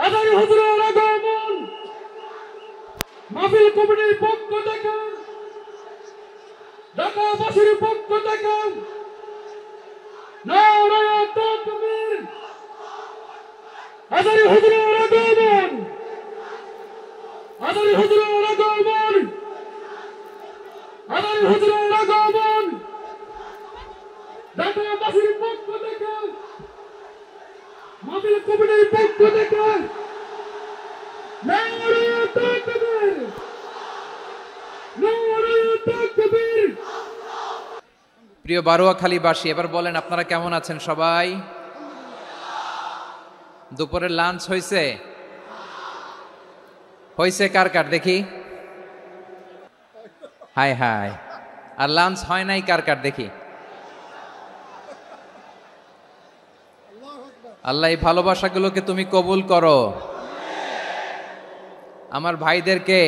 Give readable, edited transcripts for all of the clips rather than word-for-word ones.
আদারি হুজুরের আগমন মাহফিল কমিটির পক্ষ থেকে ঢাকাবাসীর পক্ষ থেকে নারায়ে তাকবীর। আদারি হুজুরের আগমন, আদারি হুজুরের আগমন, আদারি হুজুরের আগমন ঢাকাবাসীর পক্ষ থেকে মাহফিল কমিটির পক্ষ থেকে নারায়ে তাকবীর, নারায়ে তাকবীর। প্রিয় বারুয়াখালীবাসী, এবার বলেন আপনারা কেমন আছেন সবাই? দুপুরের লাঞ্চ হয়েছে? হয়েছে কার কার দেখি? হায় হায়। আর লাঞ্চ হয় নাই কার কার দেখি? আল্লাহ এই ভালোবাসাগুলোকে তুমি কবুল করো। আমার ভাইদেরকে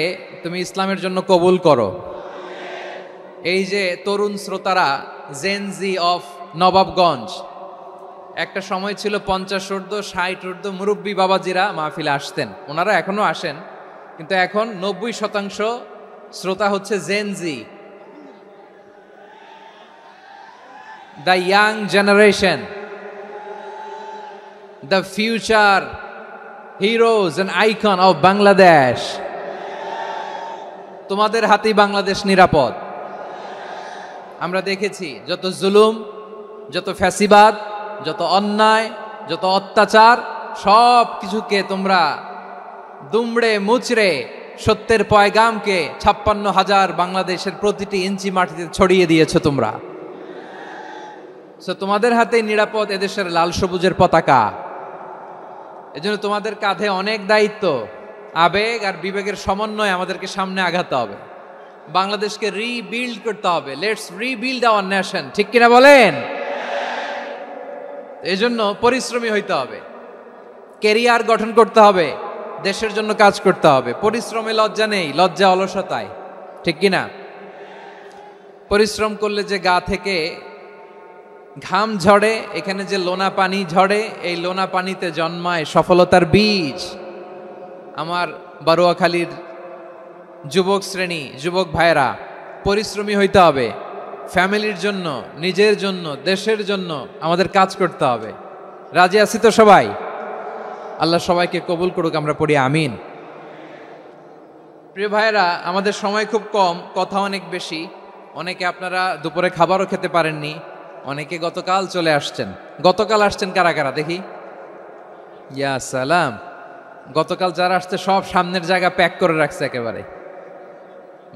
তুমি ইসলামের জন্য কবুল করো। এই যে তরুণ শ্রোতারা, জেনজি অফ নবাবগঞ্জ, একটা সময় ছিল 50 ঊর্ধ্ব 60 ঊর্ধ্ব মুরব্বী বাবাজিরা মাহফিলে আসতেন, ওনারা এখনো আসেন, কিন্তু এখন 90% শ্রোতা হচ্ছে Gen Z, the young generation, the future heroes and icon of Bangladesh. তোমাদের হাতেই বাংলাদেশ নিরাপদ। আমরা দেখেছি যত জুলুম, যত ফ্যাসিবাদ, যত অন্যায়, যত অত্যাচার, সব কিছুকে তোমরা দুমড়ে মুচড়ে সত্যের পয়গামকে 56,000 বাংলাদেশের প্রতিটি ইঞ্চি মাটিতে ছড়িয়ে দিয়েছো তোমরা। তোমাদের হাতে নিরাপদ এদেশের লাল সবুজের পতাকা। এজন্য তোমাদের কাঁধে অনেক দায়িত্ব। আবেগ আর বিবেকের সমন্বয়ে আমাদেরকে সামনে আগাতে হবে। বাংলাদেশকে রিবিল্ড করতে হবে। লেটস রিবিল্ড আওয়ার নেশন, ঠিক কিনা বলেন? এই জন্য পরিশ্রমী হইতে হবে, কেরিয়ার গঠন করতে হবে, দেশের জন্য কাজ করতে হবে। পরিশ্রমে লজ্জা নেই, লজ্জা অলসতায়, ঠিক কিনা? পরিশ্রম করলে যে গা থেকে ঘাম ঝরে, এখানে যে লোনা পানি ঝরে, এই লোনা পানিতে জন্মায় সফলতার বীজ। আমার বারুয়াখালীর যুবক শ্রেণী, যুবক ভাইরা, পরিশ্রমী হইতে হবে। ফ্যামিলির জন্য, নিজের জন্য, দেশের জন্য আমাদের কাজ করতে হবে। রাজি আছি তো সবাই? আল্লাহ সবাইকে কবুল করুক, আমরা পড়ি আমিন। প্রিয় ভাইরা, আমাদের সময় খুব কম, কথা অনেক বেশি। অনেকে আপনারা দুপুরে খাবারও খেতে পারেননি, অনেকে গতকাল চলে আসছেন। গতকাল আসছেন কারা কারা দেখি? ইয়া সালাম। গতকাল যারা আসছে সব সামনের জায়গা প্যাক করে রাখছে একেবারে।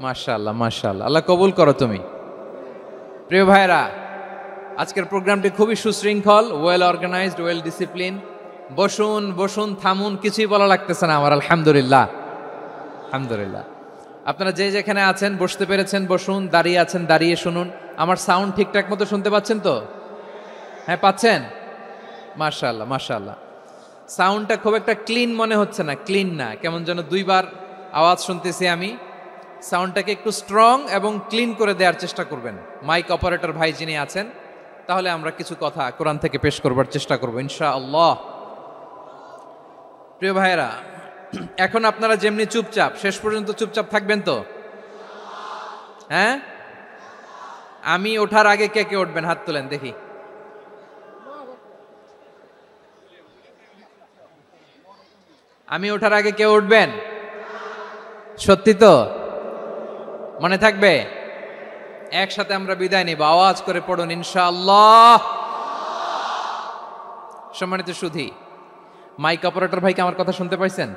মাশাআল্লাহ, মাশাআল্লাহ, আল্লাহ কবুল করো তুমি। প্রিয় ভাইরা, আজকের প্রোগ্রামটি খুবই সুশৃঙ্খল, ওয়েল অর্গানাইজড, ওয়েল ডিসিপ্লিন। বসুন বসুন, থামুন, কিছুই বলা লাগতেছে না আমার। আলহামদুলিল্লাহ, আলহামদুলিল্লাহ। আপনারা যে যেখানে আছেন, বসতে পেরেছেন বসুন, দাঁড়িয়ে আছেন দাঁড়িয়ে শুনুন। আমার সাউন্ড ঠিকঠাক মতো শুনতে পাচ্ছেন তো? হ্যাঁ, পাচ্ছেন? মাশাআল্লাহ, মাশাআল্লাহ। সাউন্ডটা খুব একটা ক্লিন মনে হচ্ছে না, ক্লিন না, কেমন যেন দুইবার আওয়াজ শুনতেছি আমি। সাউন্ডটাকে একটু স্ট্রং এবং ক্লিন করে দেওয়ার চেষ্টা করবেন মাইক অপারেটর ভাই যিনি আছেন। তাহলে আমরা কিছু কথা কোরআন থেকে পেশ করবার চেষ্টা করবো ইনশাআল্লাহ। প্রিয় ভাইয়েরা, এখন আপনারা যেমনি চুপচাপ, শেষ পর্যন্ত চুপচাপ থাকবেন তো? হ্যাঁ, আমি ওঠার আগে কে কে উঠবেন? হাত তোলেন দেখি। আমি ওঠার আগে কেউ উঠবেন? সত্যি তো? মনে থাকবে? একসাথে আমরা বিদায় নিব, আওয়াজ করে পড়ুন ইনশাআল্লাহ। সম্মানিত সুধী, মাইক অপারেটর ভাইকে আমার কথা শুনতে পাইছেন?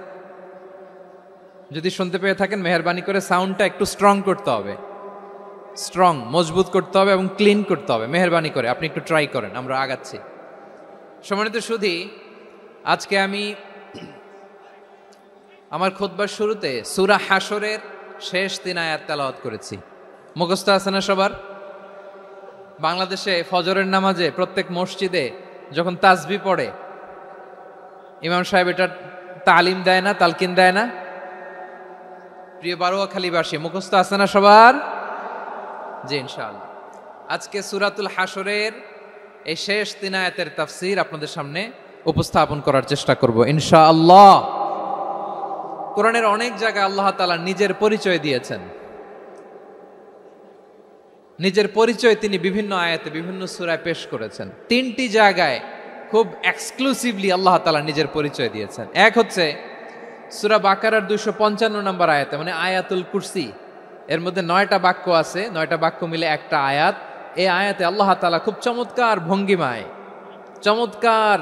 যদি শুনতে পেয়ে থাকেন, মেহেরবানি করে সাউন্ডটা একটু স্ট্রং করতে হবে, স্ট্রং, মজবুত করতে হবে এবং ক্লিন করতে হবে। মেহেরবানি করে আপনি একটু ট্রাই করেন, আমরা আগাচ্ছি। সম্মানিত সুধী, আজকে আমি আমার খুতবার শুরুতে সূরা হাশরের শেষ 3 আয়াত তেলাওয়াত করেছি। মুখস্থ আছে না সবার? বাংলাদেশে ফজরের নামাজে প্রত্যেক মসজিদে যখন তাসবিহ পড়ে, ইমাম সাহেব এটা তালিম দেয় না, তালকিন দেয় না? প্রিয় বারুয়াখালীবাসী, মুখস্থ আছে না সবার? জি, ইনশাআল্লাহ। আজকে সূরাতুল হাশরের এই শেষ 3 আয়াতের তাফসীর আপনাদের সামনে উপস্থাপন করার চেষ্টা করব ইনশাআল্লাহ। কোরআনের অনেক জায়গায় আল্লাহ তাআলা নিজের পরিচয় দিয়েছেন। নিজের পরিচয় তিনি বিভিন্ন আয়াতে বিভিন্ন সূরায় পেশ করেছেন। 3টি জায়গায় খুব এক্সক্লুসিভলি আল্লাহ তাআলা নিজের পরিচয় দিয়েছেন। এক হচ্ছে সূরা বাকারার 255 নম্বর আয়াতে, মানে আয়াতুল কুরসি। এর মধ্যে 9টা বাক্য আছে, 9টা বাক্য মিলে একটা আয়াত। এই আয়াতে আল্লাহ তাআলা খুব চমৎকার ভঙ্গিমায়, চমৎকার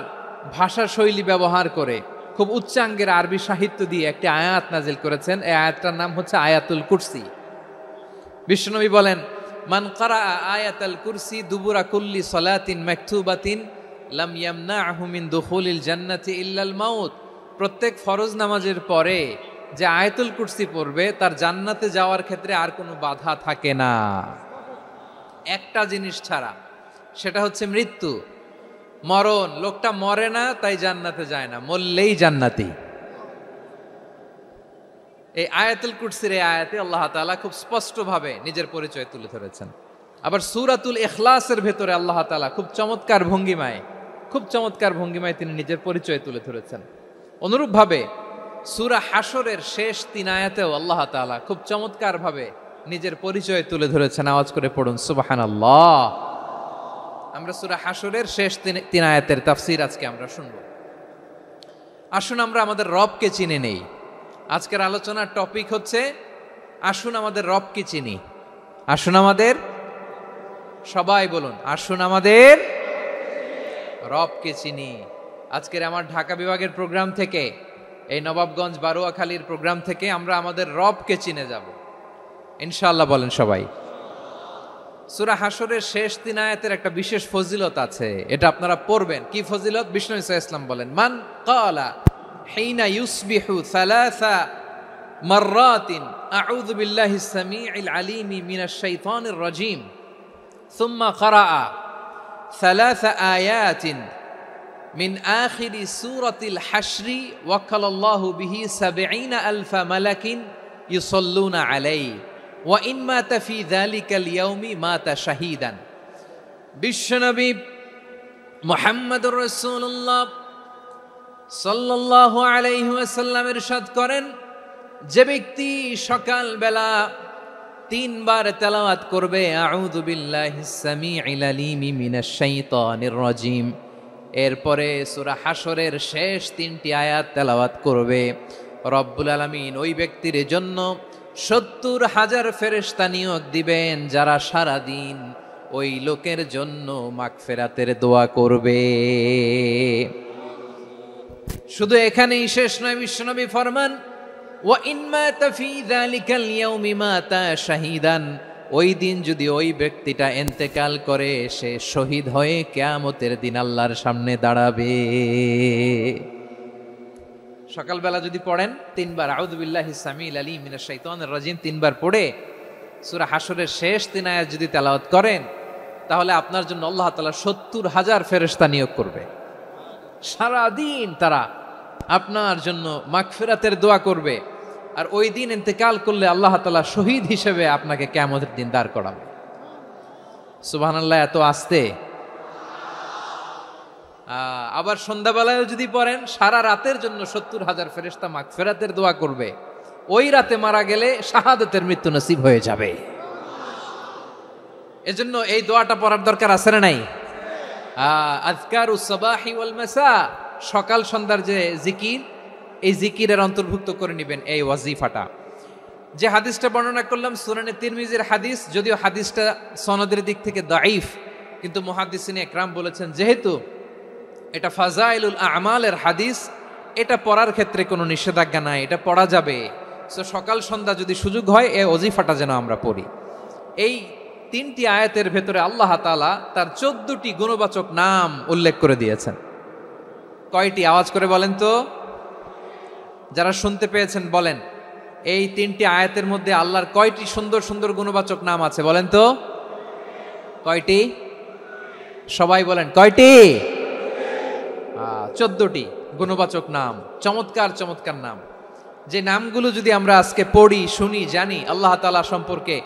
ভাষা শৈলী ব্যবহার করে, খুব উচ্চাঙ্গের আরবি সাহিত্য দিয়ে একটি আয়াত নাজিল করেছেন। এই আয়াতটার নাম হচ্ছে আয়াতুল কুরসি। বিশ্বনবী বলেন, মান ক্বারাআ আয়াতাল কুরসি দুবুরা কুল্লি সালাতিন মাকতুবাতিন লাম ইয়ামনাহু মিন দুখুলিল জান্নাতি ইল্লাল মাউত। প্রত্যেক ফরজ নামাজের পরে যে আয়াতুল কুরসি পড়বে তার জান্নাতে যাওয়ার ক্ষেত্রে আর কোনো বাধা থাকে না, একটা জিনিস ছাড়া, সেটা হচ্ছে মৃত্যু, মরণ। লোকটা মরে না তাই জান্নাতে যায় না, মরলেই জান্নাতি। এই আয়াতুল কুরসির এই আয়াতে আল্লাহ তাআলা খুব স্পষ্টভাবে নিজের পরিচয় তুলে ধরেছেন। আবার সূরাতুল ইখলাসের ভেতরে আল্লাহ তাআলা খুব চমৎকার ভঙ্গিমায় তিনি নিজের পরিচয় তুলে ধরেছেন। অনুরূপভাবে সূরা হাশরের শেষ 3 আয়াতেও আল্লাহ তাআলা খুব চমৎকারভাবে নিজের পরিচয় তুলে ধরেছেন। আওয়াজ করে পড়ুন সুবহানাল্লাহ। আমরা সূরা হাশরের শেষ 3 আয়াতের তাফসীর আজকে আমরা শুনব। আসুন আমরা আমাদের রবকে চিনে নেই। আজকের আলোচনার টপিক হচ্ছে আসুন আমাদের রবকে চিনি। আসুন আমাদের, সবাই বলুন, আসুন আমাদের রবকে চিনি। আজকের আমার ঢাকা বিভাগের প্রোগ্রাম থেকে, এই নবাবগঞ্জ বারোয়াখালীর প্রোগ্রাম থেকে আমরা আমাদের রবকে চিনে যাব ইনশাআল্লাহ। বলেন সবাই। সূরা হাশরের শেষ 3 আয়াতের একটা বিশেষ ফজিলত আছে, এটা আপনারা পড়বেন। কি ফজিলত? বিষ্ণু ঈসা ইসলাম বলেন, মান ক্বালা হিনা ইউসবিহু সালাসা মাররাতিন আউযু বিল্লাহিস সামিউল আলিমি মিনাশ শাইতানির রাজীম সুম্মা ক্বারাআ সালাসা আয়াতিন মিন আখিরি সূরাতিল হাশরি ওয়াক্কালাল্লাহু বিহি ৭০,০০০ মালাকিন ইউসাল্লুনা আলাইহি ওয়া ইন মাতা ফি যালিকাল ইয়াউমি মাতা শাহীদান। বিশ্বনবী মুহাম্মদুর রাসূলুল্লাহ সাল্লাল্লাহু আলাইহি ওয়াসাল্লাম ইরশাদ করেন, যে ব্যক্তি সকাল বেলা 3 বার তেলাওয়াত করবে আউযু বিল্লাহিস সামিউল আলিমি মিনাশ শাইতানির রাজীম, এরপরে সূরা হাশরের শেষ 3টি আয়াত তেলাওয়াত করবে, রব্বুল আলামিন ওই ব্যক্তির জন্য ৭০,০০০ ফেরেশতা নিয়োগ দিবেন যারা সারা দিন ওই লোকের জন্য মাগফিরাতের দোয়া করবে। শুধু এখানেই শেষ নয়, বিশ্বনবী ফরমান, ওয়া ইন মাতা ফি যালিকাল ইয়াউমি মাতা শাহীদান, ওই দিন যদি ওই ব্যক্তিটা ইন্তেকাল করে সে শহীদ হয়ে কিয়ামতের দিন আল্লাহর সামনে দাঁড়াবে। সকালবেলা যদি পড়েন 3 বার আউযু বিল্লাহিস সামিউল আলিম মিনাশ শাইতানির রাজীম 3 বার পড়ে সূরা হাশরের শেষ 3 আয়াত যদি তেলাওয়াত করেন, তাহলে আপনার জন্য আল্লাহ তাআলা ৭০,০০০ ফেরেশতা নিয়োগ করবে। সারা দিন তারা আপনার জন্য মাগফিরাতের দোয়া করবে। আর ওই দিন ইন্তেকাল করলে আল্লাহ তাআলা শহীদ হিসেবে আপনাকে কিয়ামতের দিন দাঁড় করাবে। সুবহানাল্লাহ। এত আস্তে। আবার সন্ধ্যাবেলায় যদি পড়েন, সারা রাতের জন্য ৭০,০০০ ফেরেশতা মাগফিরাতের দোয়া করবে। ওই রাতে মারা গেলে শাহাদাতের মৃত্যু নসিব হয়ে যাবে। এজন্য এই দোয়াটা পড়ার দরকার আছে না নাই? আযকারুস সাবাহি ওয়াল মাসা, সকাল সন্ধ্যার যে জিকির, এই জিকিরের অন্তর্ভুক্ত করে নেবেন এই ওয়াজিফাটা। যে হাদিসটা বর্ণনা করলাম সুনানে তিরমিজির হাদিস, যদিও হাদিসটা সনদের দিক থেকে দাঈফ, কিন্তু মুহাদ্দিসিনে ইকরাম বলেছেন যেহেতু এটা ফাজাইলুল আমালের হাদিস, এটা পড়ার ক্ষেত্রে কোনো নিষেধাজ্ঞা নাই, এটা পড়া যাবে। সো সকাল সন্ধ্যা যদি সুযোগ হয় এই ওয়াজিফাটা যেন আমরা পড়ি। এই 3টি আয়াতের ভেতরে আল্লাহ তাআলা তার 14টি গুণবাচক নাম উল্লেখ করে দিয়েছেন। কয়টি? আওয়াজ করে বলেন তো, যারা শুনতে পেয়েছেন বলেন। এই 3টি আয়াতের মধ্যে আল্লাহর কয়টি সুন্দর সুন্দর গুণবাচক নাম আছে বলেন তো? কয়টি? সবাই বলেন কয়টি? 14টি গুণবাচক নাম, চমৎকার চমৎকার নাম। যে নামগুলো যদি আমরা আজকে পড়ি, শুনি, জানি, আল্লাহ তাআলা সম্পর্কে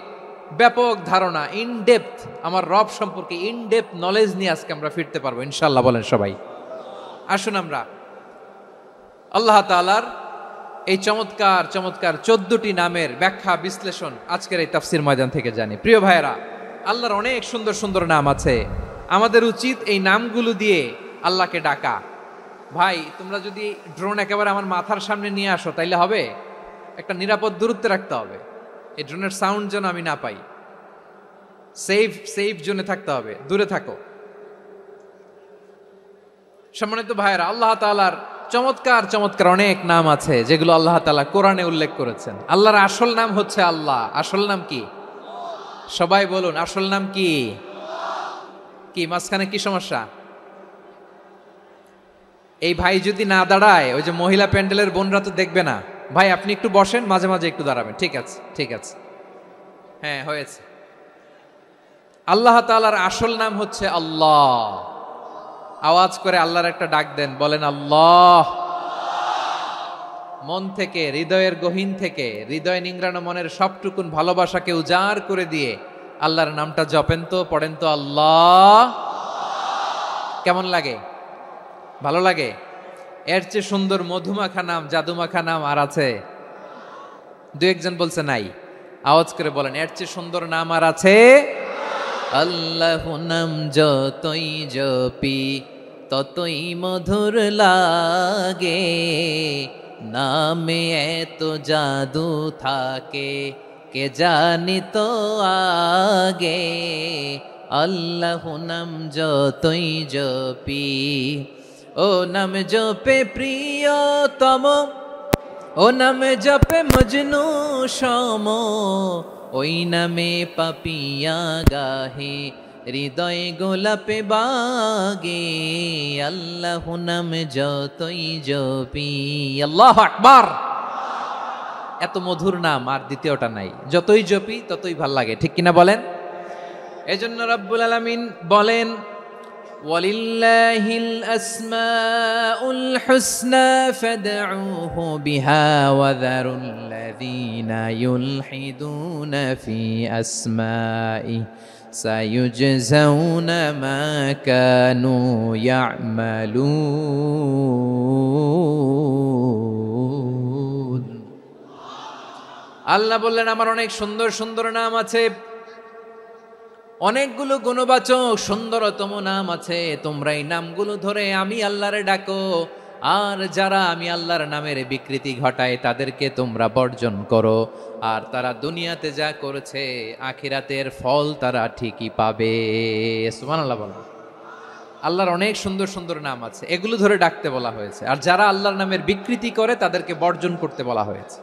ব্যাপক ধারণা, ইনডেপথ, আমার রব সম্পর্কে ইনডেপথ নলেজ নিয়ে আজকে আমরা ফিরতে পারবো ইনশাআল্লাহ। বলেন সবাই। আসুন আমরা আল্লাহ তাআলার এই চমৎকার চমৎকার 14টি নামের ব্যাখ্যা বিশ্লেষণ আজকের এই তাফসীর ময়দান থেকে জানি। প্রিয় ভাইয়েরা, আল্লাহর অনেক সুন্দর সুন্দর নাম আছে, আমাদের উচিত এই নামগুলো দিয়ে আল্লাহকে ডাকা। ভাই, তোমরা যদি ড্রোন একেবারে আমার মাথার সামনে নিয়ে আসো তাইলে হবে? একটা নিরাপদ দূরত্বে রাখতে হবে, এই ড্রোনের সাউন্ড যেন আমি না পাই। সেফ জোনে থাকতে হবে, দূরে থাকো। সম্মানিত ভাইয়েরা, আল্লাহ তাআলার চমৎকার চমৎকার অনেক নাম আছে যেগুলো আল্লাহ তাআলা কোরআনে উল্লেখ করেছেন। আল্লাহর আসল নাম হচ্ছে আল্লাহ। আসল নাম কি? সবাই বলুন, আসল নাম কি? কি মাঝখানে কি সমস্যা? এই ভাই যদি না দাঁড়ায়, ওই যে মহিলা প্যান্ডেলের বোনরা তো দেখবে না। ভাই আপনি একটু বসেন, মাঝে মাঝে একটু দাঁড়াবেন। ঠিক আছে, ঠিক আছে, হ্যাঁ হয়েছে। আল্লাহ তাআলার আসল নাম হচ্ছে আল্লাহ। আওয়াজ করে আল্লাহর একটা ডাক দেন, বলেন আল্লাহ। মন থেকে, হৃদয়ের গহীন থেকে, হৃদয় নিংড়ানো মনের সবটুকুন ভালোবাসাকে উজাড় করে দিয়ে আল্লাহর নামটা জপেন তো, পড়েন তো আল্লাহ। কেমন লাগে? ভালো লাগে? এর চেয়ে সুন্দর মধুমাখা নাম, জাদুমাখা নাম আর আছে? দু একজন বলছে নাই। আওয়াজ করে বলেন, এর চেয়ে সুন্দর নাম আর আছে? আল্লাহ নাম যতই জপি ততই মধুর লাগে, নামে এত জাদু থাকে কে জানি তো আগে। আল্লাহ নাম যতই জপি, ও নাম জপে প্রিয়তম, ও নাম জপে মজনু সম, ওই নামে পাপিয়া গাহে হৃদয় গোলাপে বাগে। আল্লাহ নাম যতই জপি। আল্লাহু আকবার। এত মধুর নাম আর দ্বিতীয়টা নাই, যতই জপি ততই ভাল লাগে, ঠিক কিনা বলেন? এজন্য রব্বুল আলামিন বলেন, ওয়ালিল্লাহিল আসমাউল হুসনা ফাদউহু বিহা ওয়া যারুল্লাযীনা ইউলহিদুনা ফি আসমাইহি সায়ুজজাউনা মা কানু ইয়ামালুন। আল্লাহ বললেন, আমার অনেক সুন্দর সুন্দর নাম আছে, অনেকগুলো গুণবাচক সুন্দরতম নাম আছে। তোমরা এই নামগুলো ধরে আমি আল্লাহরে ডাকো, আর যারা আমি আল্লাহর নামের বিকৃতি ঘটায় তাদেরকে তোমরা বর্জন করো। আর তারা দুনিয়াতে যা করেছে আখিরাতের ফল তারা ঠিকই পাবে। সুবহানাল্লাহ বলো। আল্লাহর অনেক সুন্দর সুন্দর নাম আছে, এগুলো ধরে ডাকতে বলা হয়েছে। আর যারা আল্লাহর নামের বিকৃতি করে তাদেরকে বর্জন করতে বলা হয়েছে।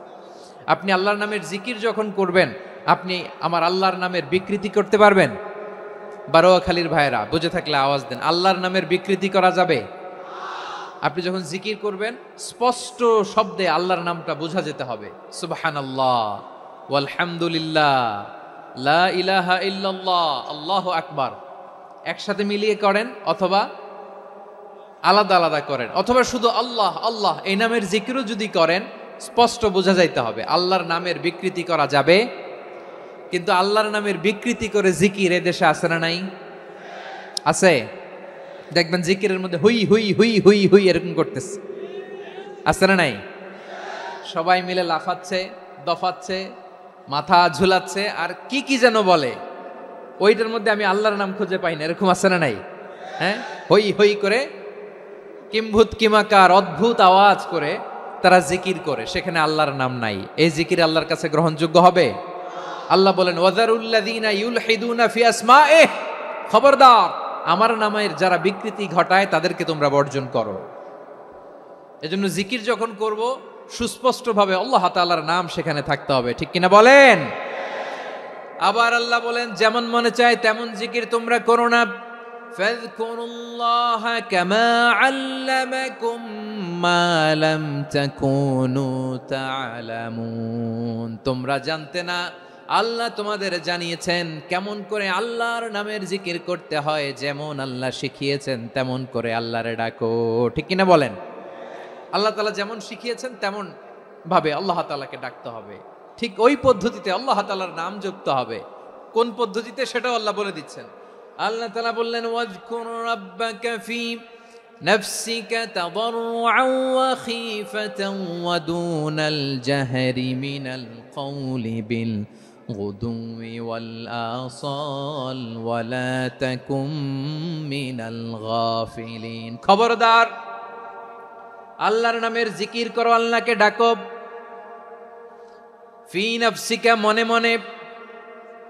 আপনি আল্লাহর নামের জিকির যখন করবেন, আপনি আমার আল্লাহর নামের বিকৃতি করতে পারবেন? বারোয়াখালীর ভাইয়েরা বুঝে থাকলে আওয়াজ দেন, আল্লাহর নামের বিকৃতি করা যাবে? আপনি যখন জিকির করবেন স্পষ্ট শব্দে আল্লাহর নামটা বোঝা যেতে হবে। সুবহানাল্লাহ, ওয়ালহামদুলিল্লাহ, লা ইলাহা ইল্লাল্লাহ, আল্লাহু আকবার। একসাথে মিলিয়ে করেন অথবা আলাদা আলাদা করেন, অথবা শুধু আল্লাহ আল্লাহ এই নামের জিকিরও যদি করেন স্পষ্ট বোঝা যাইতে হবে। আল্লাহর নামের বিকৃতি করা যাবে? কিন্তু আল্লাহর নামের বিকৃতি করে জিকির এ দেশে আছে না নাই? আছে। দেখবেন জিকিরের মধ্যে হুই হুই হুই হুই হুই এরকম করতেছে, আছে না নাই? সবাই মিলে লাফাচ্ছে, দফাচ্ছে, মাথা ঝুলাচ্ছে, আর কি কি যেন বলে, ওইটার মধ্যে আমি আল্লাহর নাম খুঁজে পাই না, এরকম আছে না নাই? হ্যাঁ, হই হই করে কিম্ভূত কিমাকার অদ্ভুত আওয়াজ করে তারা জিকির করে, সেখানে আল্লাহর নাম নাই। এই জিকির আল্লাহর কাছে গ্রহণযোগ্য হবে? আল্লাহ বলেন, ওয়াযারুল্লাযীনা ইউলহিদুনা ফি আসমাইহি, খবরদার আমার নামের যারা বিকৃতি ঘটায় তাদেরকে তোমরা বর্জন করো। এজন্য জিকির যখন করব সুস্পষ্টভাবে আল্লাহ তাআলার নাম সেখানে থাকতে হবে, ঠিক কিনা বলেন? আবার আল্লাহ বলেন, যেমন মনে চায় তেমন জিকির তোমরা করো না। ফাযকুরুল্লাহা কামা আল্লামাকুম মা লাম তাকুনু তা'লামুন। তোমরা জানতে না, আল্লাহ তোমাদের জানিয়েছেন কেমন করে আল্লাহর নামের জিকির করতে হয়। যেমন আল্লাহ শিখিয়েছেন তেমন করে আল্লাহরে ডাকো, ঠিক কিনা বলেন? আল্লাহ তাআলা যেমন শিখিয়েছেন তেমন ভাবে আল্লাহ তাআলাকে ডাকতে হবে, ঠিক ওই পদ্ধতিতে আল্লাহ তাআলার নাম যুক্ত হবে। কোন পদ্ধতিতে সেটাও আল্লাহ বলে দিচ্ছেন। আল্লাহ তাআলা বললেন, ওয়াযকুর রাব্বাকা ফি نفسك تضرعا وخيفة ودون الجهر من القول بالغدو والآصال ولا تكن من الغافلين খবরদার আল্লাহর নামের জিকির করো, আল্লাহকে ডাকো। ফি নাফসিকা মনে মনে,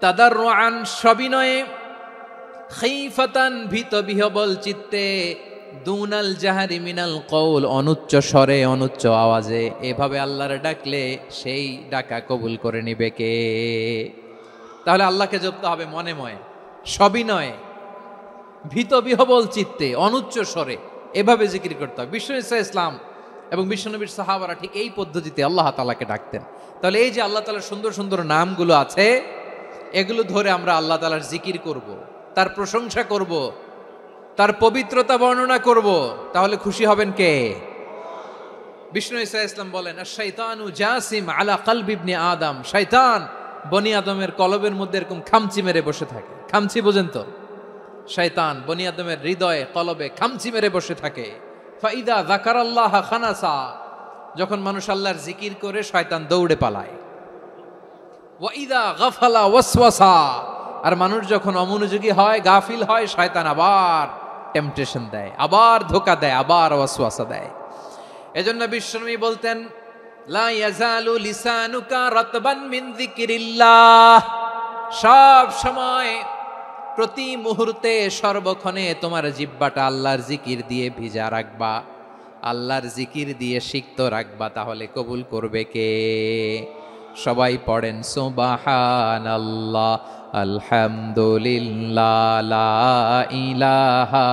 তাদাররুআন সবিনয়ে, খাইফাতান ভীত বিহবল চিত্তে, দুনাল জাহারি মিনাল কওল অনুচ্চ স্বরে অনুচ্চ আওয়াজে। এভাবে আল্লাহর ডাকলে সেই ডাকা কবুল করে নিবে কে? তাহলে আল্লাহকে জপতে হবে মনে মনে, সবিনয়ে, ভীত বিহবল চিত্তে, অনুচ্চ স্বরে, এভাবে জিকির করতে হবে। বিষ্ণু ইসলাম এবং বিশ্বনবীর সাহাবারা ঠিক এই পদ্ধতিতে আল্লাহ তাআলাকে ডাকতেন। তাহলে এই যে আল্লাহ তাআলার সুন্দর সুন্দর নামগুলো আছে, এগুলো ধরে আমরা আল্লাহ তাআলার জিকির করব, তার প্রশংসা করব, তার পবিত্রতা বর্ণনা করব, তাহলে খুশি হবেন কে? বিষ্ণু ইসলাম বলেন, আশ-শাইতানু জাসিম আলা কলবি ইবনে আদম, শয়তান বনি আদমের কলবের মধ্যে এরকম খামচি মেরে বসে থাকে। খামচি বোঝেন তো? শয়তান বনি আদমের হৃদয়ে কলবে খামচি মেরে বসে থাকে। ফাইদা যাকারাল্লাহ খানাসা, যখন মানুষ আল্লাহর জিকির করে শয়তান দৌড়ে পালায়। ওয়াইদা গাফালা ওয়াসওয়াসা, আর মানুষ যখন অমনোযোগী হয়, গাফিল হয়, শয়তান আবার টেম্পটেশন দেয়, আবার ধোঁকা দেয়, আবার ওয়াসওয়াসা দেয়। এজন্য বিশ্বনবী বলতেন, লা ইয়াজালু লিসানুকা রাতবান মিন যিকরিল্লাহ, সব সময় প্রতি মুহূর্তে সর্বক্ষণে তোমার জিহ্বাটা আল্লাহর জিকির দিয়ে ভিজা রাখবা, আল্লাহর জিকির দিয়ে সিক্ত রাখবা, তাহলে কবুল করবে কে? সবাই পড়েন সুবহানাল্লাহ, আলহামদুলিল্লাহ, লা ইলাহা,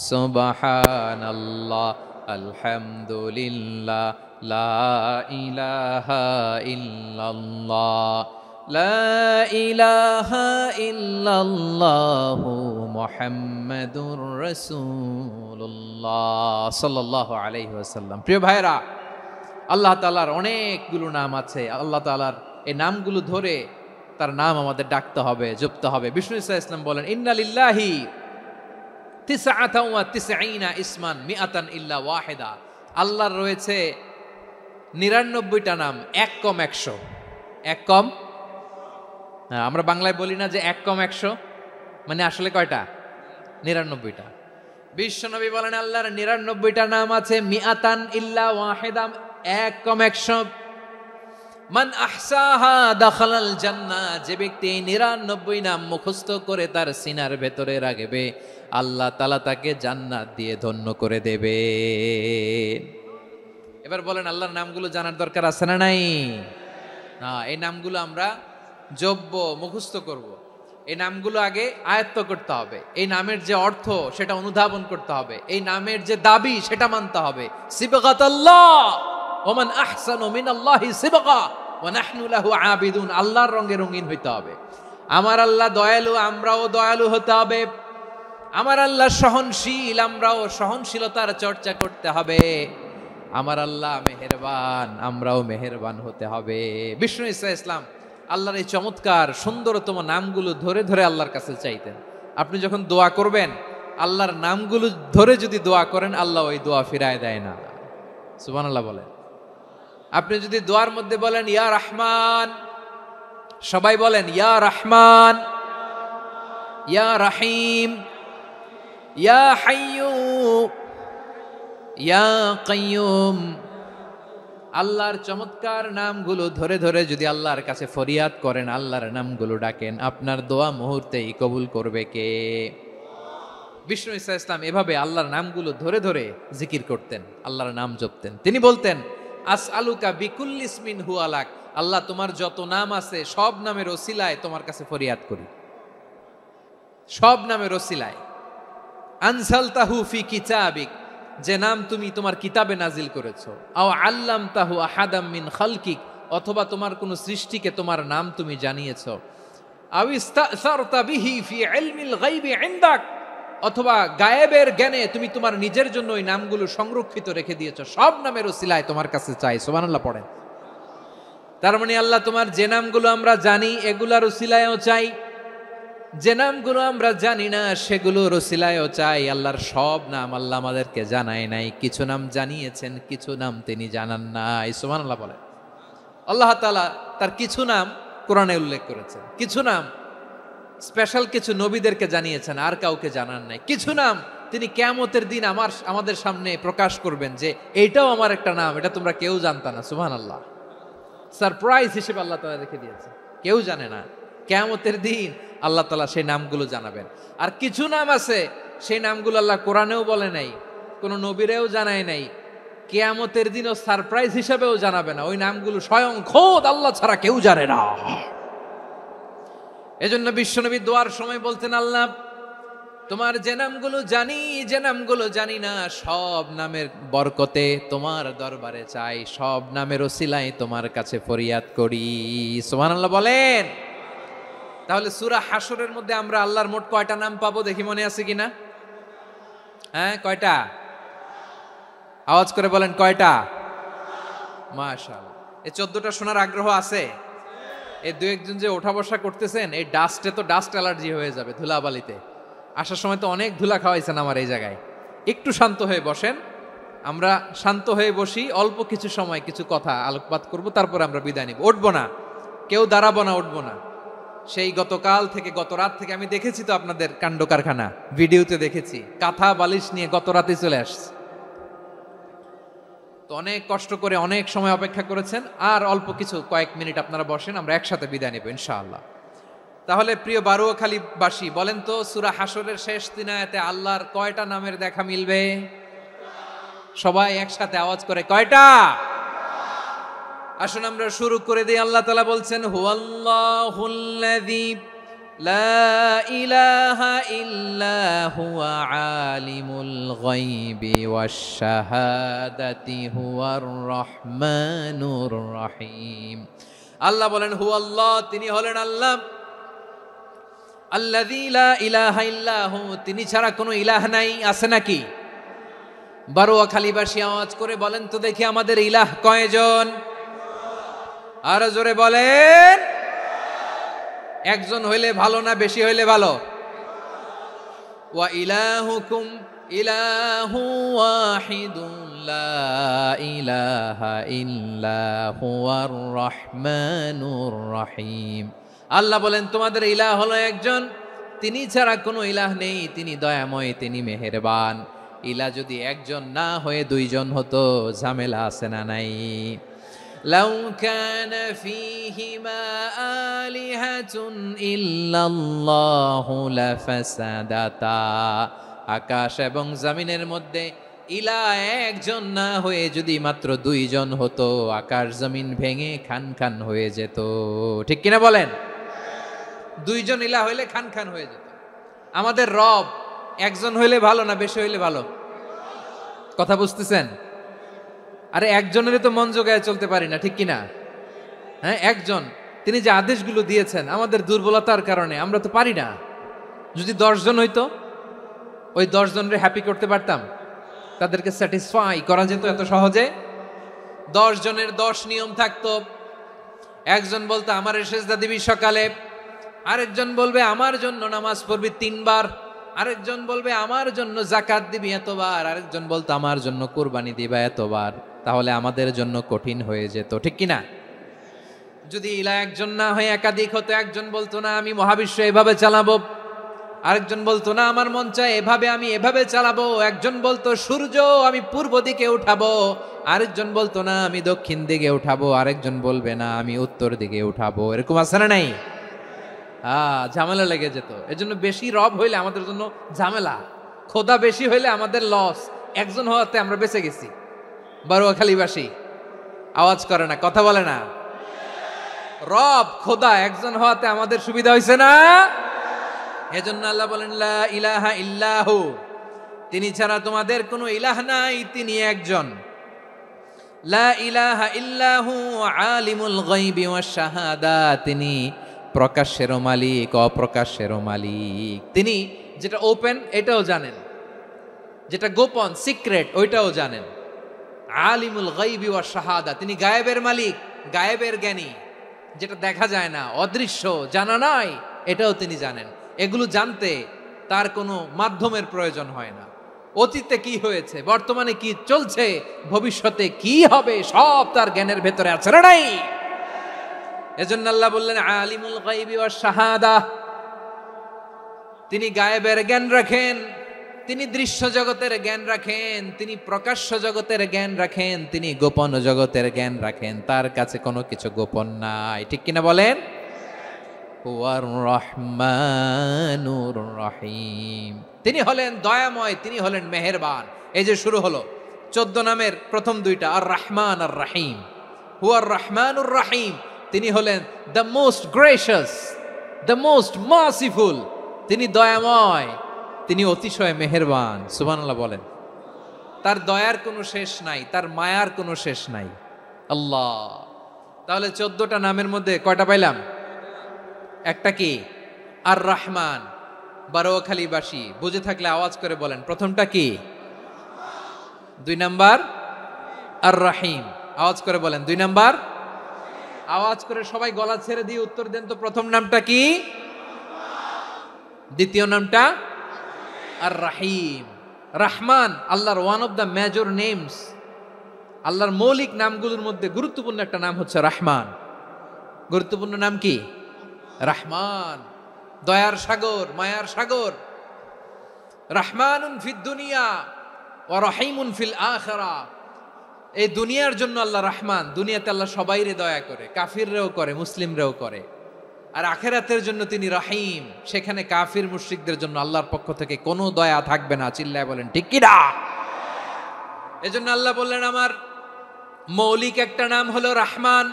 সুবহানাল্লাহ, আলহামদুলিল্লাহ, লা ইলাহা ইল্লাল্লাহ, লা ইলাহা ইল্লাল্লাহু মুহাম্মাদুর রাসূলুল্লাহ সাল্লাল্লাহু আলাইহি ওয়াসাল্লাম। প্রিয় ভাইরা, আল্লাহ তাআলার অনেকগুলো নাম আছে। আল্লাহ তাআলার এই নামগুলো ধরে তার নাম আমাদের ডাকতে হবে, জপতে হবে। বিষ্ণু ইসলাম বলেন, ইন্না লিল্লাহি তিসআতান ওয়া তিসঈনা ইসমান মিআতান ইল্লা ওয়াহিদা, আল্লাহর রয়েছে 99টা নাম, এক কম 100। এক কম, আমরা বাংলায় বলি না যে এক কম 100, মানে আসলে কয়টা? 99টা। বিশ্বনবী বলেন, আল্লাহর 99টা নাম আছে, মিআতান ইল্লা ওয়াহিদা, এক কম 100। মান আহসাহা দাখালাল জান্নাহ, যে ব্যক্তি 99 নাম মুখস্থ করে তার সিনার ভেতরে রাখবে, আল্লাহ তাআলা তাকে জান্নাত দিয়ে ধন্য করে দেবে। এবার বলেন, আল্লাহর নামগুলো জানার দরকার আছে না নাই? না, এই নামগুলো আমরা জপব, মুখস্থ করব। এই নামগুলো আগে আয়ত্ত করতে হবে। এই নামের যে অর্থ সেটা অনুধাবন করতে হবে। এই নামের যে দাবি সেটা মানতে হবে। সিবগাতাল্লাহ ওয়া মান আহসানু মিনাল্লাহি সিবগা ওয়া নাহনু লাহু আবিদুন, আল্লাহর রঙে রঙিন হইতে হবে। আমার আল্লাহ দয়ালু, আমরাও দয়ালু হতে হবে। আমার আল্লাহ সহনশীল, আমরাও সহনশীলতার চর্চা করতে হবে। আমার আল্লাহ মেহেরবান, আমরাও মেহেরবান হতে হবে। বিষ্ণু ইসলাম আল্লাহর এই চমৎকার সুন্দরতম নামগুলো ধরে ধরে আল্লাহর কাছে চাইতেন। আপনি যখন দোয়া করবেন, আল্লাহর নামগুলো ধরে যদি দোয়া করেন, আল্লাহ ওই দোয়া ফিরায় দেয় না। সুবহানাল্লাহ বলেন। আপনি যদি দোয়ার মধ্যে বলেন ইয়া রহমান, সবাই বলেন ইয়া রহমান, ইয়া রহিম, ইয়া হাইয়্যু, ইয়া কাইয়্যুম, আল্লাহর চমৎকার নামগুলো ধরে ধরে যদি আল্লাহর কাছে ফরিয়াদ করেন, আল্লাহর নামগুলো ডাকেন, আপনার দোয়া মুহূর্তেই কবুল করবে কে? বিষ্ণু ইসলাম এভাবে আল্লাহর নামগুলো ধরে ধরে জিকির করতেন, আল্লাহর নাম জপতেন। তিনি বলতেন, আসআলুকা বিকুল্লি ইসমিন হুয়া লাক, আল্লাহ তোমার যত নাম আছে সব নামের ওসিলায় তোমার কাছে ফরিয়াদ করি, সব নামের ওসিলায়। আনজালতাহু ফি কিতাবিক, যে নাম তুমি তোমার কিতাবে নাজিল করেছো। আও আল্লামতাহু আহাদাম মিন খালকিক, অথবা তোমার কোন সৃষ্টিকে তোমার নাম তুমি জানিয়েছো। আও ইস্তাসারতা বিহি ফি ইলমিল গায়বি ইনদাক, অথবা গায়েবের জ্ঞানে তুমি তোমার নিজের জন্য ওই নামগুলো সংরক্ষিত রেখে দিয়েছো। সব নামের ওসিলায় তোমার কাছে চাই। সুবহানাল্লাহ পড়েন। তার মানে আল্লাহ তোমার যে নামগুলো আমরা জানি এগুলার ওসিলায়ও চাই, যে নামগুলো আমরা জানি না সেগুলোর ওসিলায়ও চাই আল্লাহর সব নাম আল্লাহ আমাদেরকে জানায় নাই, কিছু নাম জানিয়েছেন, কিছু নাম তিনি জানান নাই। সুবহানাল্লাহ বলে। আল্লাহ তাআলা তার কিছু নাম কোরআনে উল্লেখ করেছেন, কিছু নাম স্পেশাল কিছু নবীদেরকে জানিয়েছেন, আর কাউকে জানান নাই। কিছু নাম তিনি কিয়ামতের দিন আমাদের সামনে প্রকাশ করবেন যে এইটাও আমার একটা নাম, এটা তোমরা কেউ জানতা না। সুবহানাল্লাহ, সারপ্রাইজ হিসেবে আল্লাহ তাআলা রেখে দিয়েছে, কেউ জানে না। কিয়ামতের দিন আল্লাহ তাআলা সেই নামগুলো জানাবেন। আর কিছু নাম আছে সেই নামগুলো আল্লাহ কোরআনেও বলে নাই, কোনো নবীরেও জানায় নাই, কিয়ামতের দিনও সারপ্রাইজ হিসেবেও জানাবে না। ওই নামগুলো স্বয়ং খোদ আল্লাহ ছাড়া কেউ জানে না। এজন্য বিশ্বনবী দোয়ার সময় বলতেন, আল্লাহ তোমার যে নামগুলো জানি, যে নামগুলো জানি না, সব নামের বরকতে তোমার দরবারে চাই, সব নামের ওসিলায় তোমার কাছে ফরিয়াদ করি। সুবহানাল্লাহ বলেন। তাহলে সূরা হাশরের মধ্যে আমরা আল্লাহর মোট কয়টা নাম পাবো দেখি, মনে আছে কিনা? হ্যাঁ, কয়টা? আওয়াজ করে বলেন, কয়টা? মাশাআল্লাহ। এই 14টা শোনার আগ্রহ আছে? এই দু একজন যে ওঠা বসা করতেছেন, এই ডাস্টে তো ডাস্ট অ্যালার্জি হয়ে যাবে, ধুলাবালিতে। আসার সময় তো অনেক ধুলা খাওয়াইছেন আমার এই জায়গায়। একটু শান্ত হয়ে বসেন, আমরা শান্ত হয়ে বসি, অল্প কিছু সময় কিছু কথা আলোকপাত করব, তারপরে আমরা বিদায় নিব। উঠবো না, কেউ দাঁড়াবো না, উঠবো না। সেই গতকাল থেকে, গত রাত থেকে আমি দেখেছি তো আপনাদের কাণ্ড কারখানা, ভিডিওতে দেখেছি, কাঁথা বালিশ নিয়ে গত রাতে চলে আসছে। তো অনেক কষ্ট করে অনেক সময় অপেক্ষা করেছেন, আর অল্প কিছু কয়েক মিনিট আপনারা বসেন, আমরা একসাথে বিদায় নেব ইনশাআল্লাহ। তাহলে প্রিয় বারুয়াখালীবাসী, বলেন তো সূরা হাশরের শেষ 3 আয়াতে আল্লাহর কয়টা নামের দেখা মিলবে? সবাই একসাথে আওয়াজ করে, কয়টা? আসুন আমরা শুরু করে দিই। আল্লাহ তাআলা বলছেন, হুয়াল্লাহুল্লাযী লা ইলাহা ইল্লা হুয়া আলিমুল গায়বি ওয়াশ শাহাদাতি হুয়ার রহমানুর রহিম। আল্লাহ বলেন, হুয়াল্লাহ, তিনি হলেন আল্লাহ, আল্লাযী লা ইলাহা ইল্লা হু, তিনি ছাড়া কোনো ইলাহ নাই। আছে নাকি? বারুয়াখালীবাসী আওয়াজ করে বলেন তো দেখি, আমাদের ইলাহ কয়জন? আরো জোরে বলেন। একজন হইলে ভালো না বেশি হইলে ভালো? ওয়া ইলাহুকুম ইলাহু ওয়াহিদুন লা ইলাহা ইল্লা হুয়ার রহমানুর রহিম। আল্লাহ বলেন, তোমাদের ইলাহ হলো একজন, তিনি ছাড়া কোনো ইলাহ নেই, তিনি দয়াময়, তিনি মেহেরবান। ইলাহ যদি একজন না হয়ে দুইজন হতো, ঝামেলা আছে না নাই? লাউ কানা ফীহিমা আলিহাতুন ইল্লাল্লাহু লাফাসাদাতা। আকাশ এবং জমিনের মধ্যে ইলাহ একজন না হয়ে যদি মাত্র দুইজন হতো, আকাশ জমিন ভেঙে খান খান হয়ে যেত। ঠিক কিনা বলেন? দুইজন ইলাহ হইলে খান খান হয়ে যেত। আমাদের রব একজন হইলে ভালো না বেশি হইলে ভালো? কথা বুঝতেছেন? আরে একজনের তো মন জোগায় চলতে পারি না, ঠিক কিনা? হ্যাঁ, একজন, তিনি যে আদেশগুলো দিয়েছেন আমাদের দুর্বলতার কারণে আমরা তো পারি না। যদি 10 জন হইতো, ওই 10 জনের হ্যাপি করতে পারতাম, তাদেরকে স্যাটিসফাই করা যেত এত সহজে। 10 জনের 10 নিয়ম থাকতো। একজন বলতো আমার সেজদা দিবি সকালে, আরেকজন বলবে আমার জন্য নামাজ পড়বি 3 বার, আরেকজন বলবে আমার জন্য যাকাত দিবি এতবার, আরেকজন বলতো আমার জন্য কুরবানি দিবা এতবার। তাহলে আমাদের জন্য কঠিন হয়ে যেত, ঠিক কিনা? যদি ইলা একজন না হয়ে একাধিক হতো, একজন বলতো না আমি মহাবিশ্ব এভাবে চালাবো, আরেকজন বলতো না আমার মন চায় এভাবে, আমি এভাবে চালাবো, একজন বলতো সূর্য আমি পূর্ব দিকে উঠাবো, আরেকজন বলতো না আমি দক্ষিণ দিকে উঠাবো, আরেকজন বলবে না আমি উত্তর দিকে উঠাবো। এরকম আছে না নাই? ঝামেলা লেগে যেত। এজন্য বেশি রব হইলে আমাদের জন্য ঝামেলা, খোদা বেশি হইলে আমাদের লস। একজন হওয়াতে আমরা বেঁচে গেছি। বারুয়াখালীবাসী আওয়াজ করে না, কথা বলে না। রব খোদা একজন হওয়াতে আমাদের সুবিধা হয়েছে না? এজন্য আল্লাহ বলেন, লা ইলাহা ইল্লাহু, তিনি ছাড়া তোমাদের কোনো ইলাহ নাই, তিনি একজন। লা ইলাহা ইল্লাহু আলিমুল গায়বি ওয়াশ শাহাদা, তিনি প্রকাশ্যেরও মালিক, অপ্রকাশ্যেরও মালিক। তিনি যেটা ওপেন এটাও জানেন, যেটা গোপন সিক্রেট ওইটাও জানেন। আলিমুল গায়বি ওয়াশ শাহাদা, তিনি গায়েবের মালিক, গায়েবের জ্ঞানী, যেটা দেখা যায় না, অদৃশ্য, জানা নাই, এটাও তিনি জানেন। এগুলো জানতে তার কোনো মাধ্যমের প্রয়োজন হয় না। অতীতে কি হয়েছে, বর্তমানে কি চলছে, ভবিষ্যতে কি হবে, সব তার জ্ঞানের ভেতরে আছে না নাই? এজন্য আল্লাহ বললেন আলিমুল গায়বি ওয়াশ শাহাদা, তিনি গায়েবের জ্ঞান রাখেন, তিনি দৃশ্য জগতের জ্ঞান রাখেন, তিনি প্রকাশ্য জগতের জ্ঞান রাখেন, তিনি গোপন জগতের জ্ঞান রাখেন। তার কাছে কোনো কিছু গোপন নাই, ঠিক কিনা বলেন? হুয়ার রহমানুর রহিম, তিনি হলেন দয়াময়, তিনি হলেন মেহেরবান। এই যে শুরু হলো 14 নামের প্রথম দুইটা, আর রহমান আর রহিম। হুয়ার রহমানুর রহিম, তিনি হলেন the most gracious, the most merciful, তিনি দয়াময়, তিনি অতিশয় মেহেরবান। সুবহানাল্লাহ বলেন। তার দয়ার কোনো শেষ নাই, তার মায়ার কোনো শেষ নাই। আল্লাহ, তাহলে 14টা নামের মধ্যে কয়টা পাইলাম? একটা কি? আর রহমান। বারোয়াখালীবাসী বুঝে থাকলে আওয়াজ করে বলেন, প্রথমটা কি? 2 নাম্বার আর রহিম। আওয়াজ করে বলেন 2 নাম্বার। আওয়াজ করে সবাই গলা ছেড়ে দিয়ে উত্তর দেন তো, প্রথম নামটা কি? দ্বিতীয় নামটা? আর রহিম। রহমান আল্লাহর one of the major names, আল্লাহর মৌলিক নামগুলোর মধ্যে গুরুত্বপূর্ণ একটা নাম হচ্ছে রহমান। গুরুত্বপূর্ণ নাম কি? রহমান, দয়ার সাগর, মায়ার সাগর। রহমানুন ফিদ দুনিয়া ওয়া রহিমুন ফিল আখিরা। এই দুনিয়ার জন্য আল্লাহ রহমান, দুনিয়াতে আল্লাহ সবাইরে দয়া করে, কাফিররেও করে, মুসলিমরেও করে। আর আখিরাতের জন্য তিনি রহিম, সেখানে কাফির মুশরিকদের জন্য আল্লাহর পক্ষ থেকে কোনো দয়া থাকবে না। চিল্লায় বলেন ঠিক কি না? এজন্য আল্লাহ বললেন আমার মৌলিক একটা নাম হলো রহমান।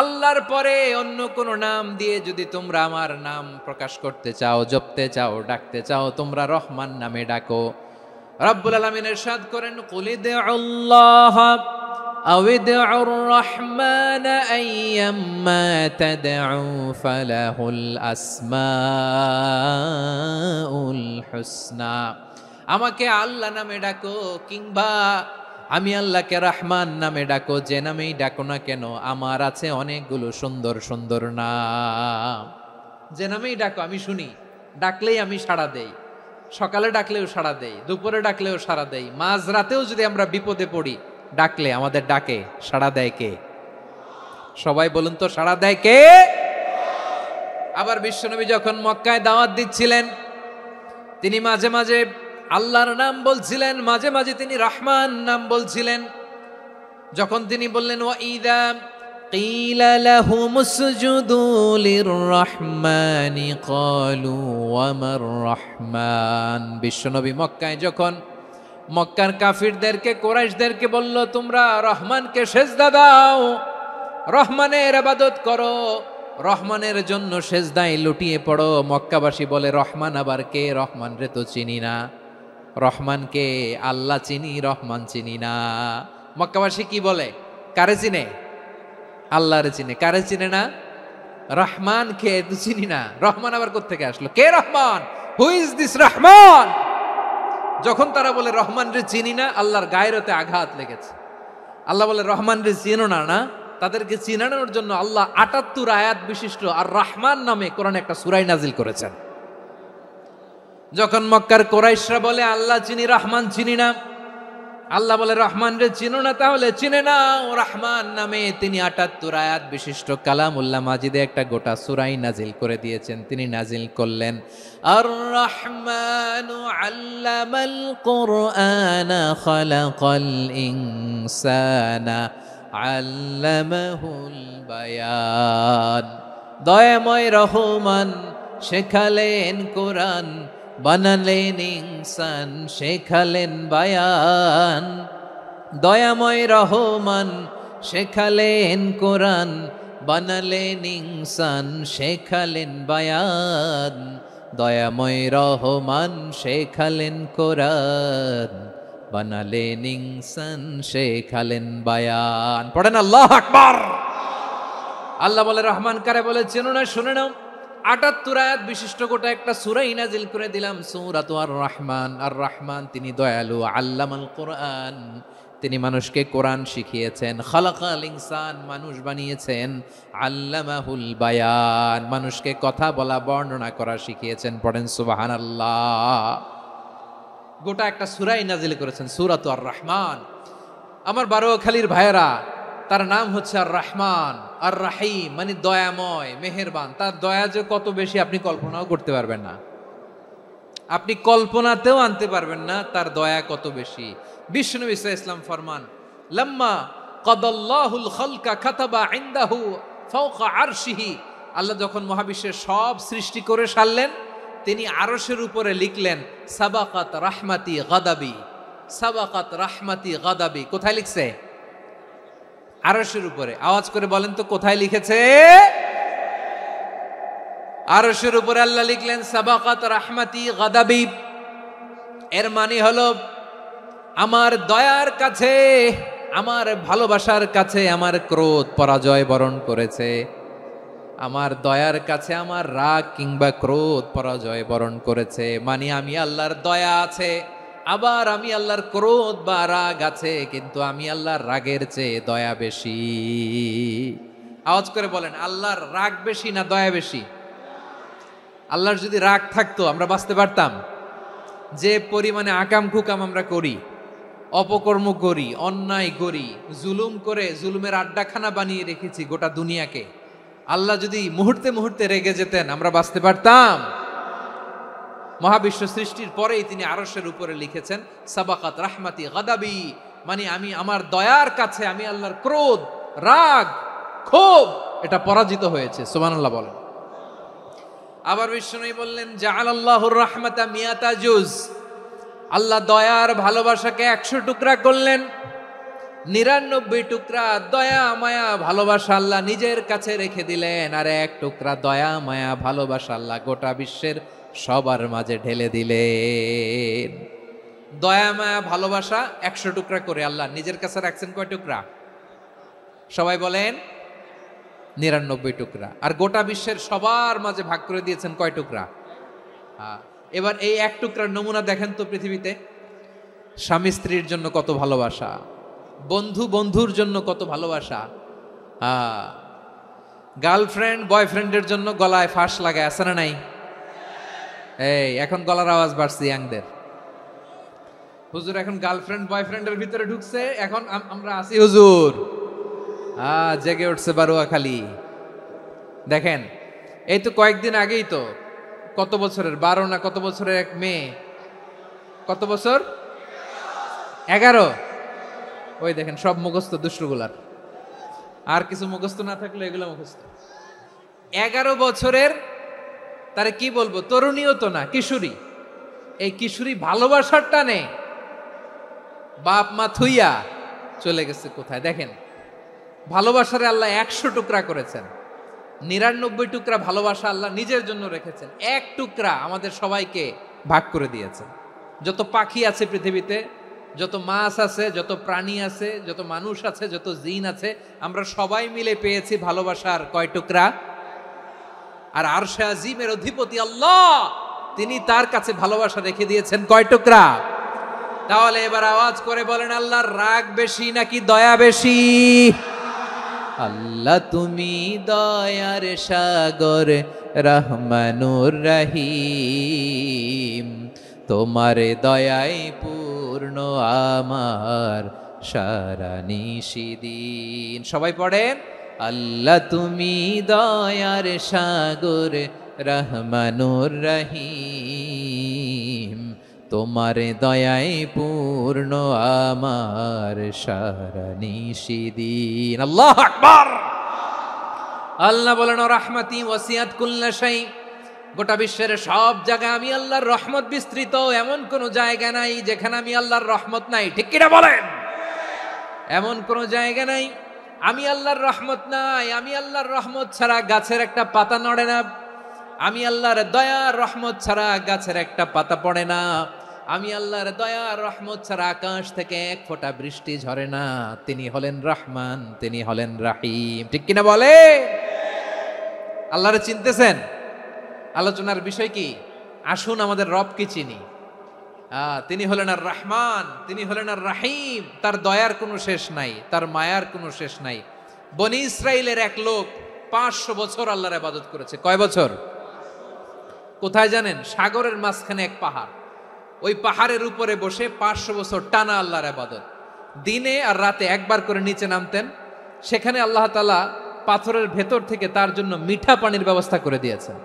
আল্লাহর পরে অন্য কোন নাম দিয়ে যদি তোমরা আমার নাম প্রকাশ করতে চাও, জপতে চাও, ডাকতে চাও, তোমরা রহমান নামে ডাকো। রব্বুল আলামিন ইরশাদ করেন, কুলিদুল্লাহ আউইদুর রহমান আইয়াম্মা তাদউ ফালাহুল আসমাউল হুসনা। আমাকে আল্লাহ নামে ডাকো, কিংবা আমি আল্লাহকে রহমান নামে ডাকো, যে নামেই ডাকো না কেন আমার আছে অনেকগুলো সুন্দর সুন্দর নাম। যে নামেই ডাকো আমি শুনি, ডাকলেই আমি সাড়া দেই। সকালে ডাকলেও সাড়া দেই, দুপুরে ডাকলেও সাড়া দেই, মাঝ রাতেও যদি আমরা বিপদে পড়ি, ডাকলে আমাদের ডাকে সাড়া দেয় কে? সবাই বলুন তো, সাড়া দেয় কে? আবার বিশ্বনবী যখন মক্কায় দাওয়াত দিচ্ছিলেন, তিনি মাঝে মাঝে আল্লাহর নাম বলছিলেন, মাঝে মাঝে তিনি রহমান নাম বলছিলেন। যখন তিনি বললেন ওয়াইদা কিলা লাহুমুসজুদু লিররহমানি ক্বালু ওয়ামার রহমান। বিশ্বনবী মক্কায় যখন মক্কার কাফিরদেরকে, কুরাইশদেরকে বলল, তোমরা রহমানকে সেজদা দাও, রহমানের ইবাদত করো, রহমানের জন্য সেজদায় লুটিয়ে পড়ো। মক্কাবাসী বলে, রহমান আবার কে? রহমান রে তো চিনি না। রহমানকে? আল্লাহ চিনি, রহমান চিনি না। মক্কাবাসী কি বলে? কারে চিনে? আল্লাহরে চিনে। কারে চিনে না? রহমান কে তো চিনি না। রহমান আবার কোত্থেকে আসলো? কে Rahman? Who is this Rahman? যখন তারা বলে রহমান রে চিনি না, আল্লাহর গায়রতে আঘাত লেগেছে। আল্লাহ বলে রহমান রে চিনো না, না? তাদেরকে চিনানোর জন্য আল্লাহ ৭৮ আয়াত বিশিষ্ট আর রহমান নামে কোরআনে একটা সূরা নাজিল করেছেন। যখন মক্কার কুরাইশরা বলে আল্লাহ চিনি, রহমান চিনি না, আল্লাহ বলে রহমান রে চিনো না, তাহলে চিনে নাও রহমান নামে। তিনি ৭৮ আয়াত বিশিষ্ট কালামুল্লাহ মাজিদে একটা গোটা সূরাই নাজিল করে দিয়েছেন। তিনি নাজিল করলেন, আর রহমানু আল্লামাল কুরআনা খালাকাল ইনসানা আল্লামাহুল বায়ান। দয়াময় রহমান শেখালেন কোরআন, বানালেন ইনসান, শেখালেন বায়ান। দয়াময় রহমান শেখালেন কোরআন, বানালেন ইনসান, শেখালেন বায়ান। দয়াময় রহমান শেখালেন কোরআন, বানালেন ইনসান, শেখালেন বায়ান। পড়েন আল্লাহু আকবার। আল্লাহ বলে রহমান কারে বলে চেনো না? শুনে নাও, ৭৮ আয়াত বিশিষ্ট গোটা একটা সূরাই নাজিল করে দিলাম, সূরাতু আর রহমান। আর রহমান তিনি দয়ালু। আল্লামাল কোরআন, তিনি মানুষকে কোরআন শিখিয়েছেন। খালাকাল ইনসান, মানুষ বানিয়েছেন। আল্লামাহুল বায়ান, মানুষকে কথা বলা বর্ণনা করা শিখিয়েছেন। পড়েন সুবহানাল্লাহ। গোটা একটা সূরাই নাজিল করেছেন, সূরাতু আর রহমান। আমার বারোয়াখালীর ভাইয়েরা, তার নাম হচ্ছে আর রহমান আর রাহিম, মানে দয়াময়, মেহেরবান। তার দয়া যে কত বেশি আপনি কল্পনাও করতে পারবেন না, আপনি কল্পনাতেও আনতে পারবেন না তার দয়া কত বেশি। বিশ্বনবী সাল্লাল্লাহু আলাইহি ওয়াসাল্লাম ফরমান, লাম্মা কাদাল্লাহুল খালকা কাতাবা ইনদাহু ফাওকা আরশিহি, আল্লাহ যখন মহাবিশ্বের সব সৃষ্টি করে সারলেন, তিনি আরশের উপরে লিখলেন সাবাকাত রাহমাতি গাদাবি, সাবাকাত রাহমাতি গাদাবি। কোথায় লিখছে? আরশের উপরে। আওয়াজ করে বলেন তো কোথায় লিখেছে? আরশের উপরে আল্লাহ লিখলেন সাবাকাত রাহমাতি গাদাবি। এর মানে হলো আমার দয়ার কাছে, আমার ভালোবাসার কাছে আমার ক্রোধ পরাজয় বরণ করেছে। আমার দয়ার কাছে আমার রাগ কিংবা ক্রোধ পরাজয় বরণ করেছে। মানে আমি আল্লাহর দয়া আছে, আবার আমি আল্লাহর ক্রোধ বা রাগ আছে, কিন্তু আমি আল্লাহর রাগের চেয়ে দয়া বেশি। আওয়াজ করে বলেন, আল্লাহর রাগ বেশি না দয়া বেশি? আল্লাহর যদি রাগ থাকতো আমরা বাঁচতে পারতাম? যে পরিমাণে আকাম কুকাম আমরা করি, অপকর্ম করি, অন্যায় করি, জুলুম করে জুলুমের আড্ডাখানা বানিয়ে রেখেছি গোটা দুনিয়াকে, আল্লাহ যদি মুহূর্তে মুহূর্তে রেগে যেতেন আমরা বাঁচতে পারতাম? মহাবিশ্ব সৃষ্টির পরেই তিনি আরশের উপরে লিখেছেন সাবাকাত রাহমাতি গাদাবি, মানে আমি আমার দয়ার কাছে আমি আল্লাহর ক্রোধ, রাগ, ক্ষোভ এটা পরাজিত হয়েছে। সুবহানাল্লাহ বলেন। আবার বিষ্ণু বললেন জাআলাল্লাহুর রাহমাতা মিয়াতা জুজ, আল্লাহ দয়ার ভালোবাসাকে 100 টুকরা করলেন। 99 টুকরা দয়া মায়া ভালোবাসা আল্লাহ নিজের কাছে রেখে দিলেন, আর 1 টুকরা দয়া মায়া ভালোবাসা আল্লাহ গোটা বিশ্বের সবার মাঝে ঢেলে দিলেন। দয়া মায়া ভালোবাসা 100 টুকরা করে আল্লাহ নিজের কাছে রাখছেন কয় টুকরা? সবাই বলেন 99 টুকরা। আর গোটা বিশ্বের সবার মাঝে ভাগ করে দিয়েছেন কয় টুকরা? এবার এই 1 টুকরার নমুনা দেখেন তো পৃথিবীতে। স্বামী স্ত্রীর জন্য কত ভালোবাসা, বন্ধু বন্ধুর জন্য কত ভালোবাসা, গার্লফ্রেন্ড বয়ফ্রেন্ডের জন্য গলায় ফাঁস লাগায়, আছে না নাই? এই এখন গলার আওয়াজ বাড়ছে ইয়াংদের। হুজুর এখন গার্লফ্রেন্ড বয়ফ্রেন্ডের ভিতরে ঢুকছে, এখন আমরা আছি হুজুর। জেগে উঠছে বারোয়াখালী। দেখেন এই তো কয়েকদিন আগেই তো, কত বছরের 12 না কত বছরের এক মেয়ে, কত বছর? 11। ওই দেখেন সব মুখস্থ দুষ্টগুলার, আর কিছু মুখস্থ না থাকলে এগুলো মুখস্থ। 11 বছরের, তারে কি বলবো, তরুণীও তো না, কিশোরী। এই কিশোরী ভালোবাসার টানে বাপ মা থুইয়া চলে গেছে কোথায়? দেখেন ভালোবাসারে আল্লাহ 100 টুকরা করেছেন, 99 টুকরা ভালোবাসা আল্লাহ নিজের জন্য রেখেছেন, 1 টুকরা আমাদের সবাইকে ভাগ করে দিয়েছেন। যত পাখি আছে পৃথিবীতে, যত মাছ আছে, যত প্রাণী আছে, যত মানুষ আছে, যত জিন আছে, আমরা সবাই মিলে পেয়েছি ভালোবাসার কয় টুকরা? আর আরশে আজিমের অধিপতি আল্লাহ, তিনি তার কাছে ভালোবাসা রেখে দিয়েছেন কয় টুকরা? তাহলে এবার আওয়াজ করে বলেন, আল্লাহর রাগ বেশি নাকি দয়া বেশি? আল্লাহ তুমি দয়ার সাগর রহমানুর রহিম, তোমার দয়ায় পূর্ণ আমার সারা নিশিদিন। সবাই পড়েন, আল্লাহ তুমি দয়ার সাগর রহমানুর রহিম, তোমার দয়ায় পূর্ণ আমার সারা নিশিদিন। আল্লাহু আকবার। আল্লাহ বলেন রাহমাতি ওয়াসিআত কুল্লা শাই, গোটা বিশ্বের সব জায়গায় আমি আল্লাহর রহমত বিস্তৃত, এমন কোন জায়গা নাই যেখানে আমি আল্লাহর রহমত নাই। ঠিক কিনা বলেন? এমন কোন জায়গা নাই আমি আল্লাহর রহমত নাই। আমি আল্লাহর রহমত ছাড়া গাছের একটা পাতা নড়ে না, আমি আল্লাহর দয়ার রহমত ছাড়া গাছের একটা পাতা পড়ে না, আমি আল্লাহর দয়ার রহমত ছাড়া আকাশ থেকে 1 ফোঁটা বৃষ্টি ঝরে না। তিনি হলেন রহমান, তিনি হলেন রাহিম। ঠিক কিনা বলে? আল্লাহরে চিনতেছেন? আলোচনার বিষয় কি? আসুন আমাদের রবকে চিনি। তিনি হলেন আর রহমান, তিনি হলেন আর রাহিম। তার দয়ার কোনো শেষ নাই, তার মায়ার কোনো শেষ নাই। বনি ইসরাইলের এক লোক 500 বছর আল্লাহর ইবাদত করেছে। কয় বছর? কোথায় জানেন? সাগরের মাঝখানে এক পাহাড়, ওই পাহাড়ের উপরে বসে 500 বছর টানা আল্লাহর ইবাদত। দিনে আর রাতে একবার করে নিচে নামতেন। সেখানে আল্লাহ তাআলা পাথরের ভেতর থেকে তার জন্য মিঠা পানির ব্যবস্থা করে দিয়েছেন,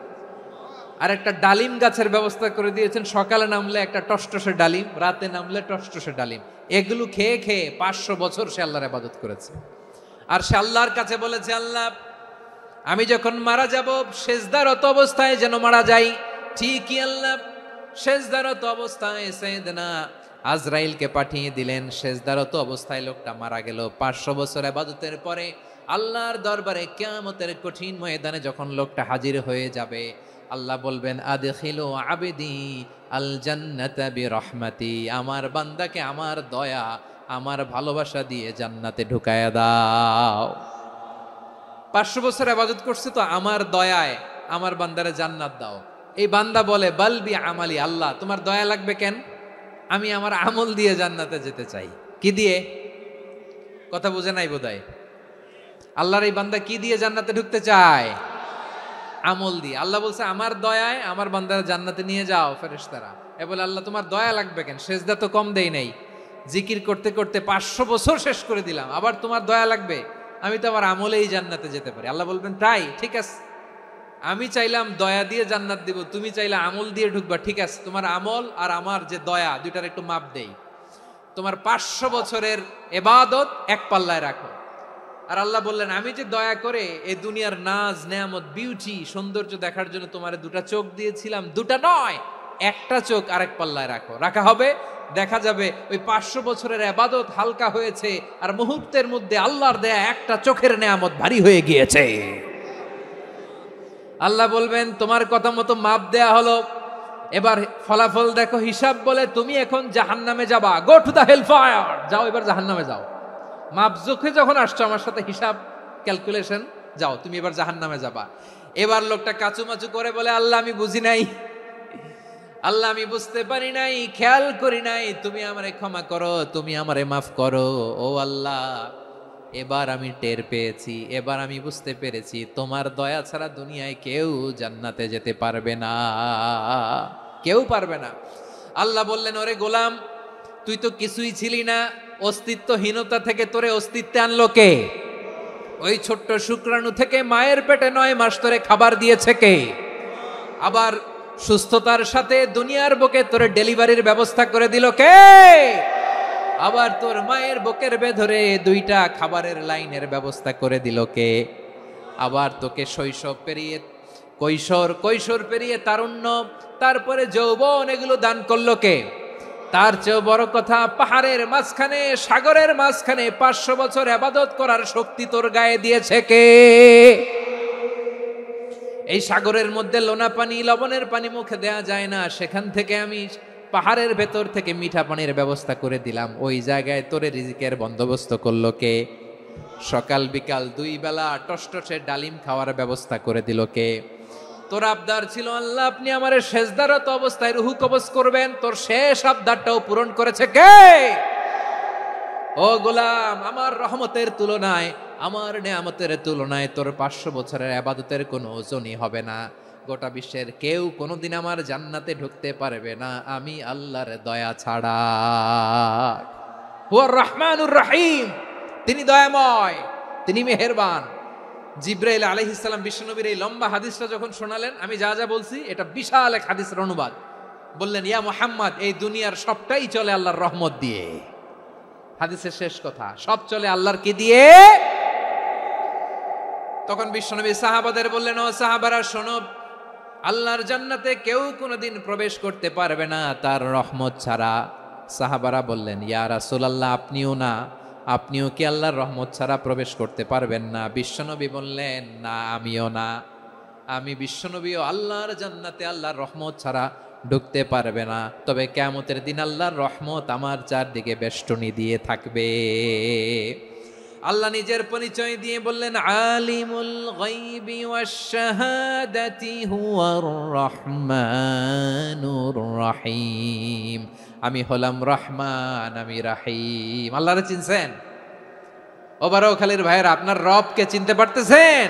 আর একটা ডালিম গাছের ব্যবস্থা করে দিয়েছেন। সকালে নামলে একটা টসটসে ডালিম, রাতে নামলে টসটসে ডালিম। এগুলো খেয়ে খেয়ে 500 বছর সে আল্লাহর ইবাদত করেছে। আর সে আল্লাহর কাছে বলেছে, আল্লাহ আমি যখন মারা যাব সেজদারত অবস্থায় যেন মারা যাই। ঠিকই আল্লাহ সেজদারত অবস্থায় সাইয়েদনা আজরাইলকে পাঠিয়ে দিলেন। সেজদারত অবস্থায় লোকটা মারা গেল। 500 বছর ইবাদতের পরে আল্লাহর দরবারে কিয়ামতের কঠিন ময়দানে যখন লোকটা হাজির হয়ে যাবে, আল্লাহ বলবেন আদখিলু আবদি আল জান্নাতা বিরহমাতি, আমার বান্দাকে আমার দয়া, আমার ভালোবাসা দিয়ে জান্নাতে ঢুকায়া দাও। 500 বছর ইবাদত করছে তো আমার দয়ায় আমার বান্দারে জান্নাত দাও। এই বান্দা বলে বালবি আমালি, আল্লাহ তোমার দয়া লাগবে কেন? আমি আমার আমল দিয়ে জান্নাতে যেতে চাই। কি দিয়ে? কথা বুঝে নাই বোধহয়। আল্লাহর এই বান্দা কি দিয়ে জান্নাতে ঢুকতে চায়? আমল দিয়ে। আল্লাহ বলছে আমার দয়ায় আমার বান্দারা জান্নাতে নিয়ে যাও। ফেরেশতারা এ বলে আল্লাহ তোমার দয়া লাগবে কেন? সেজদা তো কম দেই নাই, জিকির করতে করতে 500 বছর শেষ করে দিলাম, আবার তোমার দয়া লাগবে? আমি তো আমার আমলেই জান্নাতে যেতে পারি। আল্লাহ বলবেন তাই, ঠিক আছে, আমি চাইলাম দয়া দিয়ে জান্নাত দিব, তুমি চাইলে আমল দিয়ে ঢুকবা, ঠিক আছে, তোমার আমল আর আমার যে দয়া দুইটার একটু মাপ দেই। তোমার 500 বছরের ইবাদত এক পাল্লায় রাখো। আর আল্লাহ বললেন আমি যে দয়া করে এই দুনিয়ার নাজ নেয়ামত বিউটি সৌন্দর্য দেখার জন্য তোমার দুটা চোখ দিয়েছিলাম, দুটা নয় একটা চোখ আরেক পাল্লায় রাখো। রাখা হবে, দেখা যাবে ওই 500 বছরের ইবাদত হালকা হয়েছে আর মুহূর্তের মধ্যে আল্লাহর দেয়া একটা চোখের নেয়ামত ভারী হয়ে গিয়েছে। আল্লাহ বলবেন তোমার কথা মতো মাপ দেয়া হলো, এবার ফলাফল দেখো। হিসাব বলে তুমি এখন জাহান্নামে যাবা, go to the hell fire, যাও এবার জাহান্নামে যাও। মাপ জোখে যখন আসছো আমার সাথে হিসাব ক্যালকুলেশন, যাও তুমি এবার জাহান্নামে যাবা। এবার লোকটা কাচুমাচু করে বলে আল্লাহ আমি বুঝি নাই, আল্লাহ আমি বুঝতে পারি নাই, খেয়াল করি নাই, তুমি আমারে ক্ষমা করো, তুমি আমারে মাফ করো। ও আল্লাহ এবার আমি টের পেয়েছি, এবার আমি বুঝতে পেরেছি তোমার দয়া ছাড়া দুনিয়ায় কেউ জান্নাতে যেতে পারবে না, কেউ পারবে না। আল্লাহ বললেন ওরে গোলাম তুই তো কিছুই ছিলি না, অস্তিত্বহীনতা থেকে তোরে অস্তিত্বে আনলো কে? ওই ছোট্ট শুক্রাণু থেকে মায়ের পেটে 9 মাস ধরে খাবার দিয়েছে কে? আবার সুস্থতার সাথে দুনিয়ার বুকে তোরে ডেলিভারির ব্যবস্থা করে দিল কে? আবার তোর মায়ের বুকের ভেতরে 2টা খাবারের লাইনের ব্যবস্থা করে দিল কে? আবার তোকে শৈশব পেরিয়ে কৈশোর পেরিয়ে তারুণ্য, তারপরে যৌবন, এগুলো দান করলো কে? তার চেয়েও বড় কথা, পাহাড়ের মাঝখানে সাগরের মাঝখানে 500 বছর ইবাদত করার শক্তি তোর গায়ে দিয়েছে কে? এই সাগরের মধ্যে লোনা পানি, লবণের পানি মুখে দেয়া যায় না, সেখান থেকে আমি পাহাড়ের ভেতর থেকে মিঠা পানির ব্যবস্থা করে দিলাম। ওই জায়গায় তোরে রিজিকের বন্দোবস্ত করলো কে? সকাল বিকাল 2 বেলা টসটসে ডালিম খাওয়ার ব্যবস্থা করে দিল কে? তোর আবদার ছিল আল্লাহ আপনি আমার সেজদারত অবস্থায় রুহু কবজ করবেন, তোর শেষ আবদারটাও পূরণ করেছে কে? ও গোলাম আমার রহমতের তুলনায়, আমার নেয়ামতের তুলনায় তোর 500 বছরের ইবাদতের কোনো ওজনই হবে না। গোটা বিশ্বের কেউ কোনোদিন আমার জান্নাতে ঢুকতে পারবে না আমি আল্লাহর দয়া ছাড়া। হুয়ার রহমানুর রহিম, তিনি দয়াময়, তিনি মেহেরবান। জিব্রাইল আলাইহিস সালাম বিশ্বনবীর এই লম্বা হাদিসটা যখন শোনালেন, আমি যা যা বলছি এটা বিশাল এক হাদিসের অনুবাদ। বললেন ইয়া মুহাম্মদ এই দুনিয়ার সবটাই চলে আল্লাহর রহমত দিয়ে। হাদিসের শেষ কথা, সব চলে আল্লাহর কি দিয়ে? তখন বিশ্বনবী সাহাবাদের বললেন ও সাহাবারা শোনো, আল্লাহর জান্নাতে কেউ কোনোদিন প্রবেশ করতে পারবে না তার রহমত ছাড়া। সাহাবারা বললেন ইয়া রাসূলুল্লাহ আপনিও না, আপনিও কি আল্লাহর রহমত ছাড়া প্রবেশ করতে পারবেন না? বিশ্বনবী বললেন না আমিও না, আমি বিশ্বনবীও আল্লাহর জান্নাতে আল্লাহর রহমত ছাড়া ঢুকতে পারবে না, তবে কিয়ামতের দিন আল্লাহর রহমত আমার চারদিকে বেষ্টনী দিয়ে থাকবে। আল্লাহ নিজের পরিচয় দিয়ে বললেন আলিমুল গায়বি ওয়াশ শাহাদাতি হুয়ার রহমানুর রহিম, আমি হলাম রহমান, আমি রাহিম। আল্লাহরে চিনছেন? ও বারোখালীর ভাইয়েরা, আপনার রবকে চিনতে পারতেছেন?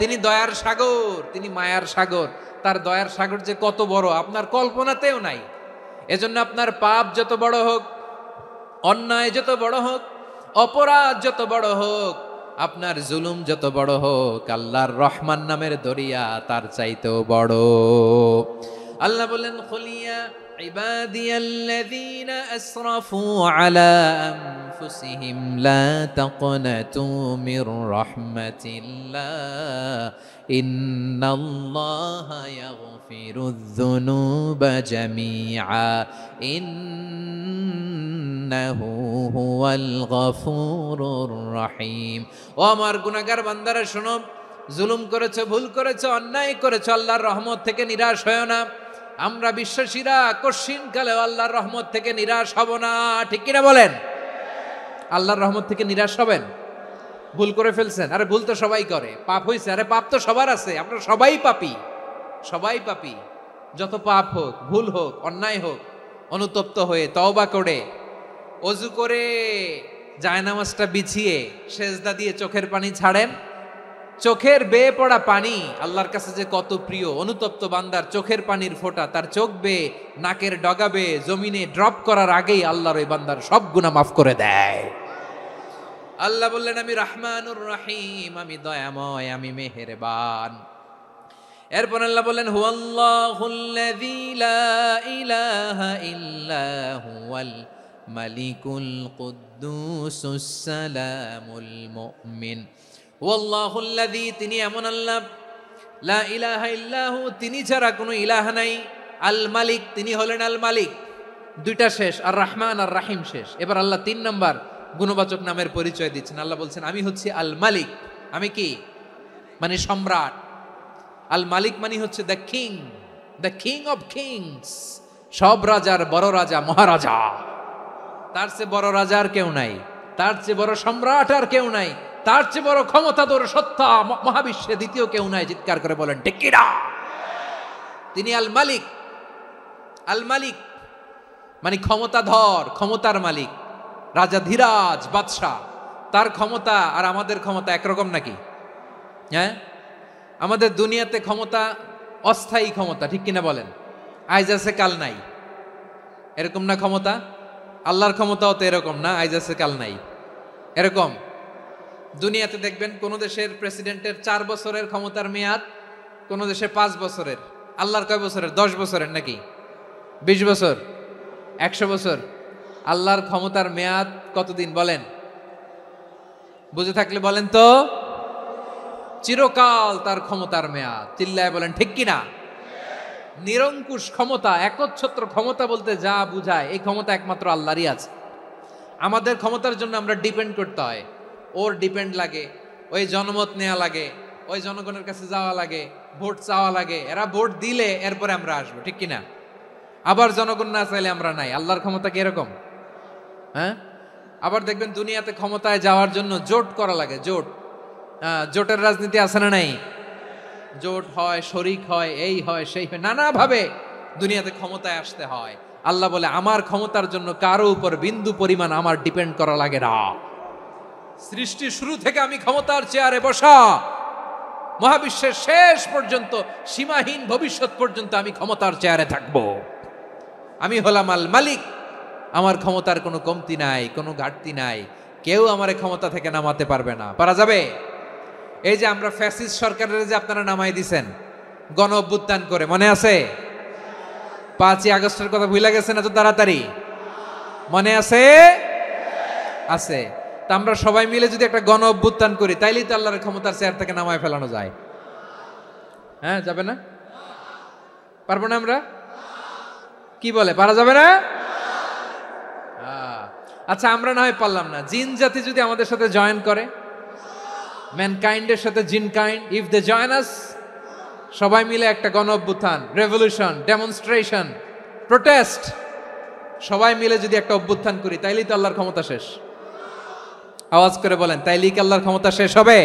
তিনি দয়ার সাগর, তিনি মায়ার সাগর। তার দয়ার সাগর যে কত বড় আপনার কল্পনাতেও নাই। এজন্য আপনার পাপ যত বড় হোক, অন্যায় যত বড় হোক, অপরাধ যত বড় হোক, আপনার জুলুম যত বড় হোক, আল্লাহর রহমান নামের দরিয়া তার চাইতেও বড়। আল্লাহ বলেন, খুলিয়া ইবাদিয়াল্লাযীনা আসরাফু আলা আনফুসিহিম লা তাকনাতু মির রাহমাতিল্লাহ ইন্নাল্লাহা ইয়াগফিরুয যুনুবা জামিআ ইন্নাহু হুয়াল গফুরুর রহিম। ও আমার গুনাহগার বান্দারা শোনো, জুলুম করেছো, ভুল করেছো, অন্যায় করেছো, আল্লাহর রহমত থেকে নিরাশ হয়ো না। আমরা বিশ্বাসীরা কশিনকালেও আল্লাহর রহমত থেকে নিরাশ হব না, ঠিক কিনা বলেন? আল্লাহর রহমত থেকে নিরাশ হবেন? ভুল করে ফেলছেন, আরে ভুল তো সবাই করে। পাপ হয়েছে, আরে পাপ তো সবার আছে, আপনারা সবাই পাপী, সবাই পাপী। যত পাপ হোক, ভুল হোক, অন্যায় হোক, অনুতপ্ত হয়ে তওবা করে, ওযু করে, জায়নামাজটা বিছিয়ে সেজদা দিয়ে চোখের পানি ছাড়েন। চোখের বেয়ে পড়া পানি আল্লাহর কাছে যে কত প্রিয়। অনুতপ্ত বান্দার চোখের পানির ফোঁটা তার চোখ বেয়ে, নাকের ডগা বেয়ে জমিনে ড্রপ করার আগেই আল্লাহর ওই বান্দার সব গুনাহ মাফ করে দেয়। আল্লাহ বললেন, আমি রহমানুর রহিম, আমি দয়াময়, আমি মেহেরবান। এরপর আল্লাহ বললেন, হুয়াল্লাহুল্লাযী লা ইলাহা ইল্লা হুয়াল মালিকুল কুদ্দুসুস সালামুল মুমিন। হুয়াল্লাহুল্লাযী, তিনি এমন আল্লাহ, লা ইলাহা ইল্লাহু, তিনি ছাড়া কোনো ইলাহ নাই, আল মালিক, তিনি হলেন আল মালিক। দুইটা শেষ, আর রহমান আর রাহিম শেষ। এবার আল্লাহ 3 নাম্বার গুণবাচক নামের পরিচয় দিচ্ছেন। আল্লাহ বলছেন, আমি হচ্ছি আল মালিক। আমি কি? মানে সম্রাট। আল মালিক মানে হচ্ছে দ্য কিং অফ কিংস, সব রাজার বড় রাজা, মহারাজা। তার চেয়ে বড় রাজা আর কেউ নাই, তার চেয়ে বড় সম্রাট আর কেউ নাই, তার চেয়ে বড় ক্ষমতাধর সত্তা মহাবিশ্বে দ্বিতীয় কেউ নাই। চিৎকার করে বলেন ঠিক কিনা? তিনি আল মালিক। আল মালিক মানে ক্ষমতাধর, ক্ষমতার মালিক, রাজা ধীরাজ বাদশাহ। তার ক্ষমতা আর আমাদের ক্ষমতা একরকম নাকি? হ্যাঁ, আমাদের দুনিয়াতে ক্ষমতা অস্থায়ী ক্ষমতা, ঠিক কিনা বলেন? আইজ আছে কাল নাই, এরকম না ক্ষমতা? আল্লাহর ক্ষমতাও তো এরকম না, আইজ আছে কাল নাই এরকম। দুনিয়াতে দেখবেন কোন দেশের প্রেসিডেন্টের 4 বছরের ক্ষমতার মেয়াদ, কোন দেশে 5 বছরের। আল্লাহর কয় বছরের? 10 বছরের নাকি 20 বছর, 100 বছর। আল্লাহর ক্ষমতার মেয়াদ কতদিন বলেন? বুঝে থাকলে বলেন তো। চিরকাল তার ক্ষমতার মেয়াদ। চিল্লায় বলেন ঠিক কিনা? নিরঙ্কুশ ক্ষমতা, একচ্ছত্র ক্ষমতা বলতে যা বুঝায়, এই ক্ষমতা একমাত্র আল্লাহরই আছে। আমাদের ক্ষমতার জন্য আমরা ডিপেন্ড করতে হয়, ওর ডিপেন্ড লাগে, ওই জনমত নেওয়া লাগে, ওই জনগণের কাছে যাওয়া লাগে, ভোট চাওয়া লাগে, এরা ভোট দিলে এরপরে আমরা আসবো, ঠিক কিনা? আবার জনগণ না চাইলে আমরা নাই। আল্লাহর ক্ষমতা কি এরকম? হ্যাঁ, আবার দেখবেন দুনিয়াতে ক্ষমতায় যাওয়ার জন্য জোট করা লাগে। জোটের রাজনীতি আছে না নাই? জোট হয়, শরিক হয়, এই হয়, সেই হয়, নানাভাবে দুনিয়াতে ক্ষমতায় আসতে হয়। আল্লাহ বলে, আমার ক্ষমতার জন্য কারো উপর বিন্দু পরিমাণ আমার ডিপেন্ড করা লাগে না। সৃষ্টি শুরু থেকে আমি ক্ষমতার চেয়ারে বসা, মহাবিশ্বের শেষ পর্যন্ত, সীমাহীন ভবিষ্যৎ পর্যন্ত আমি ক্ষমতার চেয়ারে থাকব। আমি হলাম আল মালিক। আমার ক্ষমতার কোনো কমতি নাই, কোনো ঘাটতি নাই। কেউ আমার ক্ষমতা থেকে নামাতে পারবে না। পারা যাবে? এই যে আমরা ফ্যাসিস্ট সরকারের যে আপনারা নামাই দিছেন গণ অভ্যুত্থান করে, মনে আছে? 5ই আগস্টের কথা ভুলে গেছেন এত তাড়াতাড়ি? মনে আছে? আছে। তা আমরা সবাই মিলে যদি একটা গণ অভ্যুত্থান করি, তাইলেই তো আল্লাহর ক্ষমতার চেয়ার থেকে নামায় ফেলানো যায়। হ্যাঁ, যাবে না? পারবো না আমরা? কি বলে, পারা যাবে না? আচ্ছা, আমরা না হয় পারলাম না, জিন জাতি যদি আমাদের সাথে জয়েন করে, ম্যানকাইন্ডের সাথে জিনকাইন্ড, ইফ দে জয়েন আস, সবাই মিলে একটা গণ অভ্যুত্থান, রেভলিউশন, ডেমনস্ট্রেশন, প্রোটেস্ট, সবাই মিলে যদি একটা অভ্যুত্থান করি, তাইলেই তো আল্লাহর ক্ষমতা শেষ। আওয়াজ করে বলেন, তাইলেই কি আল্লাহর ক্ষমতা শেষ হবে?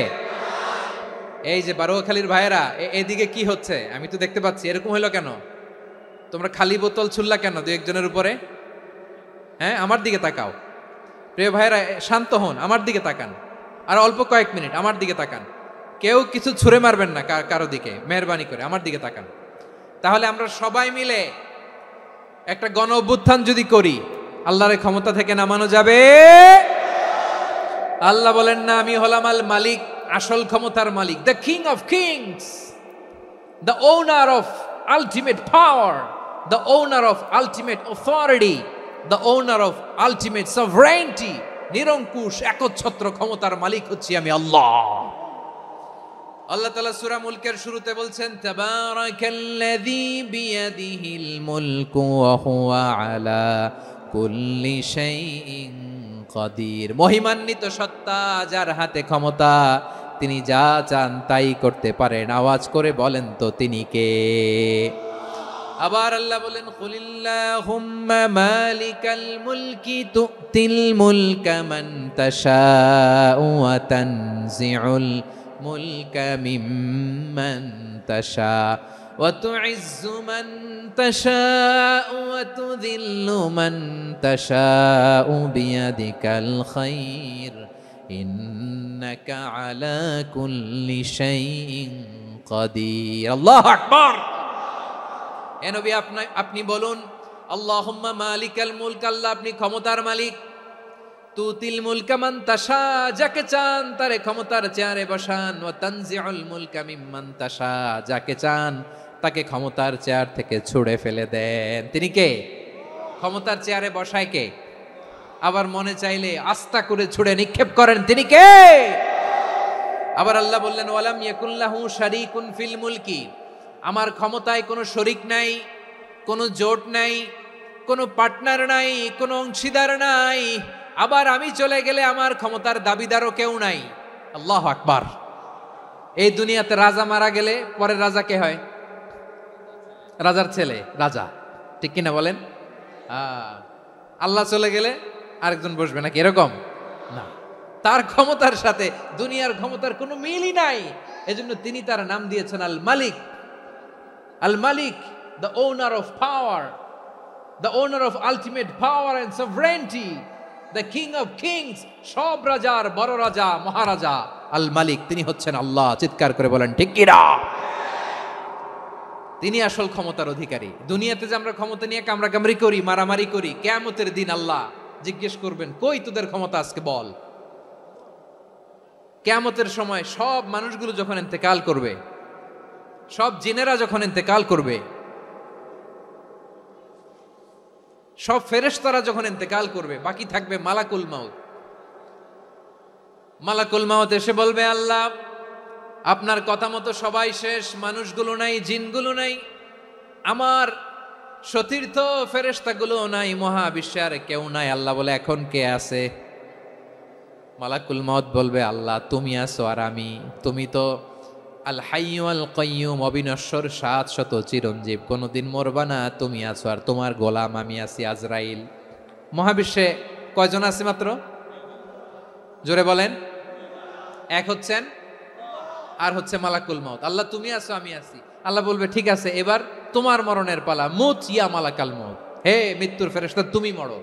এই যে বারোয়াখালীর ভাইয়েরা, এদিকে কি হচ্ছে আমি তো দেখতে পাচ্ছি। এরকম হলো কেন? তোমরা খালি বোতল ছুড়লা কেন 2-1 জনের উপরে? হ্যাঁ, আমার দিকে তাকাও। প্রিয় ভাইরা, শান্ত হন, আমার দিকে তাকান। আর অল্প কয়েক মিনিট আমার দিকে তাকান। কেউ কিছু ছুঁড়ে মারবেন না কারো দিকে, মেহরবানি করে আমার দিকে তাকান। তাহলে আমরা সবাই মিলে একটা গণ অভ্যুত্থান যদি করি, আল্লাহর ক্ষমতা থেকে নামানো যাবে। আল্লাহ বলেন না, আমি হলাম আল মালিক, আসল ক্ষমতার মালিক, the king of kings, the owner of ultimate power, the owner of ultimate authority, the owner of ultimate sovereignty. নিরঙ্কুশ একচ্ছত্র ক্ষমতার মালিক হচ্ছি আমি আল্লাহ। আল্লাহ তাআলা সূরা মুলকের শুরুতে বলছেন, তাবারাকাল্লাযী বিয়াদিহিল মুলকু ওয়া হুয়া আলা কুল্লি শাইইন কাদির। মহিমান্বিত সত্তা, যার হাতে ক্ষমতা, তিনি যা চান তাই করতে পারেন। আওয়াজ করে বলেন তো তিনি কে? আবার আল্লাহ বলেন, কুলিল্লাহুম্মা মালিকাল মুলকি তুতিল মুলকা মান তাশাউ ওয়া তানজিউল মুলকা মিম্মান তাশা ওয়া তুইজ্জু মান তাশাউ ওয়া তুযিল্লু মান তাশাউ বিয়াদিকাল খায়র ইন্নাকা আলা কুল্লি শাইইন কাদির। আল্লাহু আকবার। এ নবী, আপনি বলুন, আল্লাহুম্মা মালিকাল মুলক, আল্লাহ আপনি ক্ষমতার মালিক। তুতিল মুলকা মান তাশা, যাকে চান তারে ক্ষমতার চেয়ারে বসান। ওয়া তানজিউল মুলকা মিম্মান তাশা, যাকে চান তাকে ক্ষমতার চেয়ার থেকে ছুঁড়ে ফেলে দেন। তিনি কে? ক্ষমতার চেয়ারে বসায় কে? আবার মনে চাইলে আস্থা করে ছুঁড়ে নিক্ষেপ করেন, তিনি কে? আবার আল্লাহ বললেন, ওয়ালাম ইয়াকুল্লাহু শারীকুন ফিল মুলকি, আমার ক্ষমতায় কোনো শরিক নাই, কোনো জোট নাই, কোনো পার্টনার নাই, কোনো অংশীদার নাই। আবার আমি চলে গেলে আমার ক্ষমতার দাবিদারও কেউ নাই। আল্লাহু আকবার। এই দুনিয়াতে রাজা মারা গেলে পরের রাজা কে হয়? রাজার ছেলে রাজা, ঠিক কিনা বলেন? আল্লাহ চলে গেলে আরেকজন বসবে নাকি? এরকম না, তার ক্ষমতার সাথে দুনিয়ার ক্ষমতার কোনো মিলই নাই। এজন্য তিনি তার নাম দিয়েছেন আল মালিক। আল মালিক, the owner of power, the owner of ultimate power and sovereignty, the king of kings, সব রাজার বড় রাজা, মহারাজা আল মালিক, তিনি হচ্ছেন আল্লাহ। চিৎকার করে বলেন ঠিক কিনা? তিনি আসল ক্ষমতার অধিকারী। দুনিয়াতে যে আমরা ক্ষমতা নিয়ে কামড়াকামড়ি করি, মারামারি করি, কিয়ামতের দিন আল্লাহ জিজ্ঞেস করবেন, কই তোদের ক্ষমতা আজকে বল। কিয়ামতের সময় সব মানুষগুলো যখন ইন্তেকাল করবে, সব জিনেরা যখন ইন্তেকাল করবে, সব ফেরেশতারা যখন ইন্তেকাল করবে, বাকি থাকবে মালাকুল মাউত। মালাকুল মাউত এসে বলবে, আল্লাহ আপনার কথা মতো সবাই শেষ, মানুষগুলো নাই, জিনগুলো নাই, আমার সতীর্থ ফেরেশতাগুলো নাই, মহাবিশ্বে আর কেউ নাই। আল্লাহ বলে, এখন কে আছে? মালাকুল মাউত বলবে, আল্লাহ তুমি আছো আর আমি। তুমি তো আল হাইয়্যু আল কাইয়্যুম, অবিনশ্বর, শাশ্বত, চিরঞ্জীব, কোনোদিন মরবা না, তুমি আছো আর তোমার গোলাম আমি আছি আজরাইল। মহাবিশ্বে কয়জন আছে মাত্র? জোরে বলেন। এক হচ্ছেন আর হচ্ছে মালাকুল মাউত। আল্লাহ তুমি আছো আমি আছি। আল্লাহ বলবে, ঠিক আছে, এবার তোমার মরণের পালা, মুত ইয়া মালাকাল মাউত, হে মৃত্যুর ফেরেশতা তুমি মরো।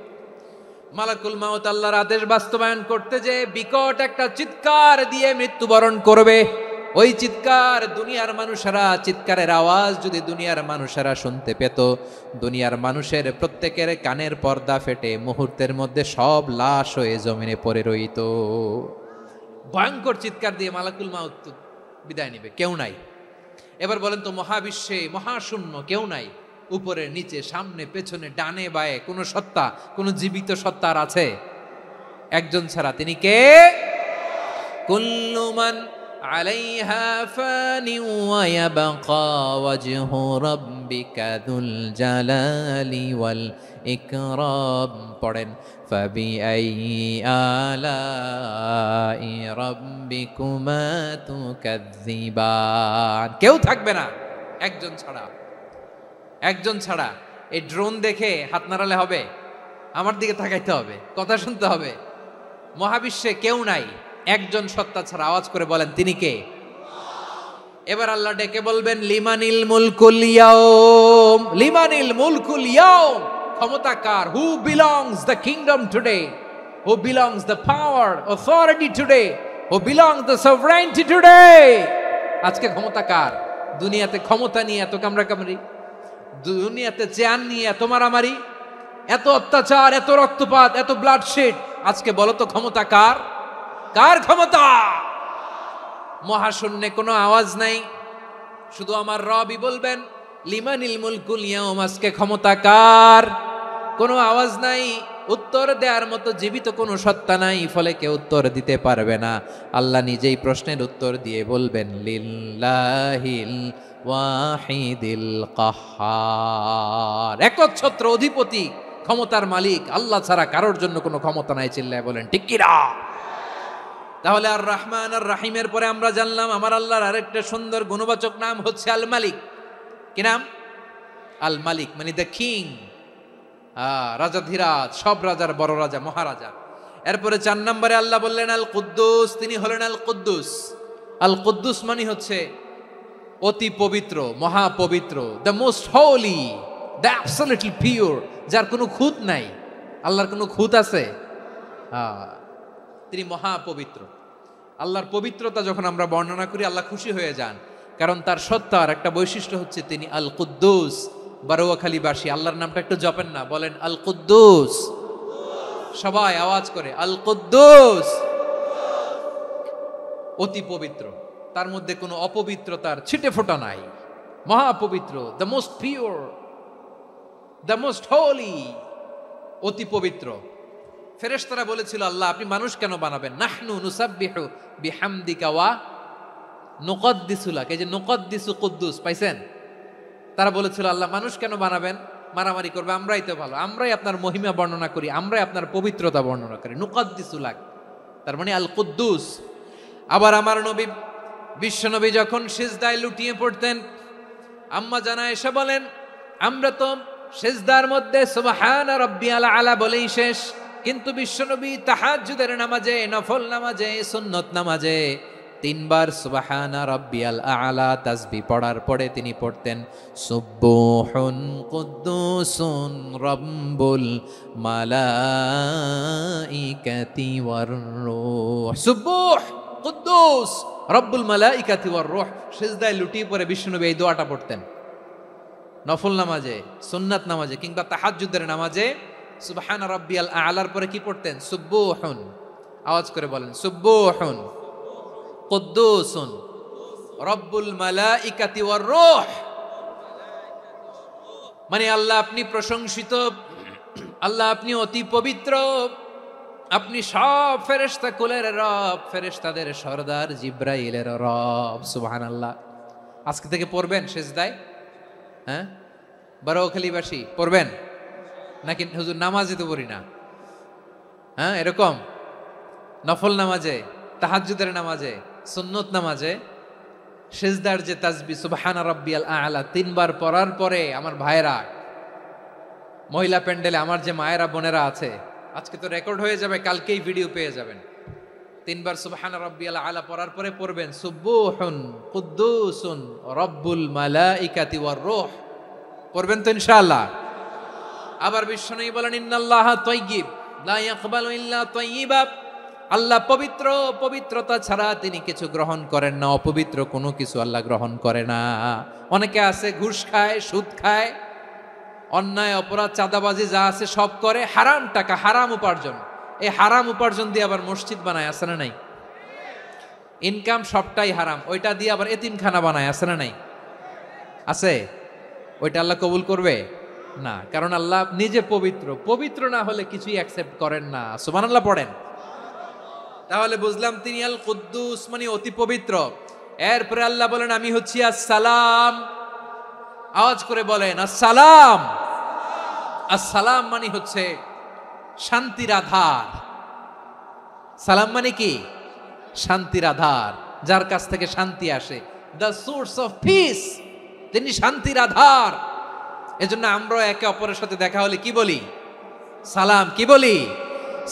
মালাকুল মাউত আল্লাহর আদেশ বাস্তবায়ন করতে যে বিকট একটা চিৎকার দিয়ে মৃত্যুবরণ করবে। ওই চিৎকার দুনিয়ার মানুষেরা, চিৎকারের আওয়াজ যদি দুনিয়ার মানুষেরা শুনতে পেত, দুনিয়ার মানুষের প্রত্যেকের কানের পর্দা ফেটে মুহূর্তের মধ্যে সব লাশ হয়ে জমিনে পড়ে রইত। ভয়ঙ্কর চিৎকার দিয়ে মালাকুল মাউত বিদায় নেবে, কেউ নাই। এবার বলেন তো, মহাবিশ্বে মহাশূন্য, কেউ নাই, উপরে নিচে, সামনে পেছনে, ডানে বায়ে কোন সত্তা, কোন জীবিত সত্তা আর আছে? একজন ছাড়া, তিনি কে? কুল্লু মান আলাইহা ফানি ওয়া ইয়াবকা ওয়াজহু রাব্বিকা যুল জালালি ওয়াল ইকরাম। পড়েন, ফাবিআইয়ি আলাই রাব্বিকুমা তুকাযযিবান। কেউ থাকবে না একজন ছাড়া, একজন ছাড়া। এই ড্রোন দেখে হাত নাড়ালে হবে? আমার দিকে তাকাইতে হবে, কথা শুনতে হবে। মহাবিশ্বে কেউ নাই, একজন সত্তা ছাড়া। আওয়াজ করে বলেন, তিনি কে? এবার আল্লাহ ডেকে বলবেন, লিমানিল মুলকুল ইয়াউম, লিমানিল মুলকুল ইয়াউম, ক্ষমতা কার? Who belongs the kingdom today, who belongs the power authority today, who belongs the sovereignty today. আজকে ক্ষমতা কার? দুনিয়াতে ক্ষমতা নিয়ে এত কামড়াকামড়ি, দুনিয়াতে চেয়ার নিয়ে এত মারামারি, এত অত্যাচার, এত রক্তপাত, এত ব্লাডশেড। আজকে বলো তো ক্ষমতা কার? কার ক্ষমতা? মহাশূন্যে কোনো আওয়াজ নাই, শুধু আমার রবই বলবেন লিমানিল মুলকুল ইয়াউম। আজকে ক্ষমতা কার? কোনো আওয়াজ নাই, উত্তর দেওয়ার মতো জীবিত কোনো সত্তা নাই, ফলে কেউ উত্তর দিতে পারবে না। আল্লাহ নিজেই প্রশ্নের উত্তর দিয়ে বলবেন লিল্লাহিল ওয়াহিদিল কাহ্হার। একচ্ছত্র অধিপতি, ক্ষমতার মালিক আল্লাহ ছাড়া কারোর জন্য কোনো ক্ষমতা নাই। চিল্লায় বলেন ঠিক কি না? তাহলে আর রহমান আর রাহিমের পরে আমরা জানলাম আমার আল্লাহর আরেকটা সুন্দর গুণবাচক নাম হচ্ছে আল মালিক। কি নাম? আল মালিক, মানে দ্য কিং, রাজাধিরাজ, সব রাজার বড় রাজা, মহারাজা। এরপরে 4 নম্বরে আল্লাহ বললেন আল কুদ্দুস, তিনি হলেন আল কুদ্দুস। আল কুদ্দুস মানে হচ্ছে অতি পবিত্র, মহাপবিত্র, the most holy, the absolutely pure, যার কোনো খুঁত নাই। আল্লাহর কোনো খুঁত আছে? তিনি মহাপবিত্র। আল্লাহর পবিত্রতা যখন আমরা বর্ণনা করি আল্লাহ খুশি হয়ে যান, কারণ তার সত্তার একটা বৈশিষ্ট্য হচ্ছে তিনি আল কুদ্দুস। বারোয়াখালীবাসী আল্লাহর নামটা একটু জপেন না, বলেন আল কুদ্দুস, সবাই আওয়াজ করে আল কুদ্দুস। অতি পবিত্র, তার মধ্যে কোনো অপবিত্রতার ছিটে ফোঁটা নাই, মহাপবিত্র, the most pure, the most holy, অতি পবিত্র। ফেরেশতারা বলেছিল আল্লাহ আপনি মানুষ কেন বানাবেন? নাহনু নুসাব্বিহু বিহামদিকা ওয়া নুকদ্দিসু লাক। এই যে নুকদ্দিসু কুদ্দুস পাইছেন? তারা বলেছিল আল্লাহ মানুষ কেন বানাবেন? মারামারি করবে, আমরাই তো ভালো, আমরাই আপনার মহিমা বর্ণনা করি, আমরাই আপনার পবিত্রতা বর্ণনা করি। নুকদ্দিসু লাক, তার মানে আল কুদ্দুস। আবার আমার নবী, বিশ্ব নবী যখন সিজদায় লুটিয়ে পড়তেন, আম্মা জানা এসে বলেন আমরা তো সিজদার মধ্যে সুবহানা রাব্বিয়াল আলা বলেই শেষ, কিন্তু বিশ্বনবী তাহাজ্জুদের নামাজে, নফল নামাজে, সুন্নত নামাজে 3 বার সুবহানা রাব্বিয়াল আলা তাসবিহ পড়ার পরে তিনি পড়তেন সুবহুন কুদ্দুসুন রাব্বুল মালাইকাতি ওয়ার রূহ। সুবহ কুদ্দুস রব্বুল মালাইকাতি ওয়ার রূহ। সিজদায় লুটিয়ে পড়ে বিশ্বনবী এই দোয়াটা পড়তেন। নফল নামাজে, সুন্নাত নামাজে কিংবা তাহাজ্জুদের নামাজে সুবহানা রাব্বিয়াল আলার পরে কি পড়তেন? সুবহুন। আওয়াজ করে বলেন সুবহুন কুদ্দুসুন রব্বুল মালাইকাতি ওয়ার রূহ। মানে আল্লাহ আপনি প্রশংসিত, আল্লাহ আপনি অতি পবিত্র, আপনি সব ফেরেশতা কুলের রব, ফেরেশতাদের সরদার জিব্রাইলের রব। সুবহানাল্লাহ। আজকে থেকে পড়বেন সিজদায়? হ্যাঁ, বারোয়াখালীবাসী পড়বেন নাকি? হুজুর নামাজে তো পড়ি না। হ্যাঁ, এরকম নফল নামাজে, তাহাজ্জুদের নামাজে, সুন্নত নামাজে সিজদার যে তাসবিহ সুবহানা রাব্বিয়াল আলা 3 বার পড়ার পরে আমার ভাইরা, মহিলা প্যান্ডেলে আমার যে মায়েরা বোনেরা আছে, আজকে তো রেকর্ড হয়ে যাবে, কালকেই ভিডিও পেয়ে যাবেন। 3 বার সুবহানা রাব্বিয়াল আলা পড়ার পরে পড়বেন সুবহুন কুদ্দুসুন রব্বুল মালাইকাতি ওয়ার রূহ। পড়বেন তো ইনশাআল্লাহ? আবার বিশ্বনবী বলেন ইন্নাল্লাহা তাইয়্যিব লা ইয়াকবালু ইল্লা তাইয়্যিবা। আল্লাহ পবিত্র, পবিত্রতা ছাড়া তিনি কিছু গ্রহণ করেন না, অপবিত্র কোনো কিছু আল্লাহ গ্রহণ করে না। অনেকে আছে ঘুষ খায়, সুদ খায়, অন্যায় অপরাধ চাঁদাবাজি যা আছে সব করে, হারাম টাকা, হারাম উপার্জন। এই হারাম উপার্জন দিয়ে আবার মসজিদ বানায়, আছে না নাই? ইনকাম সবটাই হারাম, ওইটা দিয়ে আবার এতিমখানা বানায়, আছে না নাই? আছে। ওইটা আল্লাহ কবুল করবে না, কারণ আল্লাহ নিজে পবিত্র। পবিত্র না হলে কিছুই অ্যাকসেপ্ট করেন না। সুবহানাল্লাহ পড়েন। তাহলে বুঝলাম তিনি আল কুদ্দুস মানে অতি পবিত্র। এরপরে আল্লাহ বলেন আমি হচ্ছি আসসালাম। আওয়াজ করে বলেন আসসালাম। আসসালাম মানে হচ্ছে শান্তির আধার। সালাম মানে কি? শান্তির আধার, যার কাছ থেকে শান্তি আসে, দ্য সোর্স অফ পিস। তিনি শান্তির আধার। এজন্য আমরা একে অপরের সাথে দেখা হলে কি বলি? সালাম। কি বলি?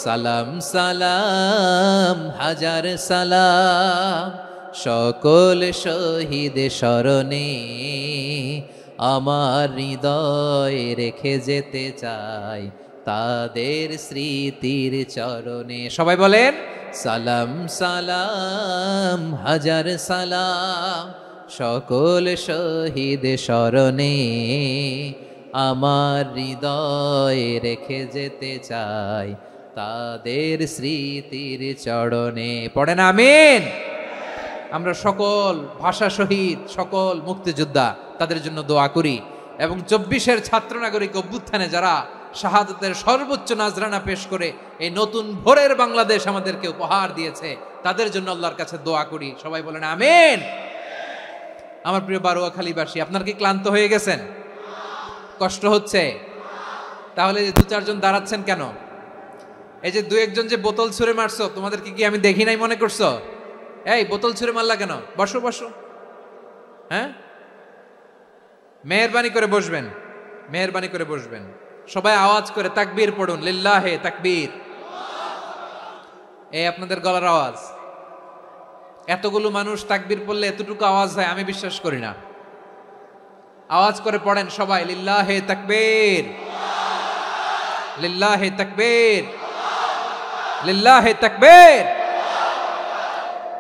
সালাম সালাম হাজার সালাম সকল শহীদ স্মরণে আমার হৃদয়ে রেখে যেতে চাই তাদের স্মৃতির চরণে। সবাই বলেন সালাম সালাম হাজার সালাম সকল শহীদ স্মরণে, আমার হৃদয়ে রেখে যেতে চাই তাদের স্মৃতির চরণে। পড়েন আমিন। আমরা সকল ভাষা শহীদ, সকল মুক্তিযোদ্ধা তাদের জন্য দোয়া করি, এবং 24-এর ছাত্র নাগরিক অভ্যুত্থানে যারা শাহাদাতের সর্বোচ্চ নাজরানা পেশ করে এই নতুন ভোরের বাংলাদেশ আমাদেরকে উপহার দিয়েছে, তাদের জন্য আল্লাহর কাছে দোয়া করি। সবাই বলেন আমিন। আমার প্রিয় বারোয়াখালীবাসী, আপনার কি ক্লান্ত হয়ে গেছেন? কষ্ট হচ্ছে? তাহলে 2-4 জন দাঁড়াচ্ছেন কেন? এই যে 2-1 জন যে বোতল ছুঁড়ে মারছো, তোমাদেরকে কি আমি দেখি নাই মনে করছো? এই বোতল ছুঁড়ে মারলা কেন? বসো বসো। হ্যাঁ, মেহেরবানি করে বসবেন, মেহেরবানি করে বসবেন। সবাই আওয়াজ করে তাকবীর পড়ুন, লিল্লাহে তাকবীর। এই আপনাদের গলার আওয়াজ। এতগুলো মানুষ তাকবীর পড়লে এতটুকু আওয়াজ হয় আমি বিশ্বাস করি না। আওয়াজ করে পড়েন সবাই, লিল্লাহে তাকবীর, লিল্লাহে তাকবীর, লিল্লাহে তাকবীর।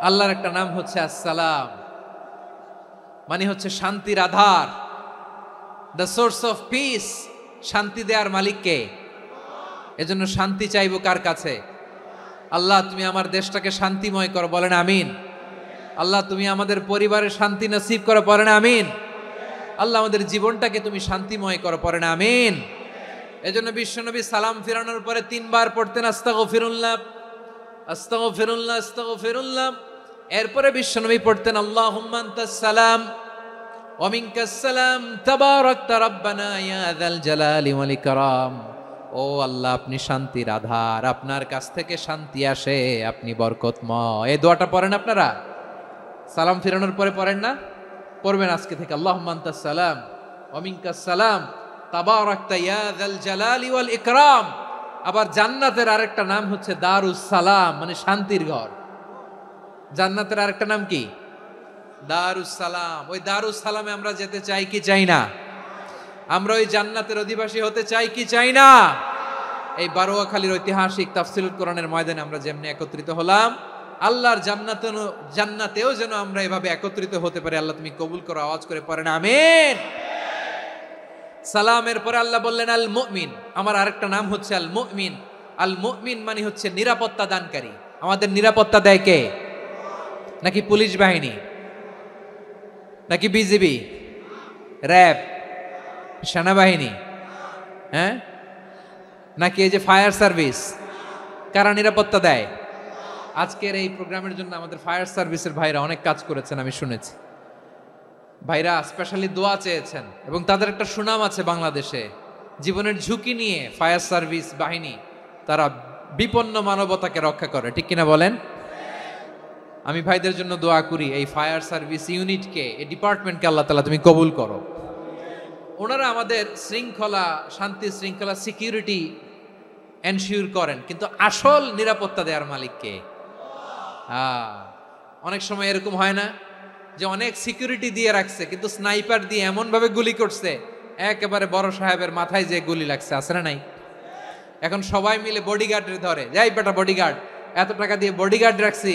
আল্লাহর একটা নাম হচ্ছে আসসালাম, মানে হচ্ছে শান্তির আধার, দ্য সোর্স অফ পিস। শান্তি দেওয়ার মালিককে। এজন্য শান্তি চাইবো কার কাছে? আল্লাহ তুমি আমার দেশটাকে শান্তিময় করো, বলেন আমিন। আল্লাহ তুমি আমাদের পরিবারের শান্তি নসিব করো, বলেন আমিন। আল্লাহ আমাদের জীবনটাকে তুমি শান্তিময় করো, পড়েন আমিন। এজন্য বিশ্বনবী সালাম ফিরানোর পরে 3 বার পড়তেন আস্তাগফিরুল্লাহ, আস্তাগফিরুল্লাহ, আস্তাগফিরুল্লাহ। এরপরে বিশ্বনবী পড়তেন আল্লাহুম্মা আনতাস সালাম ওয়া মিনকাস সালাম তাবারাকতা রাব্বানা ইয়া যাল জালালি ওয়াল ইকরাম। ও আল্লাহ আপনি শান্তির আধার, আপনার কাছ থেকে শান্তি আসে, আপনি বরকতময়। এই দোয়াটা পড়েন আপনারা সালাম ফিরানোর পরে, পড়েন না? পড়বেন আজকে থেকে, আল্লাহুম্মা আনতাস সালাম ওয়া মিনকাস সালাম তাবারাকতা ইয়া যাল জালালি ওয়াল ইকরাম। আবার জান্নাতের আরেকটা নাম হচ্ছে দারুস সালাম, মানে শান্তির ঘর। জান্নাতের আরেকটা নাম কি? দারুস সালাম। ওই দারুস সালামে আমরা যেতে চাই কি চাই না? আমরা ওই জান্নাতের অধিবাসী হতে চাই কি চাই না? এই বারোয়াখালীর ঐতিহাসিক তাফসীরুল কোরআনের ময়দানে আমরা যেমনি একত্রিত হলাম, আল্লাহর জান্নাতেও যেন আমরা এভাবে একত্রিত হতে পারি। আল্লাহ তুমি কবুল করো। আওয়াজ করে পড়েন আমিন। সালামের পরে আল্লাহ বললেন আল মুমিন। আমার আরেকটা নাম হচ্ছে আল মুমিন। আল মুমিন মানে হচ্ছে নিরাপত্তা দানকারী। আমাদের নিরাপত্তা দেয় কে? নাকি পুলিশ বাহিনী, নাকি বিজিবি, র্যাব, সেনাবাহিনী, হ্যাঁ, নাকি এই যে ফায়ার সার্ভিস? কারা নিরাপত্তা দেয়? আজকের এই প্রোগ্রামের জন্য আমাদের ফায়ার সার্ভিসের ভাইরা অনেক কাজ করেছেন, আমি শুনেছি। ভাইরা স্পেশালি দোয়া চেয়েছেন, এবং তাদের একটা সুনাম আছে বাংলাদেশে। জীবনের ঝুঁকি নিয়ে ফায়ার সার্ভিস বাহিনী তারা বিপন্ন মানবতাকে রক্ষা করে, ঠিক কিনা বলেন? আমি ভাইদের জন্য দোয়া করি, এই ফায়ার সার্ভিস ইউনিটকে, এই ডিপার্টমেন্টকে আল্লাহ তাআলা তুমি কবুল করো। ওনারা আমাদের শৃঙ্খলা, শান্তি শৃঙ্খলা, সিকিউরিটি এনশিওর করেন, কিন্তু আসল নিরাপত্তা দেওয়ার মালিক কে? অনেক সময় এরকম হয় না যে অনেক সিকিউরিটি দিয়ে রাখছে, কিন্তু স্নাইপার দিয়ে এমন ভাবে গুলি করছে একেবারে বড় সাহেবের মাথায় যে গুলি লাগছে, আছে না নাই? এখন সবাই মিলে বডিগার্ডের ধরে, যাই বেটা বডিগার্ড, এত টাকা দিয়ে বডিগার্ড রাখছি,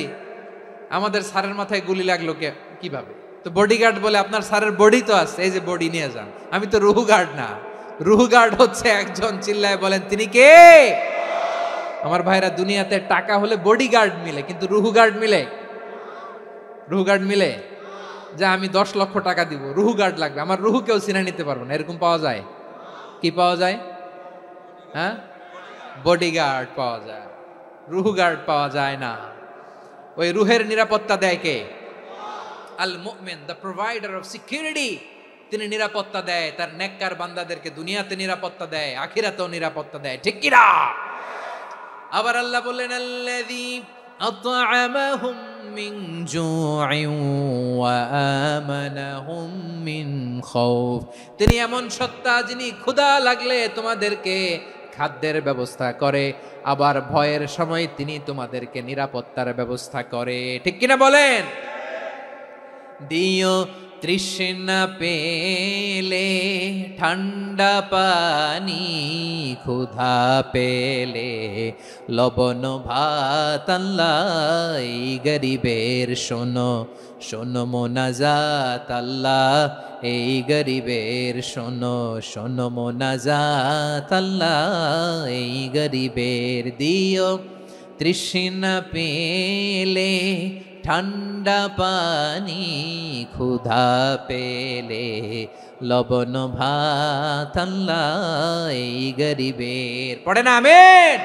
আমাদের স্যারের মাথায় গুলি লাগলো কিভাবে? তো বডিগার্ড বলে আপনার স্যারের বডি তো আছে, এই যে বডি নিয়ে যান। আমি তো রুহু গার্ড না, রুহু গার্ড হচ্ছে একজন। চিল্লায় বলেন তিনি কে? আমার ভাইরা, দুনিয়াতে টাকা হলে বডিগার্ড মিলে, কিন্তু রুহু গার্ড মিলে? রুহু গার্ড মিলে? যে আমি 10 লক্ষ টাকা দিব, রুহু গার্ড লাগবে, আমার রুহু কেউ চিনে নিতে পারবো না, এরকম পাওয়া যায়? কি পাওয়া যায়? হ্যাঁ, বডিগার্ড পাওয়া যায়, রুহু গার্ড পাওয়া যায় না। ওই রুহের নিরাপত্তা দেয় কে? আল মুমিন, দ্য প্রোভাইডার অফ সিকিউরিটি। তিনি নিরাপত্তা দেয় তার নেককার বান্দাদেরকে, দুনিয়াতে নিরাপত্তা দেয়, আখিরাতেও নিরাপত্তা দেয়, ঠিক কি না? আবার আল্লাহ বললেন আল্লাযী আত'আমাহুম মিন জু'ইন ওয়া আমানাহুম মিন খাউফ। তিনি এমন সত্তা যিনি ক্ষুধা লাগলে তোমাদেরকে খাদ্যের ব্যবস্থা করে, আবার ভয়ের সময় তিনি তোমাদেরকে নিরাপত্তার ব্যবস্থা করে, ঠিক কিনা বলেন? দিও তৃষ্ণা পেলে ঠান্ডা পানি, ক্ষুধা পেলে লবণ ভাত, আল্লাহ এই গরিবের শোনো শোনো মোনাজাত, আল্লাহ এই গরিবের শোনো শোনো মোনাজাত, আল্লাহ এই গরিবের দিও তৃষ্ণা পেলে ঠান্ডা পানি, ক্ষুধা পেলে লবণ ভাত, আল্লাহ এই গরিবের। পড়ে না আমিন?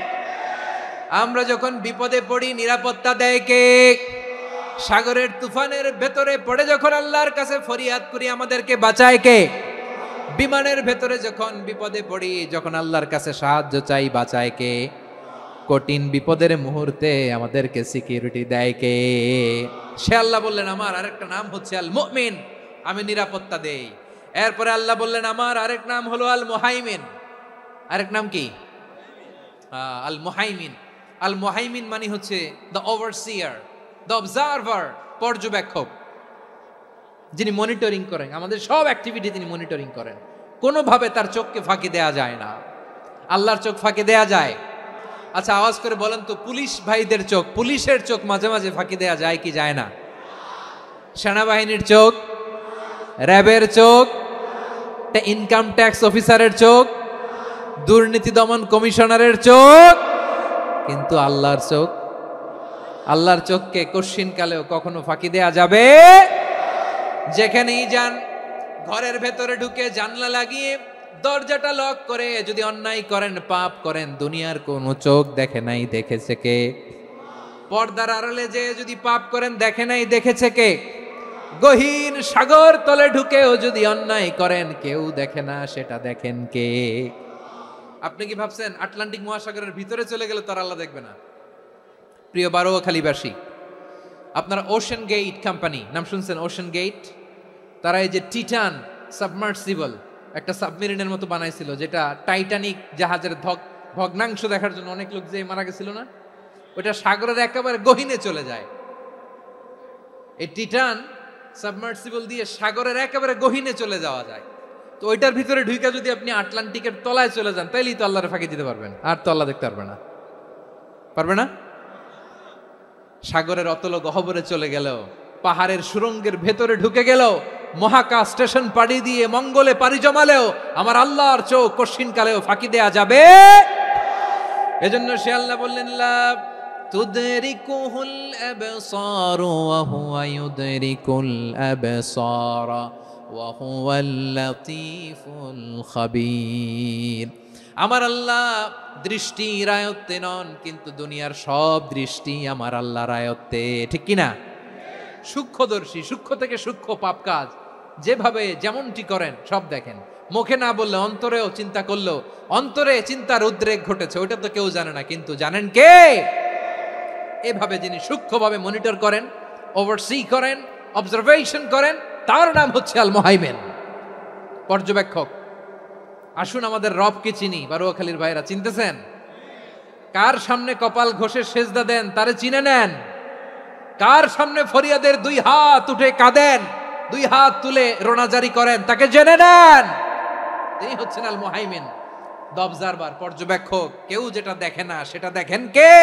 আমরা যখন বিপদে পড়ি নিরাপত্তা দেয় কে? সাগরের তুফানের ভেতরে পড়ে যখন আল্লাহর কাছে ফরিয়াদ করি আমাদেরকে বাঁচায় কে? বিমানের ভেতরে যখন বিপদে পড়ি, যখন আল্লাহর কাছে সাহায্য চাই, বাঁচায় কে? কঠিন বিপদের মুহূর্তে আমাদেরকে সিকিউরিটি দেয় কে? সে আল্লাহ বললেন আমার আরেকটা নাম হচ্ছে আল মুমিন, আমি নিরাপত্তা দেই। এরপরে আল্লাহ বললেন আমার আরেক নাম হলো আল মুহাইমিন। আরেক নাম কি? আল মুহাইমিন। আল মুহাইমিন মানে হচ্ছে দ্য ওভারসিয়ার, দ্য অবজারভার, পর্যবেক্ষক, যিনি মনিটরিং করেন আমাদের সব অ্যাক্টিভিটি, তিনি মনিটরিং করেন। কোনোভাবে তার চোখকে ফাঁকি দেয়া যায় না। আল্লাহর চোখ ফাঁকি দেয়া যায়? আচ্ছা আওয়াজ করে বলেন তো, পুলিশ ভাইদের চোখ, পুলিশের চোখ মাঝে মাঝে ফাঁকি দেয়া যায় কি যায় না? সেনাবাহিনীর চোখ, র্যাবের চোখ, ইনকাম ট্যাক্স অফিসারের চোখ, দুর্নীতি দমন কমিশনারের চোখ, কিন্তু আল্লাহর চোখ, আল্লাহর চোখকে কশ্চিনকালেও কখনো ফাঁকি দেয়া যাবে? যেখানেই যান, ঘরের ভেতরে ঢুকে জানলা লাগিয়ে দরজাটা লক করে যদি অন্যায় করেন, পাপ করেন, দুনিয়ার কোন চোখ দেখে নাই, দেখেছে কে? পর্দার আড়ালে যে যদি পাপ করেন, দেখে নাই, দেখেছে কে? গহীন সাগর তলে ঢুকেও যদি অন্যায় করেন, কেউ দেখে না, সেটা দেখেন কে? আপনি কি ভাবছেন আটলান্টিক মহাসাগরের ভিতরে চলে গেলে তার আল্লাহ দেখবে না? প্রিয় বারোয়াখালীবাসী, আপনারা ওশেন গেট কোম্পানি নাম শুনছেন? ওশেন গেট, তারা এই যে টিটান সাবমার্সিবল একটা সাবমেরিনের মতো বানাইছিল, যেটা টাইটানিক জাহাজের ভগ্নাংশ দেখার জন্য অনেক লোক যে মারা গেছিল না, ওটা সাগরের একেবারে গহীনে চলে যায়। এই টিটান সাবমার্সিবল দিয়ে সাগরের একেবারে গহীনে চলে যাওয়া যায়। তো ওইটার ভিতরে ঢুকে যদি আপনি আটলান্টিকের তলায় চলে যান, তাইলেই তো আল্লাহরে ফাঁকি দিতে পারবেন, আর তো আল্লাহ দেখতে পারবে না। পারবে না? সাগরের অতল গহ্বরে চলে গেল, পাহাড়ের সুরঙ্গের ভেতরে ঢুকে গেল, মহাকাশ স্টেশন পাড়ি দিয়ে মঙ্গলে পাড়ি জমালেও আমার আল্লাহর চোখ কশ্চিনকালেও ফাঁকি দেয়া যাবে? এজন্য সে আল্লাহ বললেন লা তুদরিকুহুল আবসার ওয়া হুয়া ইউদরিকুল আবসার ওয়া হুয়াল লাতীফুল খাবীর। আমার আল্লাহ দৃষ্টির আয়ত্তে নন, কিন্তু দুনিয়ার সব দৃষ্টি আমার আল্লাহর আয়ত্তে, ঠিক কিনা? সূক্ষ্মদর্শী, সূক্ষ্ম থেকে সূক্ষ্ম পাপ কাজ যেভাবে যেমনটি করেন সব দেখেন। মুখে না বললে অন্তরেও চিন্তা করলেও অন্তরে চিন্তার উদ্রেক ঘটেছে, ওইটা তো কেউ জানে না, কিন্তু জানেন কে? এভাবে যিনি সূক্ষ্মভাবে মনিটর করেন, ওভারসি করেন, অবজারভেশন করেন, তার নাম হচ্ছে আল মুহাইমিন, পর্যবেক্ষক। আসুন আমাদের রবকে চিনি। বারোয়াখালীর ভাইরা চিনতেছেন? কার সামনে কপাল ঘষে সেজদা দেন তারে চিনে নেন। কার সামনে ফরিয়াদের দুই হাত উঠে কাঁদেন, দুই হাত তুলে রোনাজারি করেন, তাকে জেনে নেন। তিনি হচ্ছেন আল মুহাইমিন, দ্য অবজারভার, পর্যবেক্ষক। কেউ যেটা দেখে না সেটা দেখেন কে?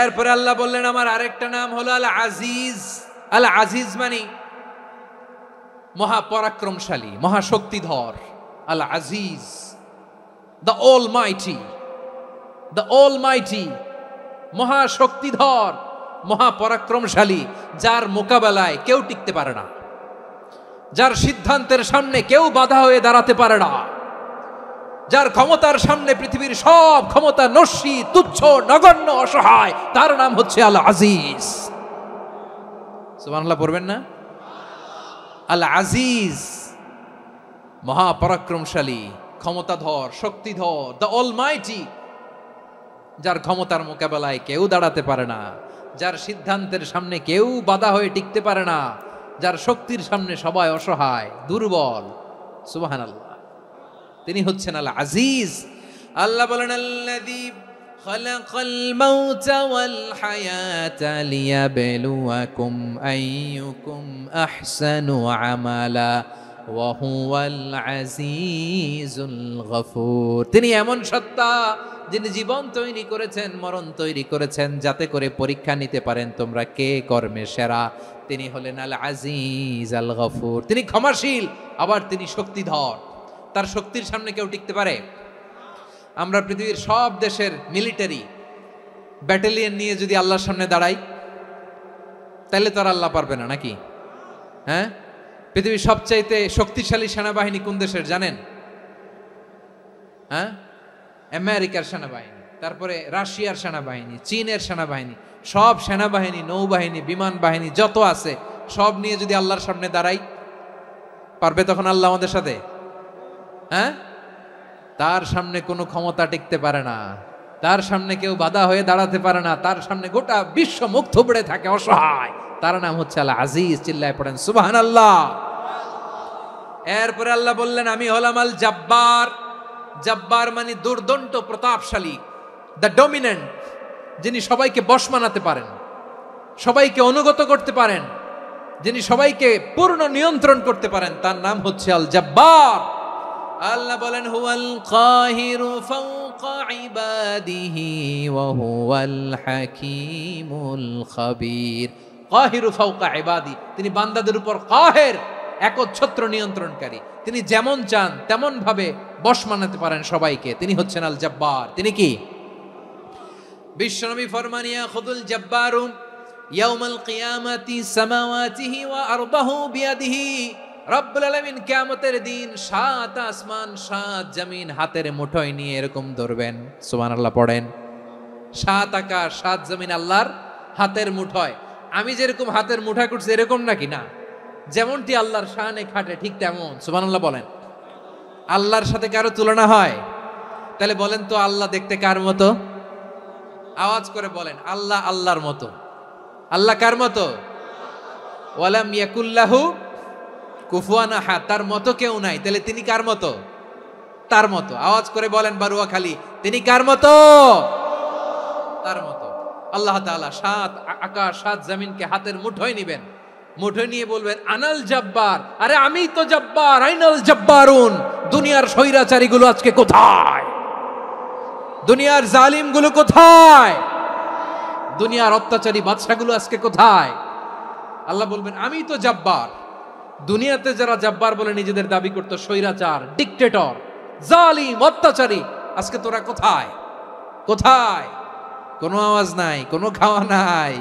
এরপরে আল্লাহ বললেন আমার আরেকটা নাম হলো আল আজিজ। আল আজিজ মানে মহাপরাক্রমশালী, মহাশক্তিধর। আল আজিজ, দ্য অলমাইটি, দ্য অলমাইটি, মহাশক্তিধর, মহাপরাক্রমশালী, যার মোকাবেলায় কেউ টিকতে পারে না, যার সিদ্ধান্তের সামনে কেউ বাধা হয়ে দাঁড়াতে পারে না, যার ক্ষমতার সামনে পৃথিবীর সব ক্ষমতা নস্যি, তুচ্ছ, নগণ্য, অসহায়, তার নাম হচ্ছে আল আজিজ। সুবহানাল্লাহ পড়বেন না? আল আজিজ, মহাপরাক্রমশালী, ক্ষমতাধর, শক্তিধর, দ্য অলমাইটি, যার ক্ষমতার মোকাবেলায় কেউ দাঁড়াতে পারে না, যার সিদ্ধান্তের সামনে কেউ বাধা হয়ে টিকতে পারে না, যার শক্তির সামনে সবাই অসহায়, দুর্বল। সুবহানাল্লাহ, তিনি হচ্ছেন আল আজিজ। আল্লাহ বলেন আল্লাযী খালাকাল মাউতা ওয়াল হায়াতা লিয়াবলুয়াকুম আইয়ুকুম আহসানু আমালা ওয়া হুয়াল আজিজুল গফুর। তিনি এমন সত্তা যিনি জীবন তৈরি করেছেন, মরণ তৈরি করেছেন, যাতে করে পরীক্ষা নিতে পারেন তোমরা কে কর্মে সেরা। তিনি হলেন আল আজিজ আল গফুর। তিনি ক্ষমাশীল, আবার তিনি শক্তিধর। তার শক্তির সামনে কেউ টিকতে পারে? আমরা পৃথিবীর সব দেশের মিলিটারি ব্যাটালিয়ন নিয়ে যদি আল্লাহর সামনে দাঁড়াই, তাহলে তো আর আল্লাহ পারবে না নাকি? হ্যাঁ, পৃথিবীর সবচাইতে শক্তিশালী সেনাবাহিনী কোন দেশের জানেন? হ্যাঁ, আমেরিকার সেনাবাহিনী, তারপরে রাশিয়ার সেনাবাহিনী, চীনের সেনাবাহিনী, সব সেনাবাহিনী, নৌবাহিনী, বিমান বাহিনী যত আছে সব নিয়ে যদি আল্লাহর সামনে দাঁড়াই, পারবে তখন আল্লাহ আমাদের সাথে? হ্যাঁ, তার সামনে কোনো ক্ষমতা টিকতে পারে না, তার সামনে কেউ বাধা হয়ে দাঁড়াতে পারে না, তার সামনে গোটা বিশ্ব মুখ থুবড়ে থাকে অসহায়। তার নাম হচ্ছে আল আজিজ। চিল্লায় পড়েন সুবহানাল্লাহ। এরপরে আল্লাহ বললেন আমি হলাম আল জব্বার। জব্বার মানে দুর্দন্ত প্রতাপশালী, দ্য ডমিনেন্ট, যিনি সবাইকে বশ মানাতে পারেন, সবাইকে অনুগত করতে পারেন, যিনি সবাইকে পূর্ণ নিয়ন্ত্রণ করতে পারেন, তার নাম হচ্ছে আল জব্বার। আল্লাহ বলেন হুয়াল কাহিরু ফাওকা ইবাদিহি ওয়া হুয়াল হাকীমুল খাবীর। কাহিরু ফাওকা ইবাদি, তিনি বান্দাদের উপর কাহের, একচ্ছত্র নিয়ন্ত্রণকারী। তিনি যেমন চান তেমন ভাবে বশ মানাতে পারেন সবাইকে। তিনি হচ্ছেন আল জব্বার। তিনি কি? বিশ্বনবী ফরমান ইয়াখুদুল জব্বারু ইয়াউমাল কিয়ামাতি সামাওয়াতিহি ওয়া আরদাহু বিয়াদিহি। রব্বুল আলামিন কিয়ামতের দিন 7 আসমান 7 জমিন হাতের মুঠোয় নিয়ে এরকম ধরবেন। সুবহানাল্লাহ পড়েন। 7 আকাশ 7 জমিন আল্লাহর হাতের মুঠোয়। আমি যেরকম হাতের মুঠা করছি এরকম নাকি? না, যেমনটি আল্লাহর শানে খাটে ঠিক তেমন। সুবহানাল্লাহ বলেন। আল্লাহর সাথে কারো তুলনা হয়? তাহলে বলেন তো আল্লাহ দেখতে কার মতো? আওয়াজ করে বলেন, আল্লাহ আল্লাহর মতো। আল্লাহ কার মতো? ওয়ালাম ইয়াকুল্লাহু কুফুয়ান আহাদ, তার মতো কেউ নাই। তাহলে তিনি কার মতো? তার মতো। আওয়াজ করে বলেন বারুয়াখালী, তিনি কার মতো? তার মতো। আল্লাহ তাআলা 7 আকাশ 7 জমিনকে হাতের মুঠোয় নিবেন, মুঠোয় নিয়ে বলবেন আনাল জব্বার। আরে আমি তো জব্বার, আইনাল জব্বারুন। দুনিয়ার স্বৈরাচারীগুলো আজকে কোথায়? দুনিয়ার জালিমগুলো কোথায়? দুনিয়ার অত্যাচারী বাদশাগুলো আজকে কোথায়? আল্লাহ বলবেন আমি তো জব্বার। দুনিয়াতে যারা জব্বার বলে নিজেদের দাবি করত, স্বৈরাচার, ডিক্টেটর, জালিম, অত্যাচারী, আজকে তোরা কোথায়? কোথায়? কোনো আওয়াজ নাই, কোনো খাওয়া নাই,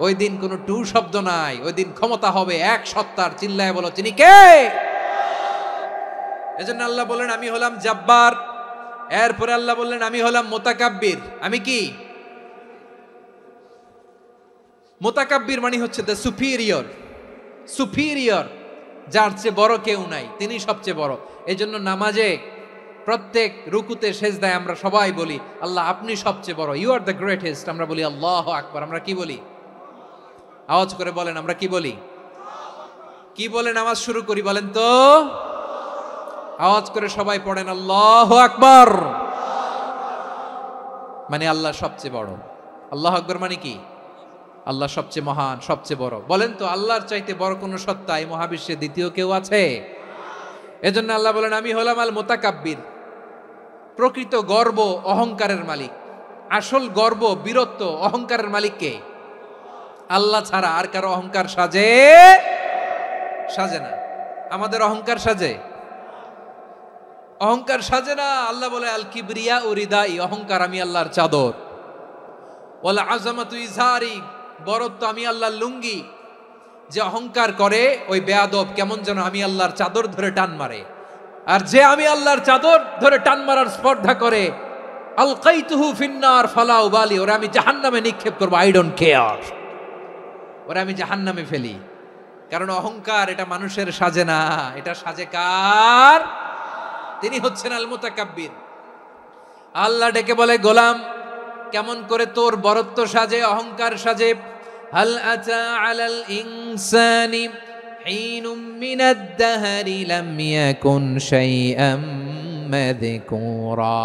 ওই দিন কোনো টু শব্দ নাই। ওই দিন ক্ষমতা হবে এক সত্তার। চিল্লায় বলো তিনি কে? এজন্য আল্লাহ বললেন আমি হলাম জব্বার। এরপরে আল্লাহ বললেন আমি হলাম মুতাকাব্বির। আমি কি? মুতাকাব্বির মানে হচ্ছে দ্য সুপিরিয়র। সুপিরিয়র, যার চেয়ে বড় কেউ নাই, তিনি সবচেয়ে বড়। এই জন্য নামাজে প্রত্যেক রুকুতে সেজদায় আমরা সবাই বলি আল্লাহ আপনি সবচেয়ে বড়, ইউ আর দ্য গ্রেটেস্ট। আমরা বলি আল্লাহু আকবার। আমরা কি বলি? আওয়াজ করে বলেন, আমরা কি বলি? কি বলে নামাজ শুরু করি বলেন তো? আওয়াজ করে সবাই পড়েন আল্লাহু আকবার। মানে আল্লাহ সবচেয়ে বড়। আল্লাহু আকবার মানে কি? আল্লাহ সবচেয়ে মহান, সবচেয়ে বড়। বলেন তো আল্লাহর চাইতে বড় কোন সত্তা এই মহাবিশ্বে দ্বিতীয় কেউ আছে? এজন্য আল্লাহ বলেন আমি হলাম আল মুতাকাব্বির। প্রকৃত গর্ব অহংকারের মালিক। আসল গর্ব, বীরত্ব, অহংকারের মালিক কে? আল্লাহ ছাড়া আর কারো অহংকার সাজে? সাজে না। আমাদের অহংকার সাজে? অহংকার সাজে না। আল্লাহ বলে আল কিবরিয়া ও রিদাই, অহংকার আমি আল্লাহর চাদর। ওয়াল আযামাতু ইজহারি, বড়ত্ব আমি আল্লাহর লুঙ্গি। যে অহংকার করে ওই বেয়াদব কেমন যেন আমি আল্লাহর চাদর ধরে টান মারে। আর যে আমি আল্লাহর চাদর ধরে টান মারার স্পর্ধা করে, আলকাইতুহু ফিন্নার ফালা উবালি, ওরা আমি জাহান্নামে নিক্ষেপ করব, আই ডোন্ট কেয়ার। ওরা আমি জাহান্নামে ফেলি। কারণ অহংকার এটা মানুষের সাজে না, এটা সাজে কার? তিনি হচ্ছেন আল মুতাকাব্বির। আল্লাহ ডেকে বলে গোলাম কেমন করে তোর বরত্ব সাজে, অহংকার সাজে? হাল আতা আলাল ইনসানি হিনুম মিনাদ দাহরি লাম ইয়াকুন শাইআম মাযকুরা।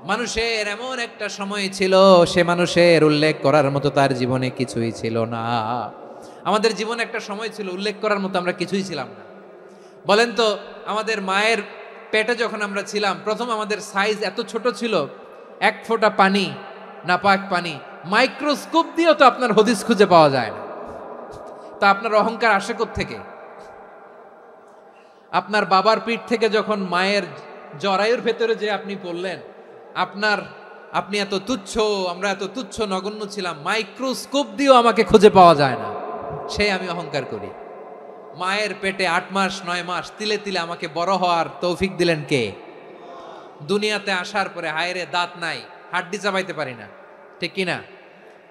মানুষের এমন একটা সময় ছিল, সে মানুষের উল্লেখ করার মতো তার জীবনে কিছুই ছিল না। আমাদের জীবনে একটা সময় ছিল উল্লেখ করার মতো আমরা কিছুই ছিলাম না। বলেন তো, আমাদের মায়ের পেটে যখন আমরা ছিলাম, প্রথম আমাদের সাইজ এত ছোট ছিল, এক ফোঁটা পানি, নাপাক পানি, মাইক্রোস্কোপ দিয়েও তো আপনার হদিস খুঁজে পাওয়া যায় না। তা আপনার অহংকার আসে কোত্থেকে? আপনার বাবার পিঠ থেকে যখন মায়ের জরায়ুর ভেতরে যে আপনি পড়লেন, আপনি এত তুচ্ছ, আমরা এত তুচ্ছ নগণ্য ছিলাম, মাইক্রোস্কোপ দিয়েও আমাকে খুঁজে পাওয়া যায় না, সেই আমি অহংকার করি। মায়ের পেটে 8 মাস 9 মাস তিলে তিলে আমাকে বড় হওয়ার তৌফিক দিলেন কে? দুনিয়াতে আসার পরে হায়রে দাঁত নাই, হাড্ডি চাবাইতে পারি না, ঠিক কিনা?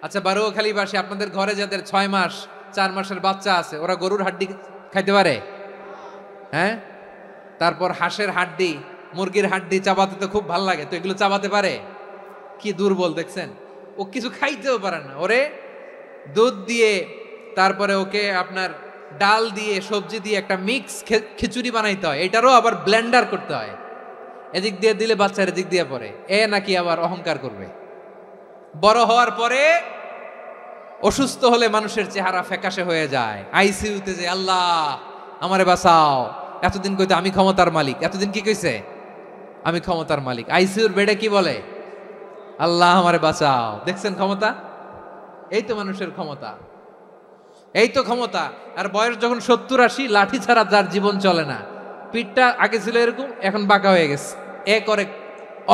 আচ্ছা, বারোখালীবাসী, আপনাদের ঘরে যাদের 6 মাস 4 মাসের বাচ্চা আছে, ওরা গরুর হাড্ডি খাইতে পারে? হ্যাঁ। তারপর হাঁসের হাড্ডি, মুরগির হাড্ডি চাবাতে তো খুব ভাল লাগে, তো এগুলো চাবাতে পারে? কি দুর্বল দেখছেন, ও কিছু খাইতেও পারে না। ওরে দুধ দিয়ে, তারপরে ওকে আপনার ডাল দিয়ে, সবজি দিয়ে একটা মিক্স খিচুড়ি বানাইতে হয়, এটারও আবার ব্লেন্ডার করতে হয়। এদিক দিয়ে দিলে বাচ্চার এদিক দিয়ে পড়ে, এ নাকি আবার অহংকার করবে। বড় হওয়ার পরে অসুস্থ হলে মানুষের চেহারা ফ্যাকাশে হয়ে যায়, আইসিইউতে যে আল্লাহ আমারে বাঁচাও, এতদিন কইতে আমি ক্ষমতার মালিক, এতদিন কি কইছে? আমি ক্ষমতার মালিক। আইসিইউর বেডে কি বলে? আল্লাহ আমারে বাঁচাও। দেখছেন ক্ষমতা? এই তো মানুষের ক্ষমতা, এই তো ক্ষমতা। আর বয়স যখন 70-80, লাঠি ছাড়া যার জীবন চলে না। পিঠটা আগে ছিল এরকম, এখন বাঁকা হয়ে গেছে। এ করে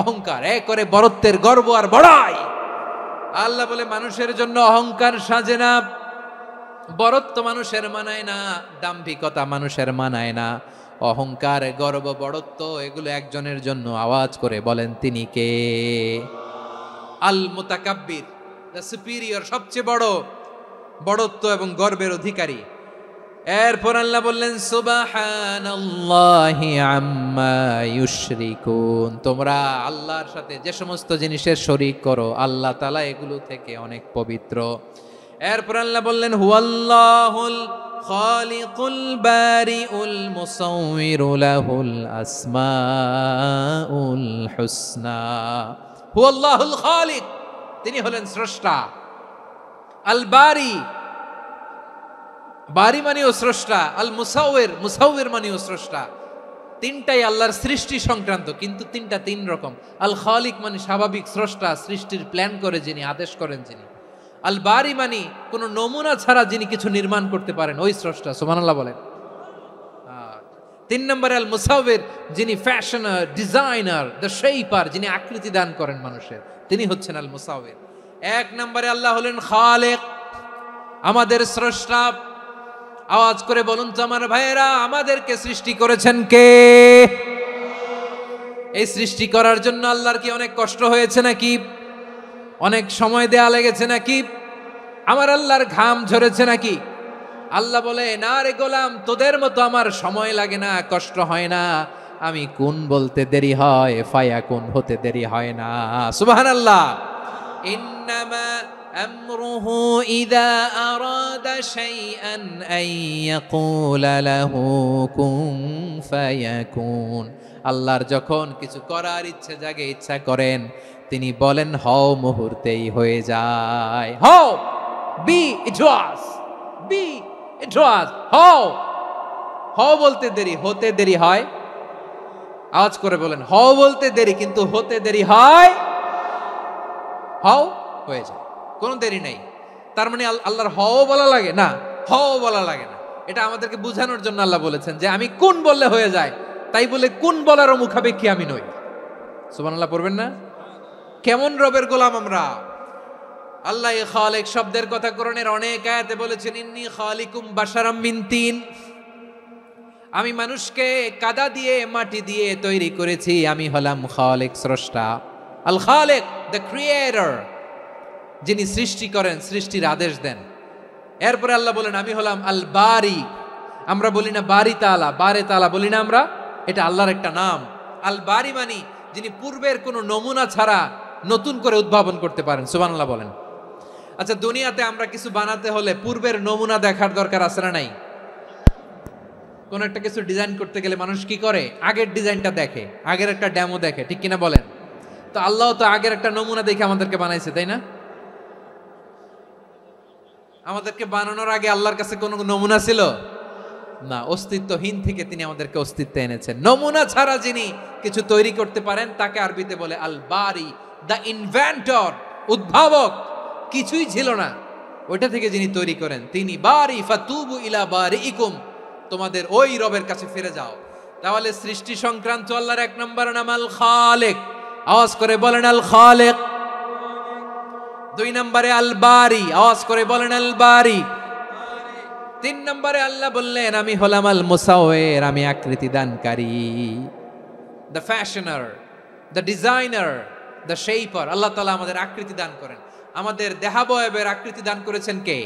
অহংকার, এ করে বড়ত্বের গর্ব আর বড়াই। আল্লাহ বলে মানুষের জন্য অহংকার সাজে না, বড়ত্ব মানুষের মানায় না, দাম্ভিকতা মানুষের মানায় না। অহংকার, গর্ব, বড়ত্ব এগুলো একজনের জন্য। আওয়াজ করে বলেন তিনি কে? আল মুতাকাব্বির, দ্য সুপিরিয়র, সবচেয়ে বড়, বড়ত্ব এবং গর্বের অধিকারী। এরপর আল্লাহ বললেন সুবহানাল্লাহি আম্মা ইউশরিকুন, তোমরা আল্লাহর সাথে যে সমস্ত জিনিসের শরীক করো, আল্লাহ তাআলা এগুলো থেকে অনেক পবিত্র। এরপর আল্লাহ বললেন হুয়াল্লাহুল খালিকুল বারিউল মুসাউবিরু লাহুল আসমাউল হুসনা। হুয়াল্লাহুল খালিক, তিনি হলেন স্রষ্টা। আল বারি, বারি মানেও স্রষ্টা। আল মুসাউবির, মুসাউবির মানেও স্রষ্টা। তিনটাই আল্লাহর সৃষ্টি সংক্রান্ত, কিন্তু তিনটা তিন রকম। আল খালিক মানে স্বাভাবিক স্রষ্টা, সৃষ্টির প্ল্যান করে যিনি, আদেশ করেন যিনি। আল বারি মানে কোনো নমুনা ছাড়া যিনি কিছু নির্মাণ করতে পারেন, ওই স্রষ্টা। সুবহানাল্লাহ বলেন। 3 নম্বরে আল মুসাউবির, যিনি ফ্যাশনার, ডিজাইনার, দ্য শেপার, যিনি আকৃতি দান করেন মানুষের, তিনি হচ্ছেন আল মুসাউবির। 1 নম্বরে আল্লাহ হলেন খালেক, আমাদের স্রষ্টা। আওয়াজ করে বলুন তো আমার ভাইয়েরা, আমাদেরকে সৃষ্টি করেছেন কে? এই সৃষ্টি করার জন্য আল্লাহর কি অনেক কষ্ট হয়েছে নাকি? অনেক সময় দেয়া লেগেছে নাকি? আমার আল্লাহর ঘাম ঝরেছে নাকি? আল্লাহ বলে, না রে গোলাম, তোদের মতো আমার সময় লাগে না, কষ্ট হয় না। আমি কোন বলতে দেরি হয়, ফায়াকুন হতে দেরি হয় না। সুবহানাল্লাহ। ইন্নামা আমরুহু ইযা আরাদা শাইআন আন ইয়াকুলা লাহু কুন ফায়াকুন। আল্লাহর যখন কিছু করার ইচ্ছে জাগে, ইচ্ছা করেন, তিনি বলেন হও, মুহূর্তেই হয়ে যায়। হও, বি ইট ওয়াজ, বি ইট ওয়াজ। হও, হও বলতে দেরি, হতে দেরি হয়। আওয়াজ করে বলেন, হও বলতে দেরি, কিন্তু হতে দেরি হয়। হও, হয়ে যায়, কোনো দেরি নেই। তার মানে আল্লাহর হও বলা লাগে না, হও বলা লাগে না। এটা আমাদেরকে বোঝানোর জন্য আল্লাহ বলেছেন যে আমি কোন বললে হয়ে যায়, তাই বলে কোন বলারও মুখাপেক্ষী আমি নই। সুবহানাল্লাহ পড়বেন না? কেমন রবের গোলাম আমরা! আল্লাহ খালিক শব্দের কথা কোরআনের অনেক আয়াতে বলেছেন, ইন্নী খালিকুম বাশারাম মিন তিন, আমি মানুষকে কাদা দিয়ে, মাটি দিয়ে তৈরি করেছি। আমি হলাম খালিক, স্রষ্টা। আল খালিক, দ্য ক্রিয়েটর, যিনি সৃষ্টি করেন, সৃষ্টির আদেশ দেন। এরপরে আল্লাহ বলেন আমি হলাম আল বারি। আমরা বলি না বারি তাআলা, বারে তাআলা বলি না আমরা, এটা আল্লাহর একটা নাম। আল বারি মানে যিনি পূর্বের কোনো নমুনা ছাড়া নতুন করে উদ্ভাবন করতে পারেন। সুবহানাল্লাহ বলেন। আচ্ছা, দুনিয়াতে আমরা কিছু বানাতে হলে পূর্বের নমুনা দেখার দরকার আছে না নাই? কোন একটা কিছু ডিজাইন করতে গেলে মানুষ কি করে? আগের ডিজাইনটা দেখে, আগের একটা ডেমো দেখে, ঠিক কিনা বলেন? তো আল্লাহ তো আগের একটা নমুনা দেখে আমাদেরকে বানাইছে, তাই না? আমাদেরকে বানানোর আগে আল্লাহর কাছে কোনো নমুনা ছিল না, অস্তিত্বহীন থেকে তিনি আমাদেরকে অস্তিত্বে এনেছেন। নমুনা ছাড়া যিনি কিছু তৈরি করতে পারেন তাকে আরবিতে বলে আল বারি, দ্য ইনভেন্টর, উদ্ভাবক। কিছুই ছিল না, ওইটা থেকে যিনি তৈরি করেন তিনি বারি। ফাতুবু ইলা বারিইকুম, তোমাদের ওই রবের কাছে ফিরে যাও। তাহলে সৃষ্টি সংক্রান্ত আল্লাহর এক নম্বর নাম আল খালেক, আওয়াজ করে বলেন আল খালেক। দুই নম্বরে আল বারি, আওয়াজ করে বলেন আল বারি। তিন নম্বরে আল্লাহ বললেন আমি হলাম আল মুসাওয়ির, আমি আকৃতি দানকারী, the fashioner, the designer, the shaper. Allah তাআলা আমাদের আকৃতি দান করেন। আমাদের দেহাবয়বের আকৃতি দান করেছেন কে?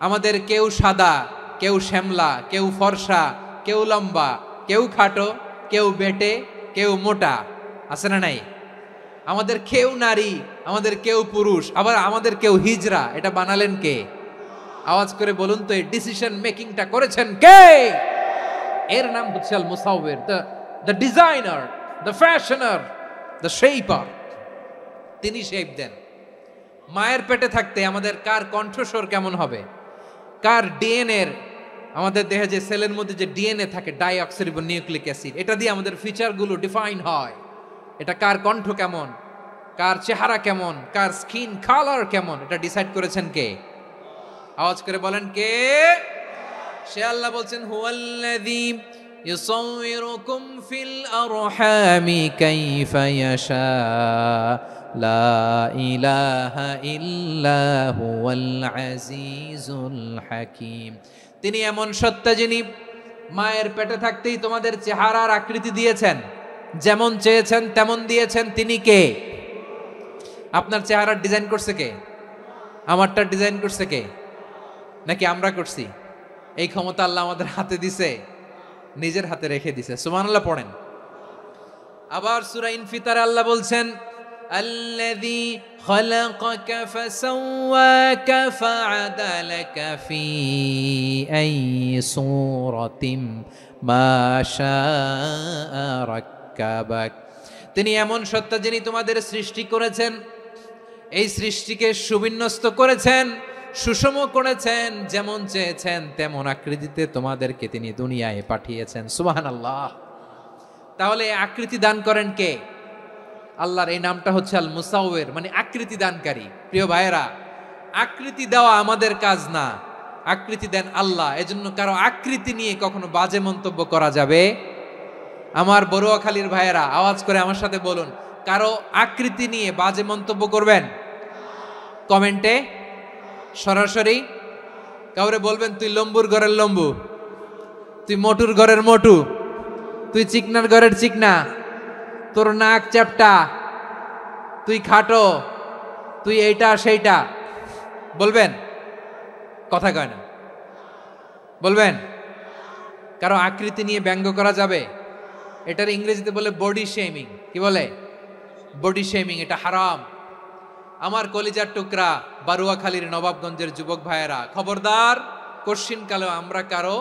আমাদের কেউ সাদা, কেউ শ্যামলা, কেউ ফর্সা, কেউ লম্বা, কেউ খাটো, কেউ বেটে, কেউ মোটা, আছে না নাই? আমাদের কেউ নারী, আমাদের কেউ পুরুষ, আবার আমাদের কেউ হিজড়া। এটা বানালেন কে? আওয়াজ করে বলুন তো, এই ডিসিশন মেকিংটা করেছেন কে? এর নাম হচ্ছে আল মুসাওয়ির, the designer, the fashioner, the shaper. তিনি শেপ দেন। মায়ের পেটে থাকতে আমাদের কার কণ্ঠস্বর কেমন হবে, কার ডিএনএ, আমাদের দেহে যে সেলের মধ্যে যে ডিএনএ থাকে, ডাইঅক্সিরিবো নিউক্লিক অ্যাসিড, এটা দিয়ে আমাদের ফিচারগুলো ডিফাইন হয়। এটা কার কণ্ঠ কেমন, কার চেহারা কেমন, কার স্কিন কালার কেমন, এটা ডিসাইড করেছেন কে? আওয়াজ করে বলেন কে? সে আল্লাহ বলছেন হুয়াল্লাযী ইউসাউয়িরুকুম ফিল আরহামি কাইফা ইয়াশা লা ইলাহা ইল্লা হুয়াল আজিজুল হাকীম। তিনি এমন সত্তা যিনি মায়ের পেটে থাকতেই তোমাদের চেহারার আকৃতি দিয়েছেন, যেমন চেয়েছেন তেমন দিয়েছেন। তিনি কে? আপনার চেহারার ডিজাইন করছে কে? আমারটা ডিজাইন করছে কে? নাকি আমরা করছি? এই ক্ষমতা আল্লাহ আমাদের হাতে দিছে, নিজের হাতে রেখে দিছে। সুবহানাল্লাহ পড়েন। আবার সূরা ইনফিতারে আল্লাহ বলছেন আল্লাযী খালাকাকা ফাসাওয়াকা ফাআদালাকা ফি আইয়ি সূরাতিন মা শাআ রাক্কাবাক। তিনি এমন সত্তা যিনি তোমাদের সৃষ্টি করেছেন, এই সৃষ্টিকে সুবিন্যস্ত করেছেন, সুষম করেছেন, যেমন চেয়েছেন তেমন আকৃতিতে তোমাদেরকে তিনি দুনিয়ায় পাঠিয়েছেন। সুবহানাল্লাহ। তাহলে আকৃতি দান করেন কে? আল্লাহর এই নামটা হচ্ছে আল মুসাওয়ির, মানে আকৃতি দানকারী। প্রিয় ভাইয়েরা, আকৃতি দেওয়া আমাদের কাজ না, আকৃতি দেন আল্লাহ। এজন্য কারো আকৃতি নিয়ে কখনো বাজে মন্তব্য করা যাবে? আমার বড়ুয়াখালীর ভাইয়েরা আওয়াজ করে আমার সাথে বলুন, কারো আকৃতি নিয়ে বাজে মন্তব্য করবেন? কমেন্টে সরাসরি কাউরে বলবেন তুই লম্বুর ঘরের লম্বু, তুই মোটুর ঘরের মোটু, তুই চিকনার ঘরের চিকনা, তোর নাক চ্যাপটা, তুই খাটো, তুই এইটা সেইটা বলবেন? কথা কয় না, বলবেন? কারো আকৃতি নিয়ে ব্যঙ্গ করা যাবে? এটার ইংরেজিতে বলে বডি শেমিং। কি বলে? Body shaming. এটা হারাম। আমার কলিজার টুকরা বারুয়াখালীর নবাবগঞ্জের যুবক ভাইয়েরা, খবরদার, কোশ্চিনকালেও আমরা কারো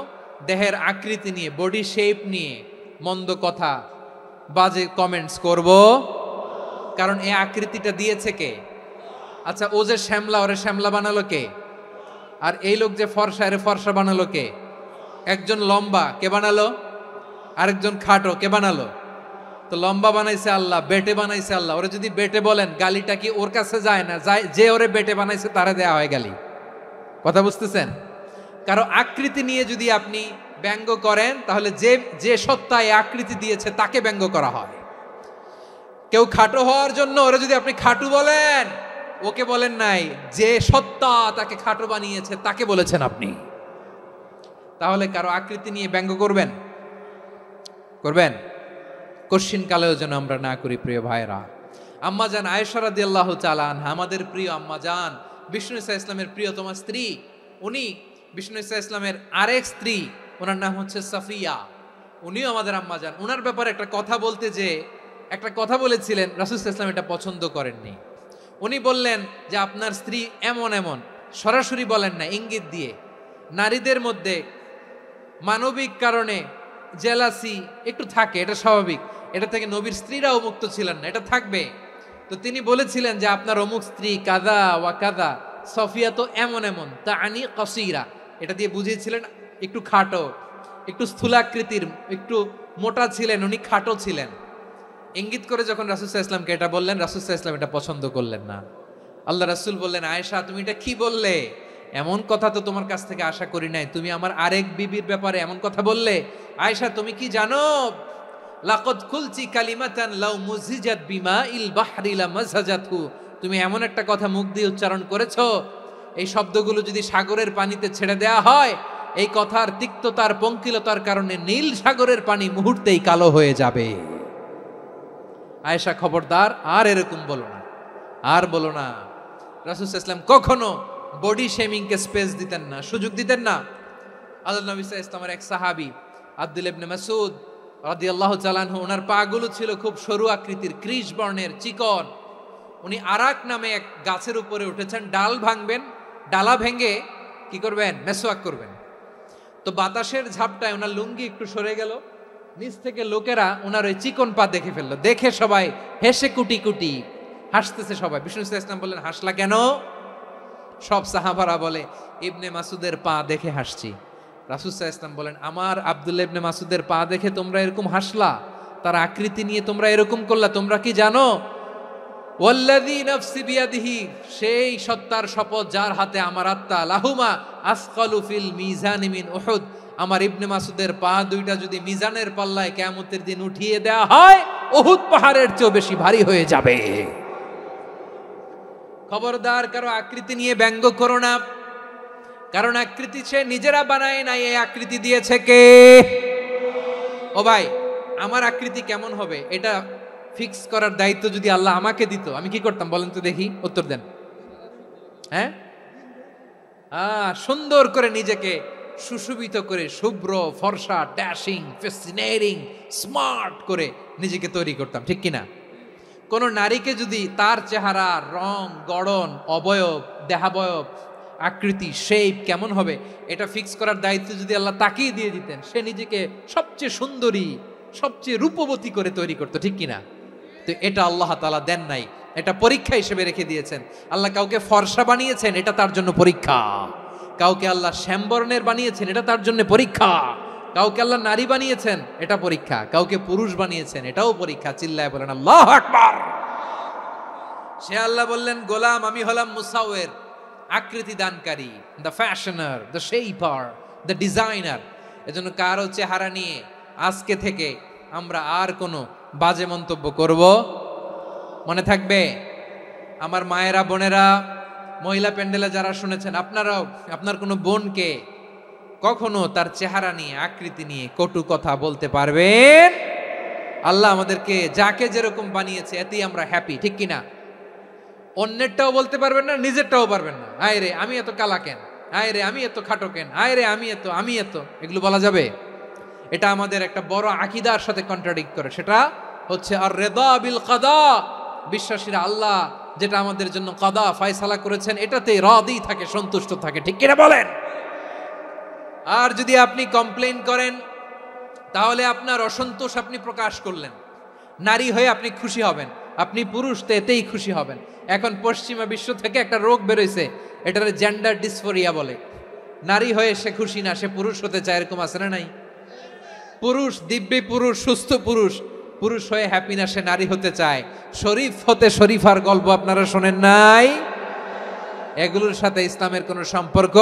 দেহের আকৃতি নিয়ে, বডি শেপ নিয়ে মন্দ কথা, বাজে কমেন্টস করব। কারণ এই আকৃতিটা দিয়েছে কে? আচ্ছা, ও যে শ্যামলা, ওরে শ্যামলা বানালো কে? আর এই লোক যে ফর্সা, এরে ফর্সা বানালো কে? একজন লম্বা, কে বানালো? আরেকজন খাটো, কে বানালো? তো লম্বা বানাইছে আল্লাহ, বেটে বানাইছে আল্লাহ। ওরে যদি বেটে বলেন, গালিটা কি ওর কাছে যায় না? যায়। যে ওরে বেটে বানাইছে তারে দেয়া হয় গালি। কথা বুঝতেছেন? কারো আকৃতি নিয়ে যদি আপনি ব্যঙ্গ করেন, তাহলে যে যে সত্তা এই আকৃতি দিয়েছে তাকে ব্যঙ্গ করা হয়। কেউ খাটো হওয়ার জন্য ওরে যদি আপনি খাটু বলেন, ওকে বলেন নাই, যে সত্তা তাকে খাটো বানিয়েছে তাকে বলেছেন আপনি। তাহলে কারো আকৃতি নিয়ে ব্যঙ্গ করবেন? করবেন? কোশ্চিন কালেও যেন আমরা না করি। প্রিয় ভাইরা, আম্মাজান আয়েশা রাদিয়াল্লাহু তাআলা আনহা, আমাদের প্রিয় আম্মাজান, বিষ্ণু ইসা ইসলামের প্রিয়তমা স্ত্রী, উনি বিষ্ণু ইসা ইসলামের আরেক স্ত্রী, ওনার নাম হচ্ছে সাফিয়া, উনিও আমাদের আম্মাজান। ওনার ব্যাপারে একটা কথা বলতে যে একটা কথা বলেছিলেন, রাসূল সাল্লাল্লাহু আলাইহি ওয়াসাল্লাম এটা পছন্দ করেননি। উনি বললেন যে আপনার স্ত্রী এমন এমন, সরাসরি বলেন না, ইঙ্গিত দিয়ে। নারীদের মধ্যে মানবিক কারণে জেলাসি একটু থাকে, এটা স্বাভাবিক। এটা থেকে নবীর স্ত্রীরাও মুক্ত ছিলেন না, এটা থাকবে। তো তিনি বলেছিলেন যে আপনার অমুক স্ত্রী কাদা ওয়া কাদা, সফিয়া তো এমন এমন, তা আনি কসিরা, এটা দিয়ে বুঝিয়েছিলেন একটু খাটো, একটু স্থূলাকৃতির, একটু মোটা ছিলেন, উনি খাটো ছিলেন। ইঙ্গিত করে যখন রাসূল সাল্লাল্লাহু আলাইহি ওয়াসাল্লামকে এটা বললেন, রাসূল সাল্লাল্লাহু আলাইহি ওয়াসাল্লাম এটা পছন্দ করলেন না। আল্লাহ রাসূল বললেন, আয়েশা তুমি এটা কি বললে? এমন কথা তো তোমার কাছ থেকে আশা করি নাই, তুমি আমার আরেক বিবির ব্যাপারে এমন কথা বললে। আয়েশা তুমি কি জানো, লাকাদ কুলতি কালিমাতান লাউ মুজিজাত বিমাইল বাহরি লামাজাজাতহু, তুমি এমন একটা কথা মুখ দিয়ে উচ্চারণ করেছো, এই শব্দগুলো যদি সাগরের পানিতে ছেড়ে দেয়া হয়, এই কথার তিক্ততার পঙ্কিলতার কারণে নীল সাগরের পানি মুহূর্তেই কালো হয়ে যাবে। আয়েশা খবরদার, আর এরকম বলো না, আর বলো না। রাসূল সাল্লাল্লাহু আলাইহি ওয়াসাল্লাম কখনো বডি শেমিংকে স্পেস দিতেন না, সুযোগ দিতেন না। আল্লাহ নবী সাল্লাল্লাহু আলাইহি ওয়াসাল্লামের এক সাহাবী আব্দুল্লাহ ইবনে মাসউদ রাদিয়াল্লাহু তাআলা আনহু, ওনার পাগুলো ছিল খুব সরু আকৃতির, কৃশ বর্ণের, চিকন। উনি আরাক নামে এক গাছের উপরে উঠেছেন, ডাল ভাঙবেন, ডালা ভেঙে কি করবেন, মেসওয়াক করবেন। তো বাতাসের ঝাপটায় ওনার লুঙ্গি একটু সরে গেল, নিচ থেকে লোকেরা ওনার ওই চিকন পা দেখে ফেললো, দেখে সবাই হেসে কুটি কুটি হাসতেছে সবাই। বিষ্ণু সাল্লাল্লাহু আলাইহি ওয়াসাল্লাম বললেন, হাসলা কেন? সব সাহাবারা বলে, ইবনে মাসুদের পা দেখে হাসছি। রাসূল সাল্লাল্লাহু আলাইহি ওয়াসাল্লাম বলেন, আমার আব্দুল্লাহ ইবনে মাসুদের পা দেখে তোমরা এরকম হাসলা, তার আকৃতি নিয়ে তোমরা এরকম করলা, তোমরা কি জানো? ওয়াল্লাযী নাফসি বিয়াদিহি, সেই সত্তার শপথ যার হাতে আমার আত্মা, লাহুমা আসকালু ফিল মিজানি মিন উহুদ, আমার ইবনে মাসুদের পা দুইটা যদি মিজানের পাল্লায় কিয়ামতের দিন উঠিয়ে দেয়া হয়, উহুদ পাহাড়ের চেয়েও বেশি ভারী হয়ে যাবে। খবরদার, কারো আকৃতি নিয়ে ব্যঙ্গ করো না, কারণ আকৃতি সে নিজেরা বানায় নাই, এই আকৃতি দিয়েছে কে? ও ভাই, আমার আকৃতি কেমন হবে এটা ফিক্স করার দায়িত্ব যদি আল্লাহ আমাকে দিত, আমি কি করতাম বলেন তো দেখি, উত্তর দেন। হ্যাঁ, সুন্দর করে নিজেকে সুশোভিত করে, শুভ্র ফর্সা, ড্যাশিং, ফ্যাসিনেটিং, স্মার্ট করে নিজেকে তৈরি করতাম, ঠিক কিনা? কোন নারীকে যদি তার চেহারা, রং, গড়ন, অবয়ব, দেহাবয়ব, আকৃতি, শেপ কেমন হবে এটা ফিক্স করার দায়িত্ব যদি আল্লাহ তাকেই দিয়ে দিতেন, সে নিজেকে সবচেয়ে সুন্দরী, সবচেয়ে রূপবতী করে তৈরি করতো, ঠিক কিনা? তো এটা আল্লাহ তাআলা দেন নাই, এটা পরীক্ষা হিসেবে রেখে দিয়েছেন। আল্লাহ কাউকে ফর্সা বানিয়েছেন, এটা তার জন্য পরীক্ষা। কাউকে আল্লাহ শ্যামবর্ণের বানিয়েছেন, এটা তার জন্য পরীক্ষা। কাউকে আল্লাহ নারী বানিয়েছেন, এটা পরীক্ষা। কাউকে পুরুষ বানিয়েছেন, এটাও পরীক্ষা। চিল্লায় বলেন আল্লাহু আকবার। সে আল্লাহ বললেন, গোলাম আমি হলাম মুসাওয়ির, আকৃতি দানকারী, the fashioner, the shaper, the designer. এজন্য কারো চেহারা নিয়ে আজকে থেকে আমরা আর কোনো বাজে মন্তব্য করব মনে থাকবে। আমার মায়েরা, বোনেরা, মহিলা প্যান্ডেলে যারা শুনেছেন, আপনারাও আপনার কোনো বোনকে কখনো তার চেহারা নিয়ে, আকৃতি নিয়ে কটু কথা বলতে পারবেন? আল্লাহ আমাদেরকে যাকে যেরকম বানিয়েছে এতেই আমরা হ্যাপি, ঠিক কিনা? অন্যেরটাও বলতে পারবেন না, নিজেরটাও পারবেন না। আয় রে আমি এত কালা কেন, আয় রে আমি এত খাটো কেন, আয় রে আমি এত, এগুলো বলা যাবে? এটা আমাদের একটা বড় আকীদার সাথে কন্ট্রাডিক্ট করে। সেটা হচ্ছে আর রিদা বিল কাদা, বিশ্বাসীরা আল্লাহ যেটা আমাদের জন্য কাদা ফয়সালা করেছেন এটাতে রাদি থাকে, সন্তুষ্ট থাকে, ঠিক কিনা বলেন? আর যদি আপনি কমপ্লেইন করেন তাহলে আপনার অসন্তোষ আপনি প্রকাশ করলেন। নারী হয়ে আপনি খুশি হবেন, আপনি পুরুষ তো এতেই খুশি হবেন। এখন পশ্চিমা বিশ্ব থেকে একটা রোগ বেরোইছে, এটার জেন্ডার ডিসফোরিয়া বলে। নারী হয়ে সে খুশি না, সে পুরুষ হতে চায়, এরকম আছে না নাই? পুরুষ, দিব্যি পুরুষ, সুস্থ পুরুষ, পুরুষ হয়ে হ্যাপি না, সে নারী হতে চায়। শরীফ হতে শরীফার গল্প আপনারা শোনেন নাই? এগুলোর সাথে ইসলামের কোনো সম্পর্ক?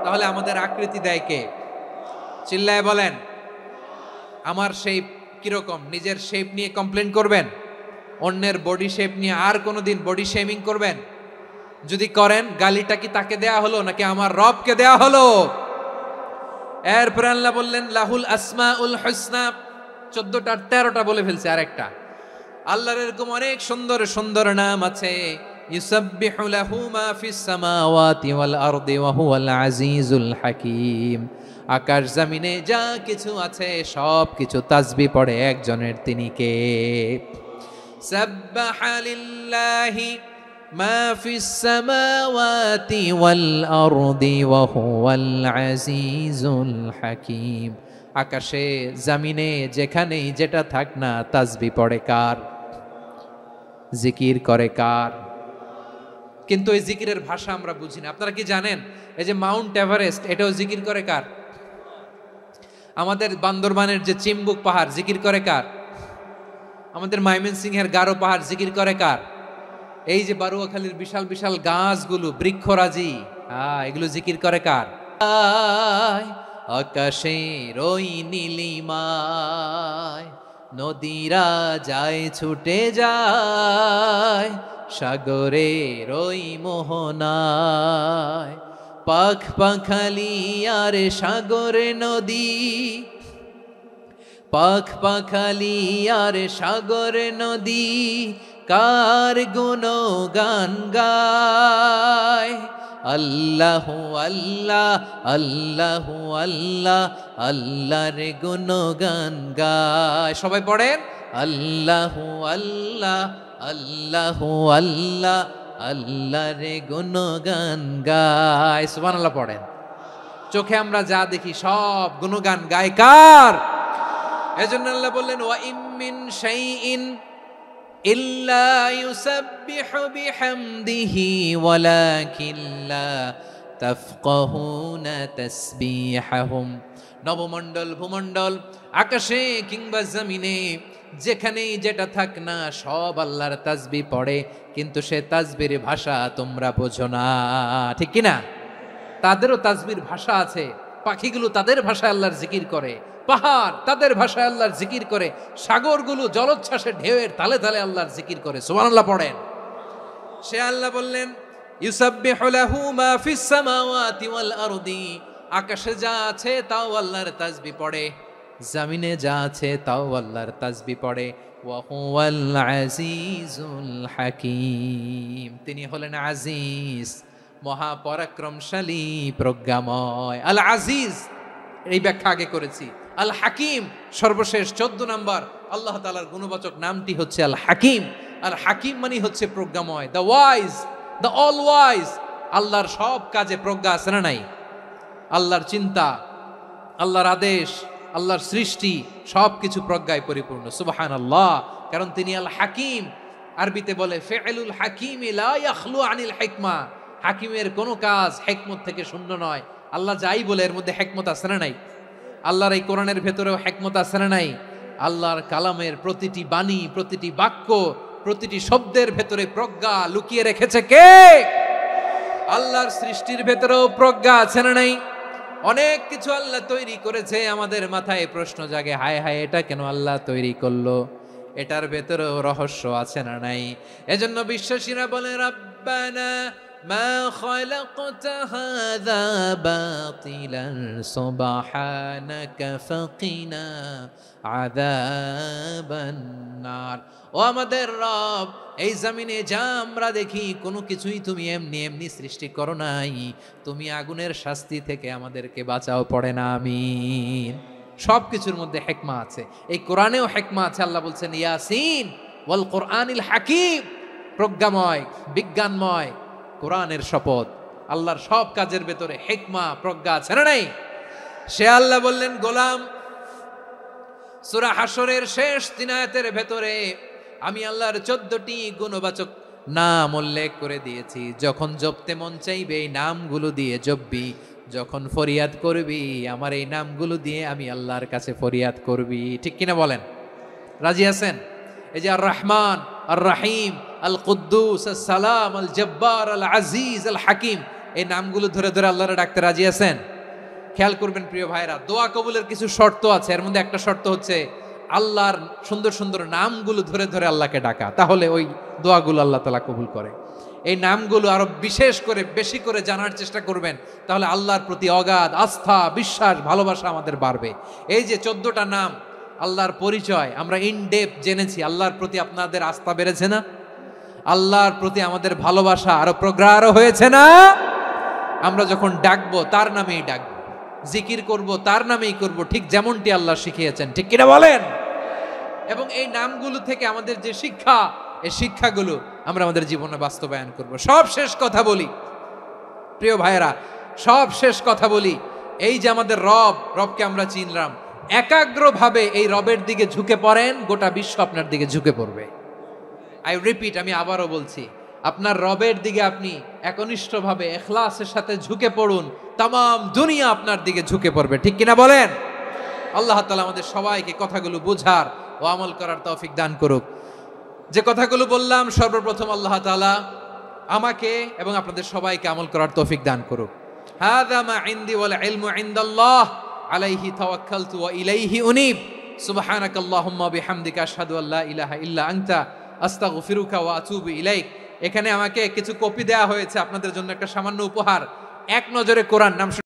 তাহলে আমাদের আকৃতি দেয় কে? চিল্লায় বলেন। আমার শেপ কিরকম, নিজের শেপ নিয়ে কমপ্লেন করবেন? অন্যের বডি শেপ নিয়ে আর কোনোদিন বডি শেমিং করবেন? যদি করেন, গালিটা কি তাকে দেয়া হলো নাকি আমার রবকে দেয়া হলো? এরপর আল্লাহ বললেন লাহুল আসমাউল হুসনা, 14টা 13টা বলে ফেলছে, আরেকটা। আল্লাহর এরকম অনেক সুন্দর সুন্দর নাম আছে। ইউসাব্বিহু লাহু মা ফিস সামাওয়াতি ওয়াল আরদি ওয়া হুয়াল আজিজুল হাকীম। আকাশ জমিনে যা কিছু আছে সব কিছু তাসবিহ পড়ে একজনের, তিনি কে? সাব্বাহা লিল্লাহি মা ফিস সামাওয়াতি ওয়াল আরদি ওয়া হুয়াল আজিজুল হাকীম। আকাশে জামিনে যেখানেই যেটা থাক না তাসবি পড়ে কার, জিকির করে কার? কিন্তু এই জিকিরের ভাষা আমরা বুঝি না। আপনারা কি জানেন এই যে মাউন্ট এভারেস্ট এটাও জিকির করে কার? আমাদের বান্দরবানের যে চিম্বুক পাহাড় জিকির করে কার? আমাদের ময়মনসিংহের গারো পাহাড় জিকির করে কার? এই যে বারুয়াখালীর বিশাল বিশাল গাছগুলো বৃক্ষরাজি, এগুলো জিকির করে কার? আকাশের ওই নীলিমায় নদীরা যায় ছুটে যায়, সাগরের ওই মোহনায় পাখ পাখালি আর সাগরে নদী, পাখ পাখালি আর সাগরে নদী কার গুণগান গায়। আল্লাহ আল্লাহ আল্লাহ আল্লাহ আল্লাহর গুণগান গায়। সবাই পড়েন আল্লাহ আল্লাহ আল্লাহ আল্লাহ আল্লাহর গুণগান গায়। সুবহানাল্লাহ পড়েন। চোখে আমরা যা দেখি সব গুণগান গায় কার? এজন্য আল্লাহ বললেন ওয়া ইম মিন শাইইন ইল্লা ইউসাব্বিহু বিহামদিহি ওয়ালাকিন লা তাফকাহুনা তাসবিহাহুম। নবমণ্ডল ভূমণ্ডল আকাশে কিংবা জমিনে যেখানেই যেটা থাক না সব আল্লাহর তাসবিহ পড়ে, কিন্তু সে তাসবির ভাষা তোমরা বোঝো না, ঠিক কি না? তাদেরও তাসবির ভাষা আছে। পাখিগুলো তাদের ভাষায় আল্লাহর জিকির করে, পাহাড় তাদের ভাষায় আল্লাহর জিকির করে, সাগরগুলো জলোচ্ছ্বাসে ঢেউয়ের তালে তালে আল্লাহর জিকির করে। সুবহানাল্লাহ পড়েন। সে আল্লাহ বললেন ইউসাব্বিহু লাহু মা ফিস সামাওয়াতি ওয়াল আরদি, আকাশে যা আছে তাও আল্লাহর তাসবিহ পড়ে, জমিনে যা আছে তাও আল্লাহর তাসবিহ পড়ে। ওয়া হুয়াল আজিজুল হাকীম, তিনি হলেন আজিজ, মহাপরাক্রমশালী, প্রজ্ঞাময়। আল আজিজ এই ব্যাখ্যা আগে করেছি। আল হাকিম সর্বশেষ 14 নম্বর আল্লাহ তাআলার গুণবাচক নামটি হচ্ছে আল হাকিম। আল হাকিম মানে হচ্ছে প্রজ্ঞাময়, the wise, the all wise. আল্লাহর সব কাজে প্রজ্ঞা আছে না নাই? আল্লাহর চিন্তা, আল্লাহর আদেশ, আল্লাহর সৃষ্টি সবকিছু প্রজ্ঞায় পরিপূর্ণ। সুবহানাল্লাহ, কারণ তিনি আল হাকিম। আরবিতে বলে ফিআলুল হাকিমি লা ইয়াখলু আনিল হিকমা, হাকিমের কোনো কাজ হিকমত থেকে শূন্য নয়। আল্লাহ যাই বলে এর মধ্যে হিকমত আছে না নাই? আল্লাহর এই কোরআনের ভেতরেও হিকমত আছে না নাই? আল্লাহর কালামের প্রতিটি বাণী, প্রতিটি বাক্য, প্রতিটি শব্দের ভেতরে প্রজ্ঞা লুকিয়ে রেখেছে কে? আল্লাহর সৃষ্টির ভেতরেও প্রজ্ঞা আছে না নাই? অনেক কিছু আল্লাহ তৈরি করেছে, আমাদের মাথায় প্রশ্ন জাগে, হায় হায় এটা কেন আল্লাহ তৈরি করলো? এটার ভেতরেও রহস্য আছে না নাই? এজন্য বিশ্বাসীরা বলে রাব্বানা মা খালাকতা হাযা বাতিলান সুবহানাকা ফাকিনা আযাবান নার। ও আমাদের রব, এই জমিনে যা আমরা দেখি কোনো কিছুই তুমি এমনি এমনি সৃষ্টি করো নাই, তুমি আগুনের শাস্তি থেকে আমাদেরকে বাঁচাও, পড়ে না আমিন। সব কিছুর মধ্যে হিকমা আছে, এই কোরআনেও হিকমা আছে। আল্লাহ বলছেন ইয়াসিন ওয়াল কোরআনিল হাকিম, প্রজ্ঞাময়, বিজ্ঞানময় কোরআনের শপথ। আল্লাহর সব কাজের ভেতরে হিকমা, প্রজ্ঞা আছে না নাই? সে আল্লাহ বললেন গোলাম, সূরা হাশরের শেষ 3 আয়াতের ভেতরে আমি আল্লাহর 14টি গুণবাচক নাম উল্লেখ করে দিয়েছি। যখন জপতে মন চাইবে এই নামগুলো দিয়ে জপবি, যখন ফরিয়াদ করবি আমার এই নামগুলো দিয়ে আমি আল্লাহর কাছে ফরিয়াদ করবি, ঠিক কিনা বলেন? রাজি আছেন? এই যে আর রহমান, আর রাহিম, আল কুদ্দুস, আল সালাম, আল জব্বার, আল আজিজ, আল হাকিম, এই নামগুলো ধরে ধরে আল্লাহরে ডাকতে রাজি আছেন? খেয়াল করবেন প্রিয় ভাইরা, দোয়া কবুলের কিছু শর্ত আছে। এর মধ্যে একটা শর্ত হচ্ছে আল্লাহর সুন্দর সুন্দর নামগুলো ধরে ধরে আল্লাহকে ডাকা, তাহলে ওই দোয়াগুলো আল্লাহ তাআলা কবুল করে। এই নামগুলো আরো বিশেষ করে বেশি করে জানার চেষ্টা করবেন, তাহলে আল্লাহর প্রতি অগাধ আস্থা, বিশ্বাস, ভালোবাসা আমাদের বাড়বে। এই যে 14টা নাম আল্লাহর পরিচয় আমরা ইন ডেপথ জেনেছি, আল্লাহর প্রতি আপনাদের আস্থা বেড়েছে না? আল্লাহর প্রতি আমাদের ভালোবাসা আরো প্রগাঢ় হয়েছে না? আমরা যখন ডাকবো তার নামেই ডাকবো, জিকির করব তার নামেই করব, ঠিক যেমনটি আল্লাহ শিখিয়েছেন, ঠিক কিনা বলেন? এবং এই নামগুলো থেকে আমাদের যে শিক্ষা, এই শিক্ষাগুলো আমরা আমাদের জীবনে বাস্তবায়ন করব। সব শেষ কথা বলি প্রিয় ভাইয়েরা, সব শেষ কথা বলি, এই যে আমাদের রবকে আমরা চিনলাম, একাগ্রভাবে এই রবের দিকে ঝুঁকে পড়েন, গোটা বিশ্ব আপনার দিকে ঝুঁকে পড়বে। আই রিপিট, আমি আবারও বলছি, আপনার রবের দিকে আপনি একনিষ্ঠভাবে ইখলাসের সাথে ঝুঁকে পড়ুন, তামাম দুনিয়া আপনার দিকে ঝুঁকে পড়বে। ঠিক কিনা বলেন? আল্লাহ তাআলা আমাদের সবাইকে কথাগুলো বোঝার ও আমল করার তৌফিক দান করুক। যে কথাগুলো বললাম, সর্বপ্রথম আল্লাহ তাআলা আমাকে এবং আপনাদের সবাইকে আমল করার তৌফিক দান করুক। হাযা মা ইনদি ওয়াল ইলমু ইনদাল্লাহ আলাইহি তাওয়াক্কালতু ওয়া ইলাইহি উনীব। সুবহানাকাল্লাহুম্মা বিহামদিকা আশহাদু আল্লা ইলাহা ইল্লা আনতা আস্তাগফিরুকা ওয়া আতুবু ইলাইক। এখানে আমাকে কিছু কপি দেয়া হয়েছে আপনাদের জন্য, একটা সামান্য উপহার। এক নজরে কোরআন নাম